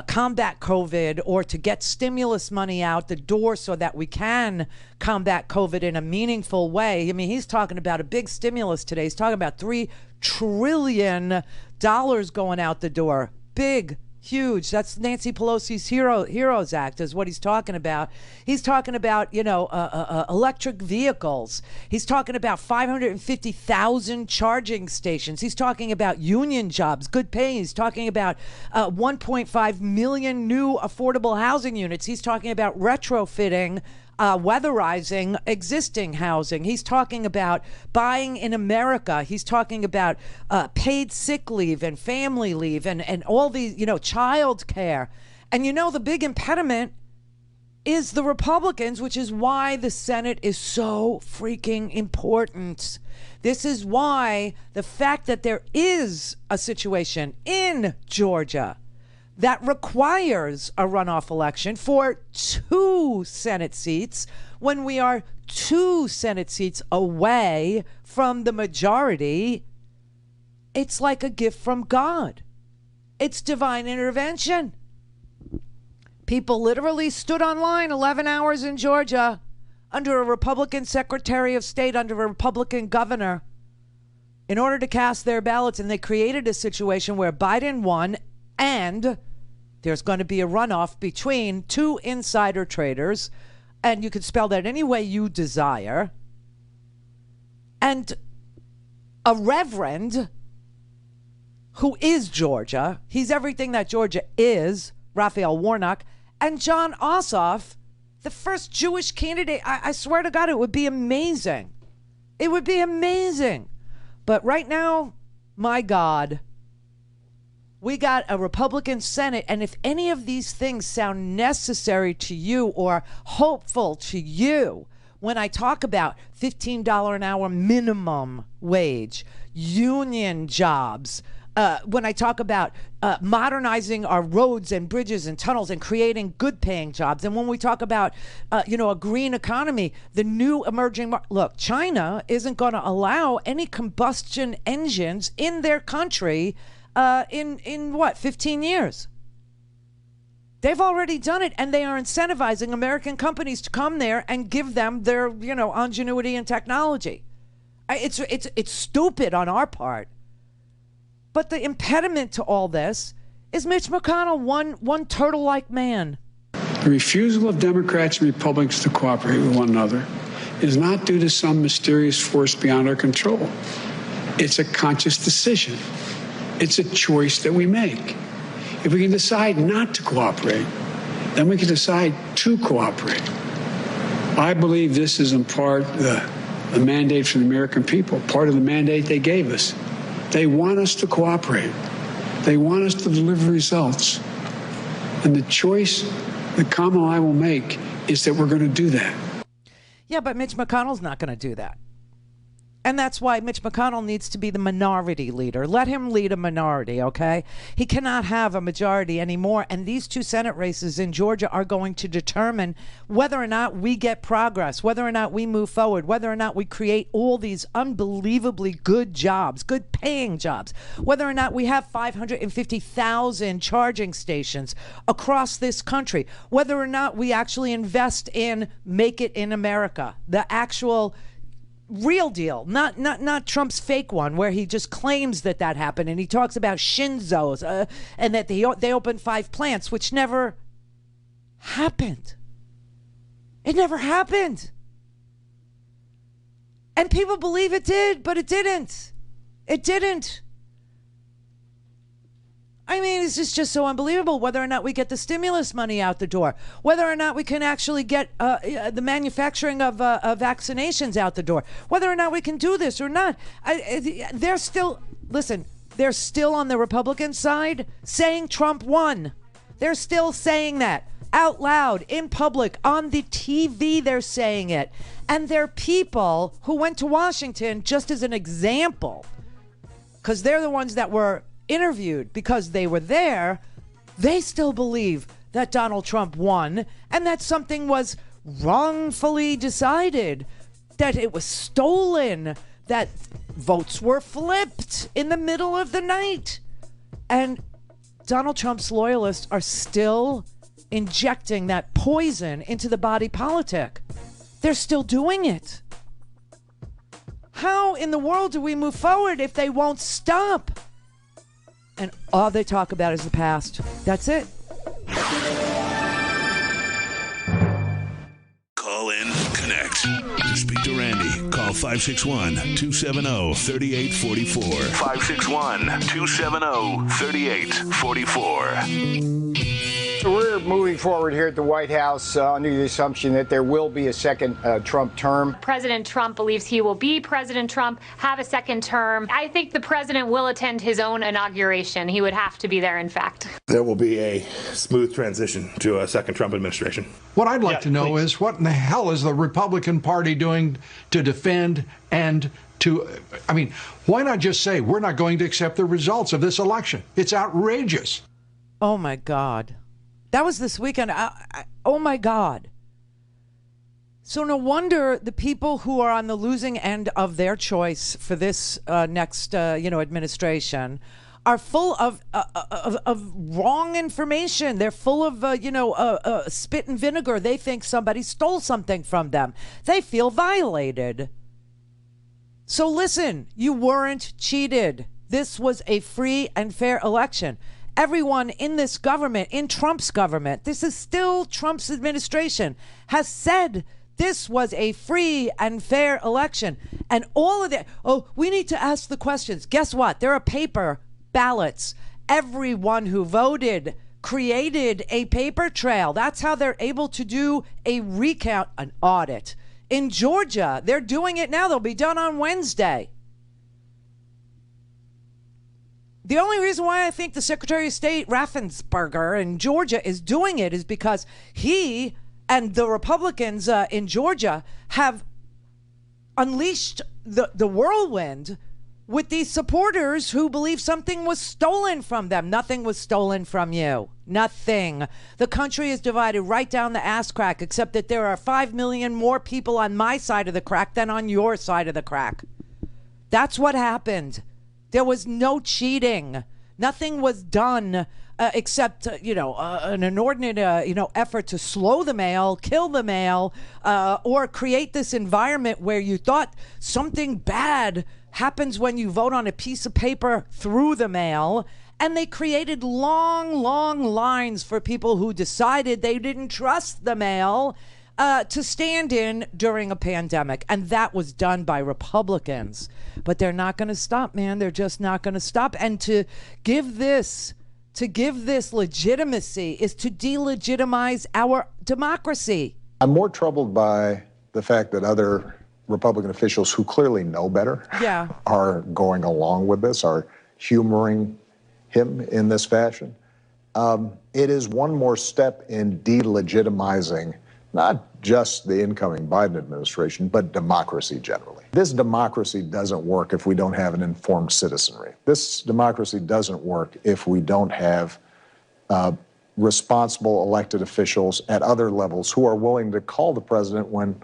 combat COVID or to get stimulus money out the door so that we can combat COVID in a meaningful way. I mean, he's talking about a big stimulus today. He's talking about $3 trillion going out the door. Big, huge. That's Nancy Pelosi's Heroes Act is what he's talking about. He's talking about, electric vehicles. He's talking about 550,000 charging stations. He's talking about union jobs, good pay. He's talking about 1.5 million new affordable housing units. He's talking about retrofitting, weatherizing existing housing. He's talking about buying in America. He's talking about paid sick leave and family leave and all these, child care. And the big impediment is the Republicans, which is why the Senate is so freaking important. This is why the fact that there is a situation in Georgia that requires a runoff election for 2 Senate seats when we are 2 Senate seats away from the majority. It's like a gift from God. It's divine intervention. People literally stood online 11 hours in Georgia under a Republican Secretary of State, under a Republican governor, in order to cast their ballots. And they created a situation where Biden won, and there's going to be a runoff between 2 insider traders, and you can spell that any way you desire, and a reverend who is Georgia. He's everything that Georgia is, Raphael Warnock, and John Ossoff, the first Jewish candidate. I swear to God, it would be amazing. It would be amazing. But right now, my God, we got a Republican Senate, and if any of these things sound necessary to you or hopeful to you, when I talk about $15 an hour minimum wage, union jobs, when I talk about modernizing our roads and bridges and tunnels and creating good paying jobs, and when we talk about, a green economy, the new emerging look, China isn't going to allow any combustion engines in their country in what, 15 years? They've already done it, and they are incentivizing American companies to come there and give them their, ingenuity and technology. It's stupid on our part. But the impediment to all this is Mitch McConnell, one turtle-like man. The refusal of Democrats and Republicans to cooperate with one another is not due to some mysterious force beyond our control. It's a conscious decision. It's a choice that we make. If we can decide not to cooperate, then we can decide to cooperate. I believe this is in part the mandate from the American people, part of the mandate they gave us. They want us to cooperate. They want us to deliver results. And the choice that Kamala and I will make is that we're going to do that. Yeah, but Mitch McConnell's not going to do that. And that's why Mitch McConnell needs to be the minority leader. Let him lead a minority, okay? He cannot have a majority anymore. And these two Senate races in Georgia are going to determine whether or not we get progress, whether or not we move forward, whether or not we create all these unbelievably good jobs, good paying jobs, whether or not we have 550,000 charging stations across this country, whether or not we actually invest in Make It in America, the actual real deal, not Trump's fake one where he just claims that happened and he talks about Shinzo's and that they opened 5 plants, which never happened. It never happened. And people believe it did, but it didn't. It didn't. I mean, it's just so unbelievable whether or not we get the stimulus money out the door, whether or not we can actually get the manufacturing of vaccinations out the door, whether or not we can do this or not. They're still on the Republican side saying Trump won. They're still saying that out loud, in public, on the TV, they're saying it. And they're people who went to Washington, just as an example, because they're the ones that were interviewed because they were there. They still believe that Donald Trump won and that something was wrongfully decided, that it was stolen, that votes were flipped in the middle of the night. And Donald Trump's loyalists are still injecting that poison into the body politic. They're still doing it. How in the world do we move forward if they won't stop? And all they talk about is the past. That's it. Call in, connect. To speak to Randi, call 561-270-3844. 561-270-3844. So we're moving forward here at the White House under the assumption that there will be a second Trump term. President Trump believes he will be President Trump, have a second term. I think the president will attend his own inauguration. He would have to be there, in fact. There will be a smooth transition to a second Trump administration. What I'd like to know is what in the hell is the Republican Party doing to defend and to, I mean, why not just say we're not going to accept the results of this election? It's outrageous. Oh, my God. That was this weekend. Oh, my God. So no wonder the people who are on the losing end of their choice for this next, administration are full of wrong information. They're full of, spit and vinegar. They think somebody stole something from them. They feel violated. So listen, you weren't cheated. This was a free and fair election. Everyone in this government, in Trump's government, this is still Trump's administration, has said this was a free and fair election. And all of that, we need to ask the questions. Guess what? There are paper ballots. Everyone who voted created a paper trail. That's how they're able to do a recount, an audit. In Georgia, they're doing it now. They'll be done on Wednesday. The only reason why I think the Secretary of State Raffensperger in Georgia is doing it is because he and the Republicans in Georgia have unleashed the whirlwind with these supporters who believe something was stolen from them. Nothing was stolen from you. Nothing. The country is divided right down the ass crack, except that there are 5 million more people on my side of the crack than on your side of the crack. That's what happened. There was no cheating. Nothing was done except, an inordinate, effort to slow the mail, kill the mail, or create this environment where you thought something bad happens when you vote on a piece of paper through the mail. And they created long, long lines for people who decided they didn't trust the mail to stand in during a pandemic. And that was done by Republicans. But they're not going to stop, man. They're just not going to stop. And to give this legitimacy is to delegitimize our democracy. I'm more troubled by the fact that other Republican officials who clearly know better are going along with this, are humoring him in this fashion. It is one more step in delegitimizing not just the incoming Biden administration, but democracy generally. This democracy doesn't work if we don't have an informed citizenry. This democracy doesn't work if we don't have responsible elected officials at other levels who are willing to call the president when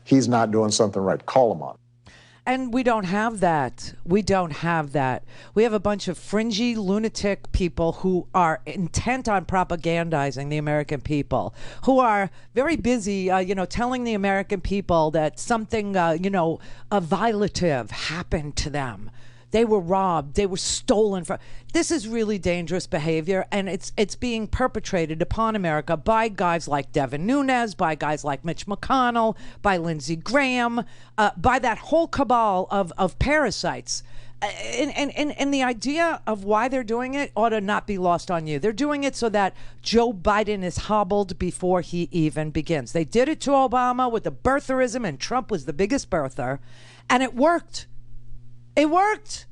he's not doing something right. Call him on. And we don't have that. We don't have that. We have a bunch of fringy, lunatic people who are intent on propagandizing the American people, who are very busy, telling the American people that something, violative happened to them. They were robbed. They were stolen from. This is really dangerous behavior, and it's being perpetrated upon America by guys like Devin Nunes, by guys like Mitch McConnell, by Lindsey Graham, by that whole cabal of parasites. And the idea of why they're doing it ought to not be lost on you. They're doing it so that Joe Biden is hobbled before he even begins. They did it to Obama with the birtherism, and Trump was the biggest birther, and it worked. It worked.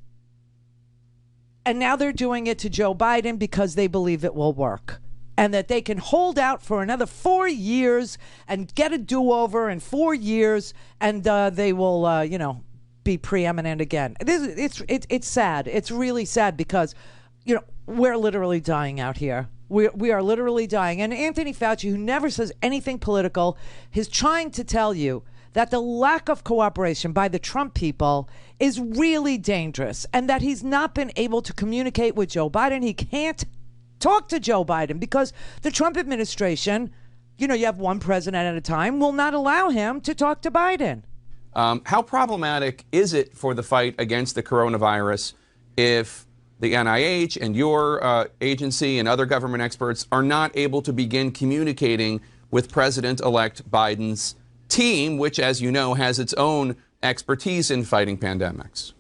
And now they're doing it to Joe Biden because they believe it will work and that they can hold out for another 4 years and get a do-over in 4 years, and they will, be preeminent again. It's sad. It's really sad because, we're literally dying out here. We are literally dying. And Anthony Fauci, who never says anything political, is trying to tell you that the lack of cooperation by the Trump people is really dangerous, and that he's not been able to communicate with Joe Biden. He can't talk to Joe Biden because the Trump administration, you have one president at a time, will not allow him to talk to Biden. How problematic is it for the fight against the coronavirus if the NIH and your agency and other government experts are not able to begin communicating with President-elect Biden's team, which, as you know, has its own expertise in fighting pandemics?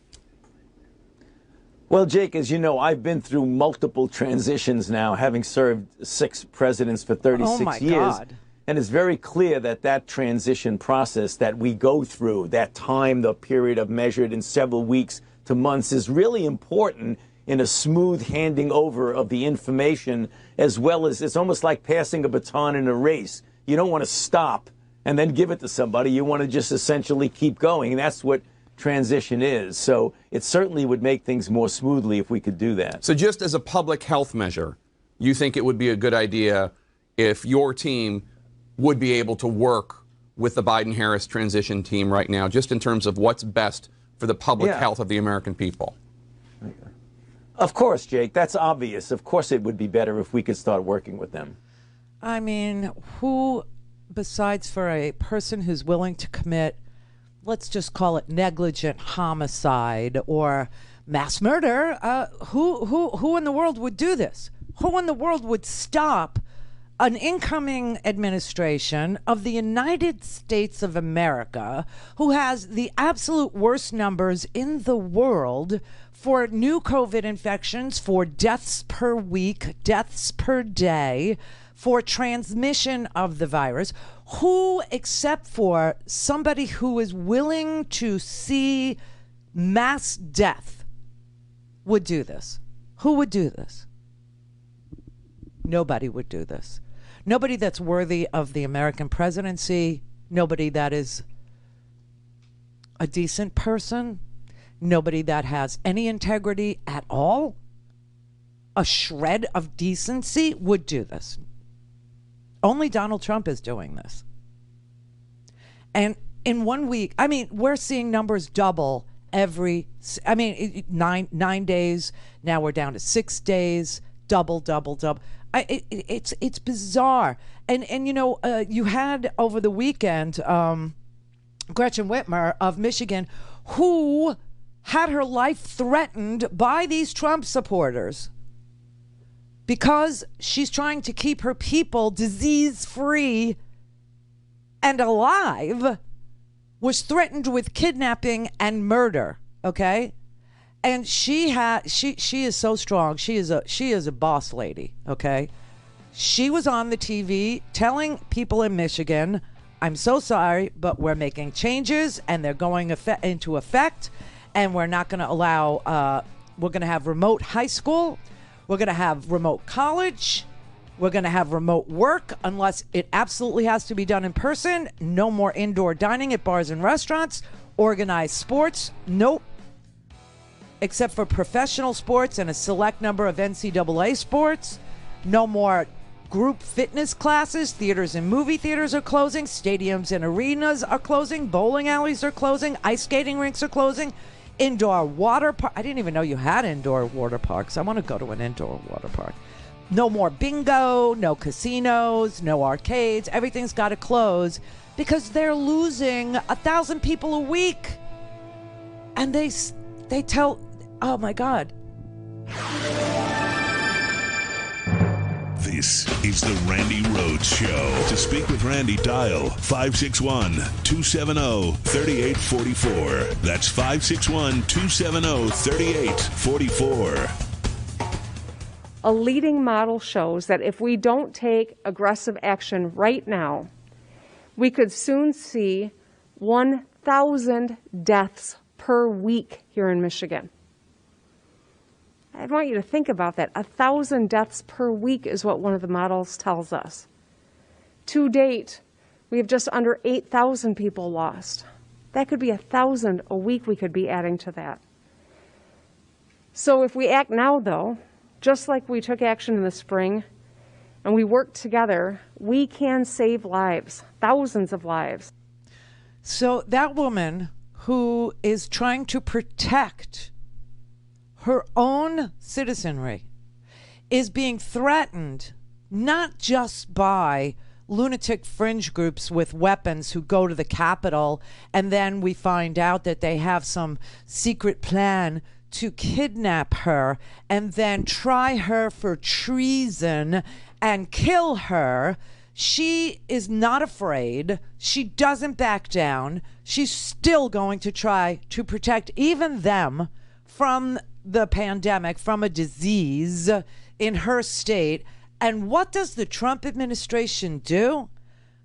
Well, Jake, as you know, I've been through multiple transitions now, having served 6 presidents for 36 years. God. And it's very clear that that transition process that we go through, that time, the period of measured in several weeks to months, is really important in a smooth handing over of the information, as well as it's almost like passing a baton in a race. You don't want to stop and then give it to somebody. You want to just essentially keep going. And that's what transition is. So it certainly would make things more smoothly if we could do that. So just as a public health measure, you think it would be a good idea if your team would be able to work with the Biden-Harris transition team right now, just in terms of what's best for the public health of the American people? Of course, Jake. That's obvious. Of course it would be better if we could start working with them. I mean, who, besides for a person who's willing to commit, let's just call it negligent homicide or mass murder, who in the world would do this? Who in the world would stop an incoming administration of the United States of America, who has the absolute worst numbers in the world for new COVID infections, for deaths per week, deaths per day, for transmission of the virus? Who, except for somebody who is willing to see mass death, would do this? Who would do this? Nobody would do this. Nobody that's worthy of the American presidency. Nobody that is a decent person. Nobody that has any integrity at all, a shred of decency, would do this. Only Donald Trump is doing this. And in 1 week, I mean, we're seeing numbers double every, 9 days. Now we're down to 6 days, double. It's bizarre. And you had over the weekend Gretchen Whitmer of Michigan, who had her life threatened by these Trump supporters. because she's trying to keep her people disease-free and alive, was threatened with kidnapping and murder, okay? And she is so strong. She is a boss lady, okay? She was on the TV telling people in Michigan, I'm so sorry, but we're making changes and they're going into effect, and we're not going to allow, we're going to have remote high school, we're going to have remote college, we're going to have remote work unless it absolutely has to be done in person, no more indoor dining at bars and restaurants, organized sports, nope, except for professional sports and a select number of NCAA sports, no more group fitness classes, theaters and movie theaters are closing, stadiums and arenas are closing, bowling alleys are closing, ice skating rinks are closing, indoor water park. I didn't even know you had indoor water parks. I want to go to an indoor water park. No more bingo, no casinos, no arcades. Everything's got to close because they're losing 1,000 people a week. And they tell, oh my God. This is the Randi Rhodes Show. To speak with Randi, dial 561-270-3844. That's 561-270-3844. A leading model shows that if we don't take aggressive action right now, we could soon see 1,000 deaths per week here in Michigan. I want you to think about that. 1,000 deaths per week is what one of the models tells us. To date, we have just under 8,000 people lost. That could be 1,000 a week we could be adding to that. So if we act now, though, just like we took action in the spring, and we work together, we can save lives, thousands of lives. So that woman who is trying to protect her own citizenry is being threatened not just by lunatic fringe groups with weapons who go to the Capitol, and then we find out that they have some secret plan to kidnap her and then try her for treason and kill her. She is not afraid. She doesn't back down. She's still going to try to protect even them from the pandemic, from a disease in her state. And what does the Trump administration do?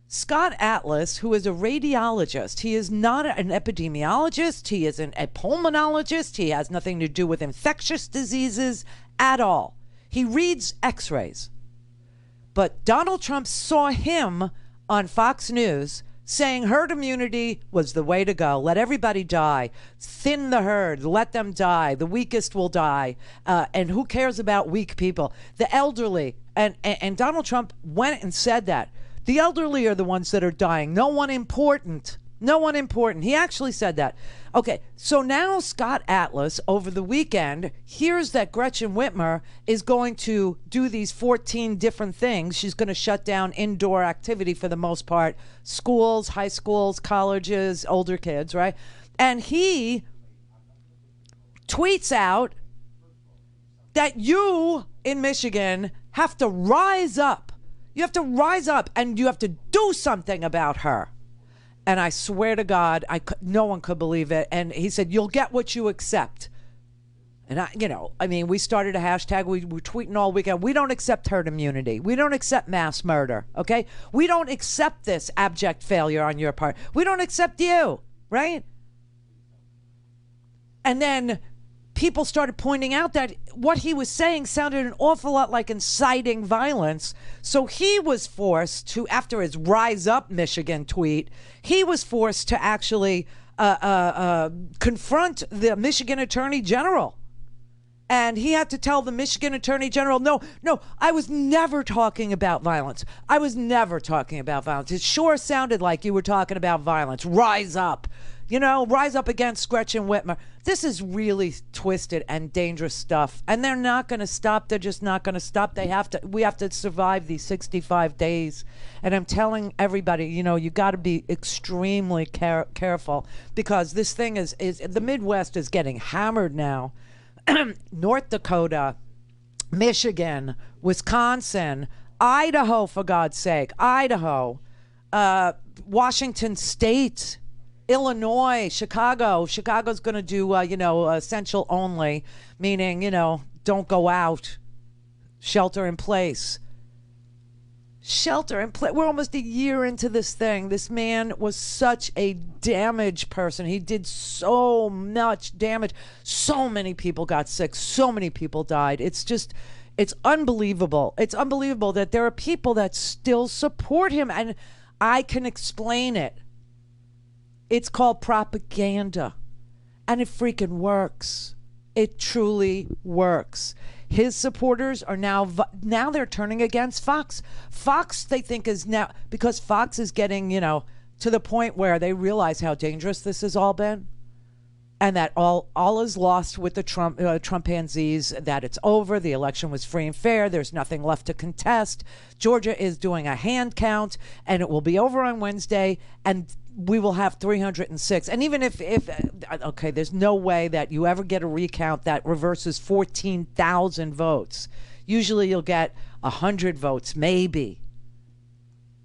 Scott Atlas, who is a radiologist, he is not an epidemiologist, he isn't a pulmonologist, he has nothing to do with infectious diseases at all. He reads x-rays. But Donald Trump saw him on Fox News saying herd immunity was the way to go. Let everybody die. Thin the herd. Let them die. The weakest will die. And who cares about weak people? The elderly. And Donald Trump went and said that. The elderly are the ones that are dying. No one important. No one important. He actually said that. Okay, so now Scott Atlas, over the weekend, hears that Gretchen Whitmer is going to do these 14 different things. She's going to shut down indoor activity for the most part. Schools, high schools, colleges, older kids, right? And he tweets out that you in Michigan have to rise up. You have to rise up and you have to do something about her. And I swear to God, no one could believe it. And he said, you'll get what you accept. And we started a hashtag. We were tweeting all weekend. We don't accept herd immunity. We don't accept mass murder. Okay. We don't accept this abject failure on your part. We don't accept you. Right. And then people started pointing out that what he was saying sounded an awful lot like inciting violence. So he was forced to, after his Rise Up Michigan tweet, he was forced to actually confront the Michigan Attorney General. And he had to tell the Michigan Attorney General, no, I was never talking about violence. I was never talking about violence. It sure sounded like you were talking about violence. Rise up. Rise up against Gretchen Whitmer. This is really twisted and dangerous stuff. And they're not going to stop. They're just not going to stop. We have to survive these 65 days. And I'm telling everybody, you got to be extremely careful because this thing is the Midwest is getting hammered now. North Dakota, Michigan, Wisconsin, Idaho, for God's sake, Idaho, Washington State, Illinois, Chicago. Chicago's going to do, essential only, meaning, don't go out. Shelter in place. Shelter in place. We're almost a year into this thing. This man was such a damaged person. He did so much damage. So many people got sick. So many people died. It's unbelievable. It's unbelievable that there are people that still support him. And I can explain it. It's called propaganda. And it freaking works. It truly works. His supporters are now they're turning against Fox. Fox, they think, is now, because Fox is getting, to the point where they realize how dangerous this has all been, and that all is lost with the Trumpanzees, that it's over, the election was free and fair, there's nothing left to contest. Georgia is doing a hand count, and it will be over on Wednesday, and we will have 306. And even if there's no way that you ever get a recount that reverses 14,000 votes. Usually you'll get 100 votes, maybe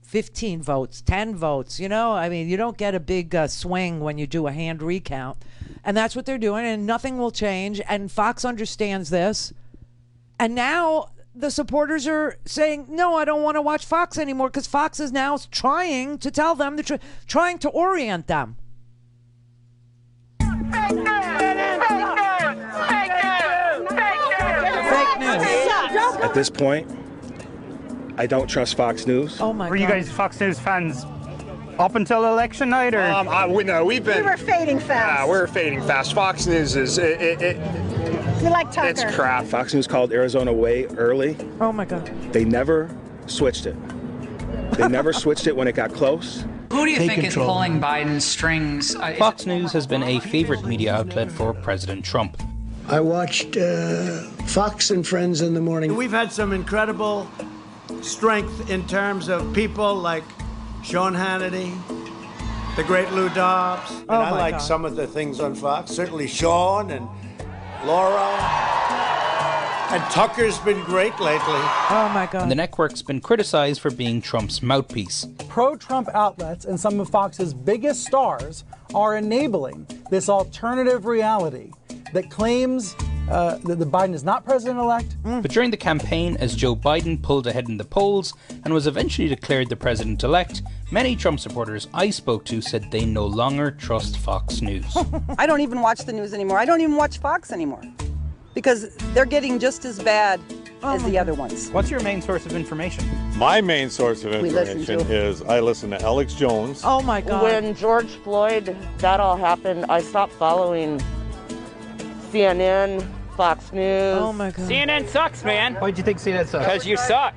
15 votes, 10 votes. You don't get a big swing when you do a hand recount. And that's what they're doing, and nothing will change. And Fox understands this. And now the supporters are saying, no, I don't want to watch Fox anymore, because Fox is now trying to tell them, trying to orient them. Fake news! At this point, I don't trust Fox News. Oh my God. Were you guys Fox News fans up until election night, or? We were fading fast. We're fading fast. Fox News is You like Tucker? It's crap. Fox News called Arizona way early. Oh my God. They never switched it. They never switched it when it got close. Who do you think is pulling Biden's strings? Fox News has been a favorite media outlet for President Trump. I watched Fox and Friends in the morning. We've had some incredible strength in terms of people like Sean Hannity, the great Lou Dobbs. Oh, I like God. some of the things on Fox. Certainly Sean and Laura. And Tucker's been great lately. Oh, my God. And the network's been criticized for being Trump's mouthpiece. Pro-Trump outlets and some of Fox's biggest stars are enabling this alternative reality that claims that Biden is not president-elect. But during the campaign, as Joe Biden pulled ahead in the polls and was eventually declared the president-elect, many Trump supporters I spoke to said they no longer trust Fox News. I don't even watch the news anymore. I don't even watch Fox anymore, because they're getting just as bad as the other ones. What's your main source of information? My main source of information is I listen to Alex Jones. Oh my God. When George Floyd, that all happened, I stopped following CNN, Fox News. Oh my God. CNN sucks, man. Why'd you think CNN sucks? Because you suck.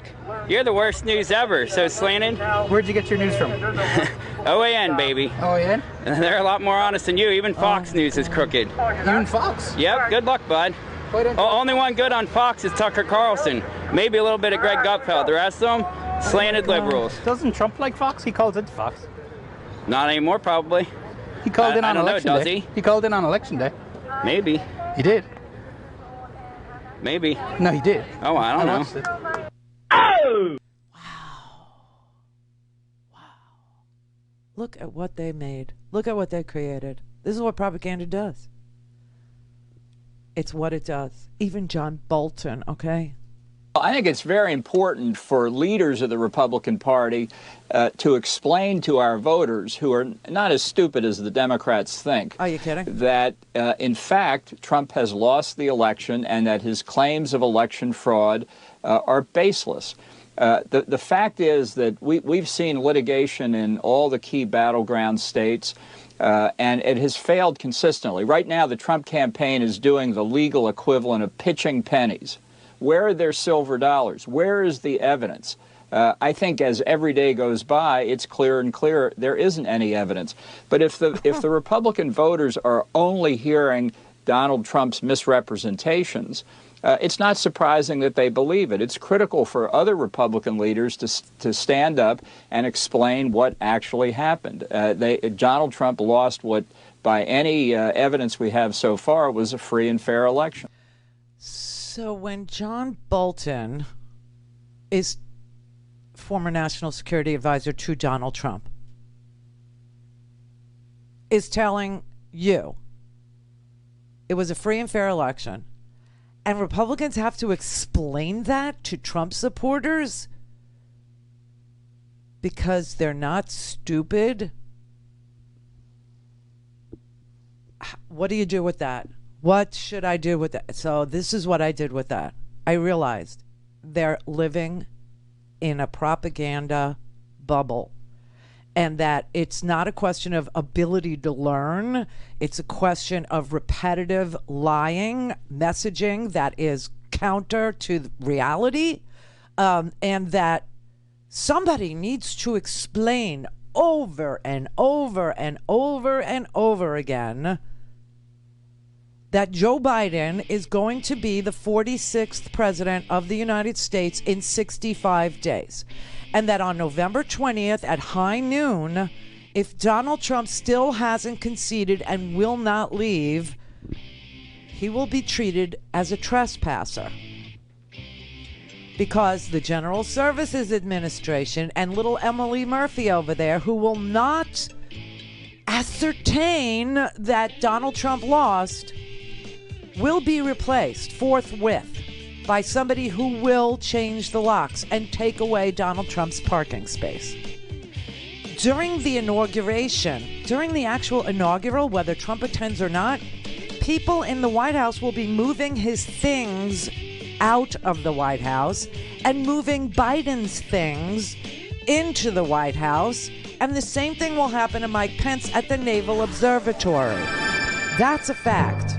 You're the worst news ever, so slanted. Where'd you get your news from? OAN, baby. OAN? They're a lot more honest than you. Even Fox News is crooked. Even Fox? Yep, good luck, bud. Only one good on Fox is Tucker Carlson. Maybe a little bit of Greg Gutfeld. The rest of them, slanted liberals. Doesn't Trump like Fox? He calls it Fox. Not anymore, probably. He called in on election does day. he? He called in on election day. Maybe. He did. Maybe. No, he did. Oh, I don't know. watched it. Oh! Look at what they made. Look at what they created. This is what propaganda does. It's what it does. Even John Bolton, okay? I think it's very important for leaders of the Republican Party to explain to our voters, who are not as stupid as the Democrats think, Are you kidding? that in fact Trump has lost the election and that his claims of election fraud are baseless. The fact is that we've seen litigation in all the key battleground states, and it has failed consistently. Right now, the Trump campaign is doing the legal equivalent of pitching pennies. Where are their silver dollars? Where is the evidence? I think as every day goes by, it's clearer and clearer there isn't any evidence. But if the Republican voters are only hearing Donald Trump's misrepresentations, it's not surprising that they believe it. It's critical for other Republican leaders to stand up and explain what actually happened. Donald Trump lost what, by any evidence we have so far, was a free and fair election. So when John Bolton is former national security advisor to Donald Trump, is telling you it was a free and fair election, and Republicans have to explain that to Trump supporters because they're not stupid, what do you do with that? What should I do with that? So this is what I did with that. I realized they're living in a propaganda bubble, and that it's not a question of ability to learn. It's a question of repetitive lying, messaging that is counter to reality, and that somebody needs to explain over and over and over and over again that Joe Biden is going to be the 46th president of the United States in 65 days. And that on November 20th at high noon, if Donald Trump still hasn't conceded and will not leave, he will be treated as a trespasser. Because the General Services Administration and little Emily Murphy over there, who will not ascertain that Donald Trump lost, will be replaced forthwith by somebody who will change the locks and take away Donald Trump's parking space. During the inauguration, during the actual inaugural, whether Trump attends or not, people in the White House will be moving his things out of the White House and moving Biden's things into the White House. And the same thing will happen to Mike Pence at the Naval Observatory. That's a fact.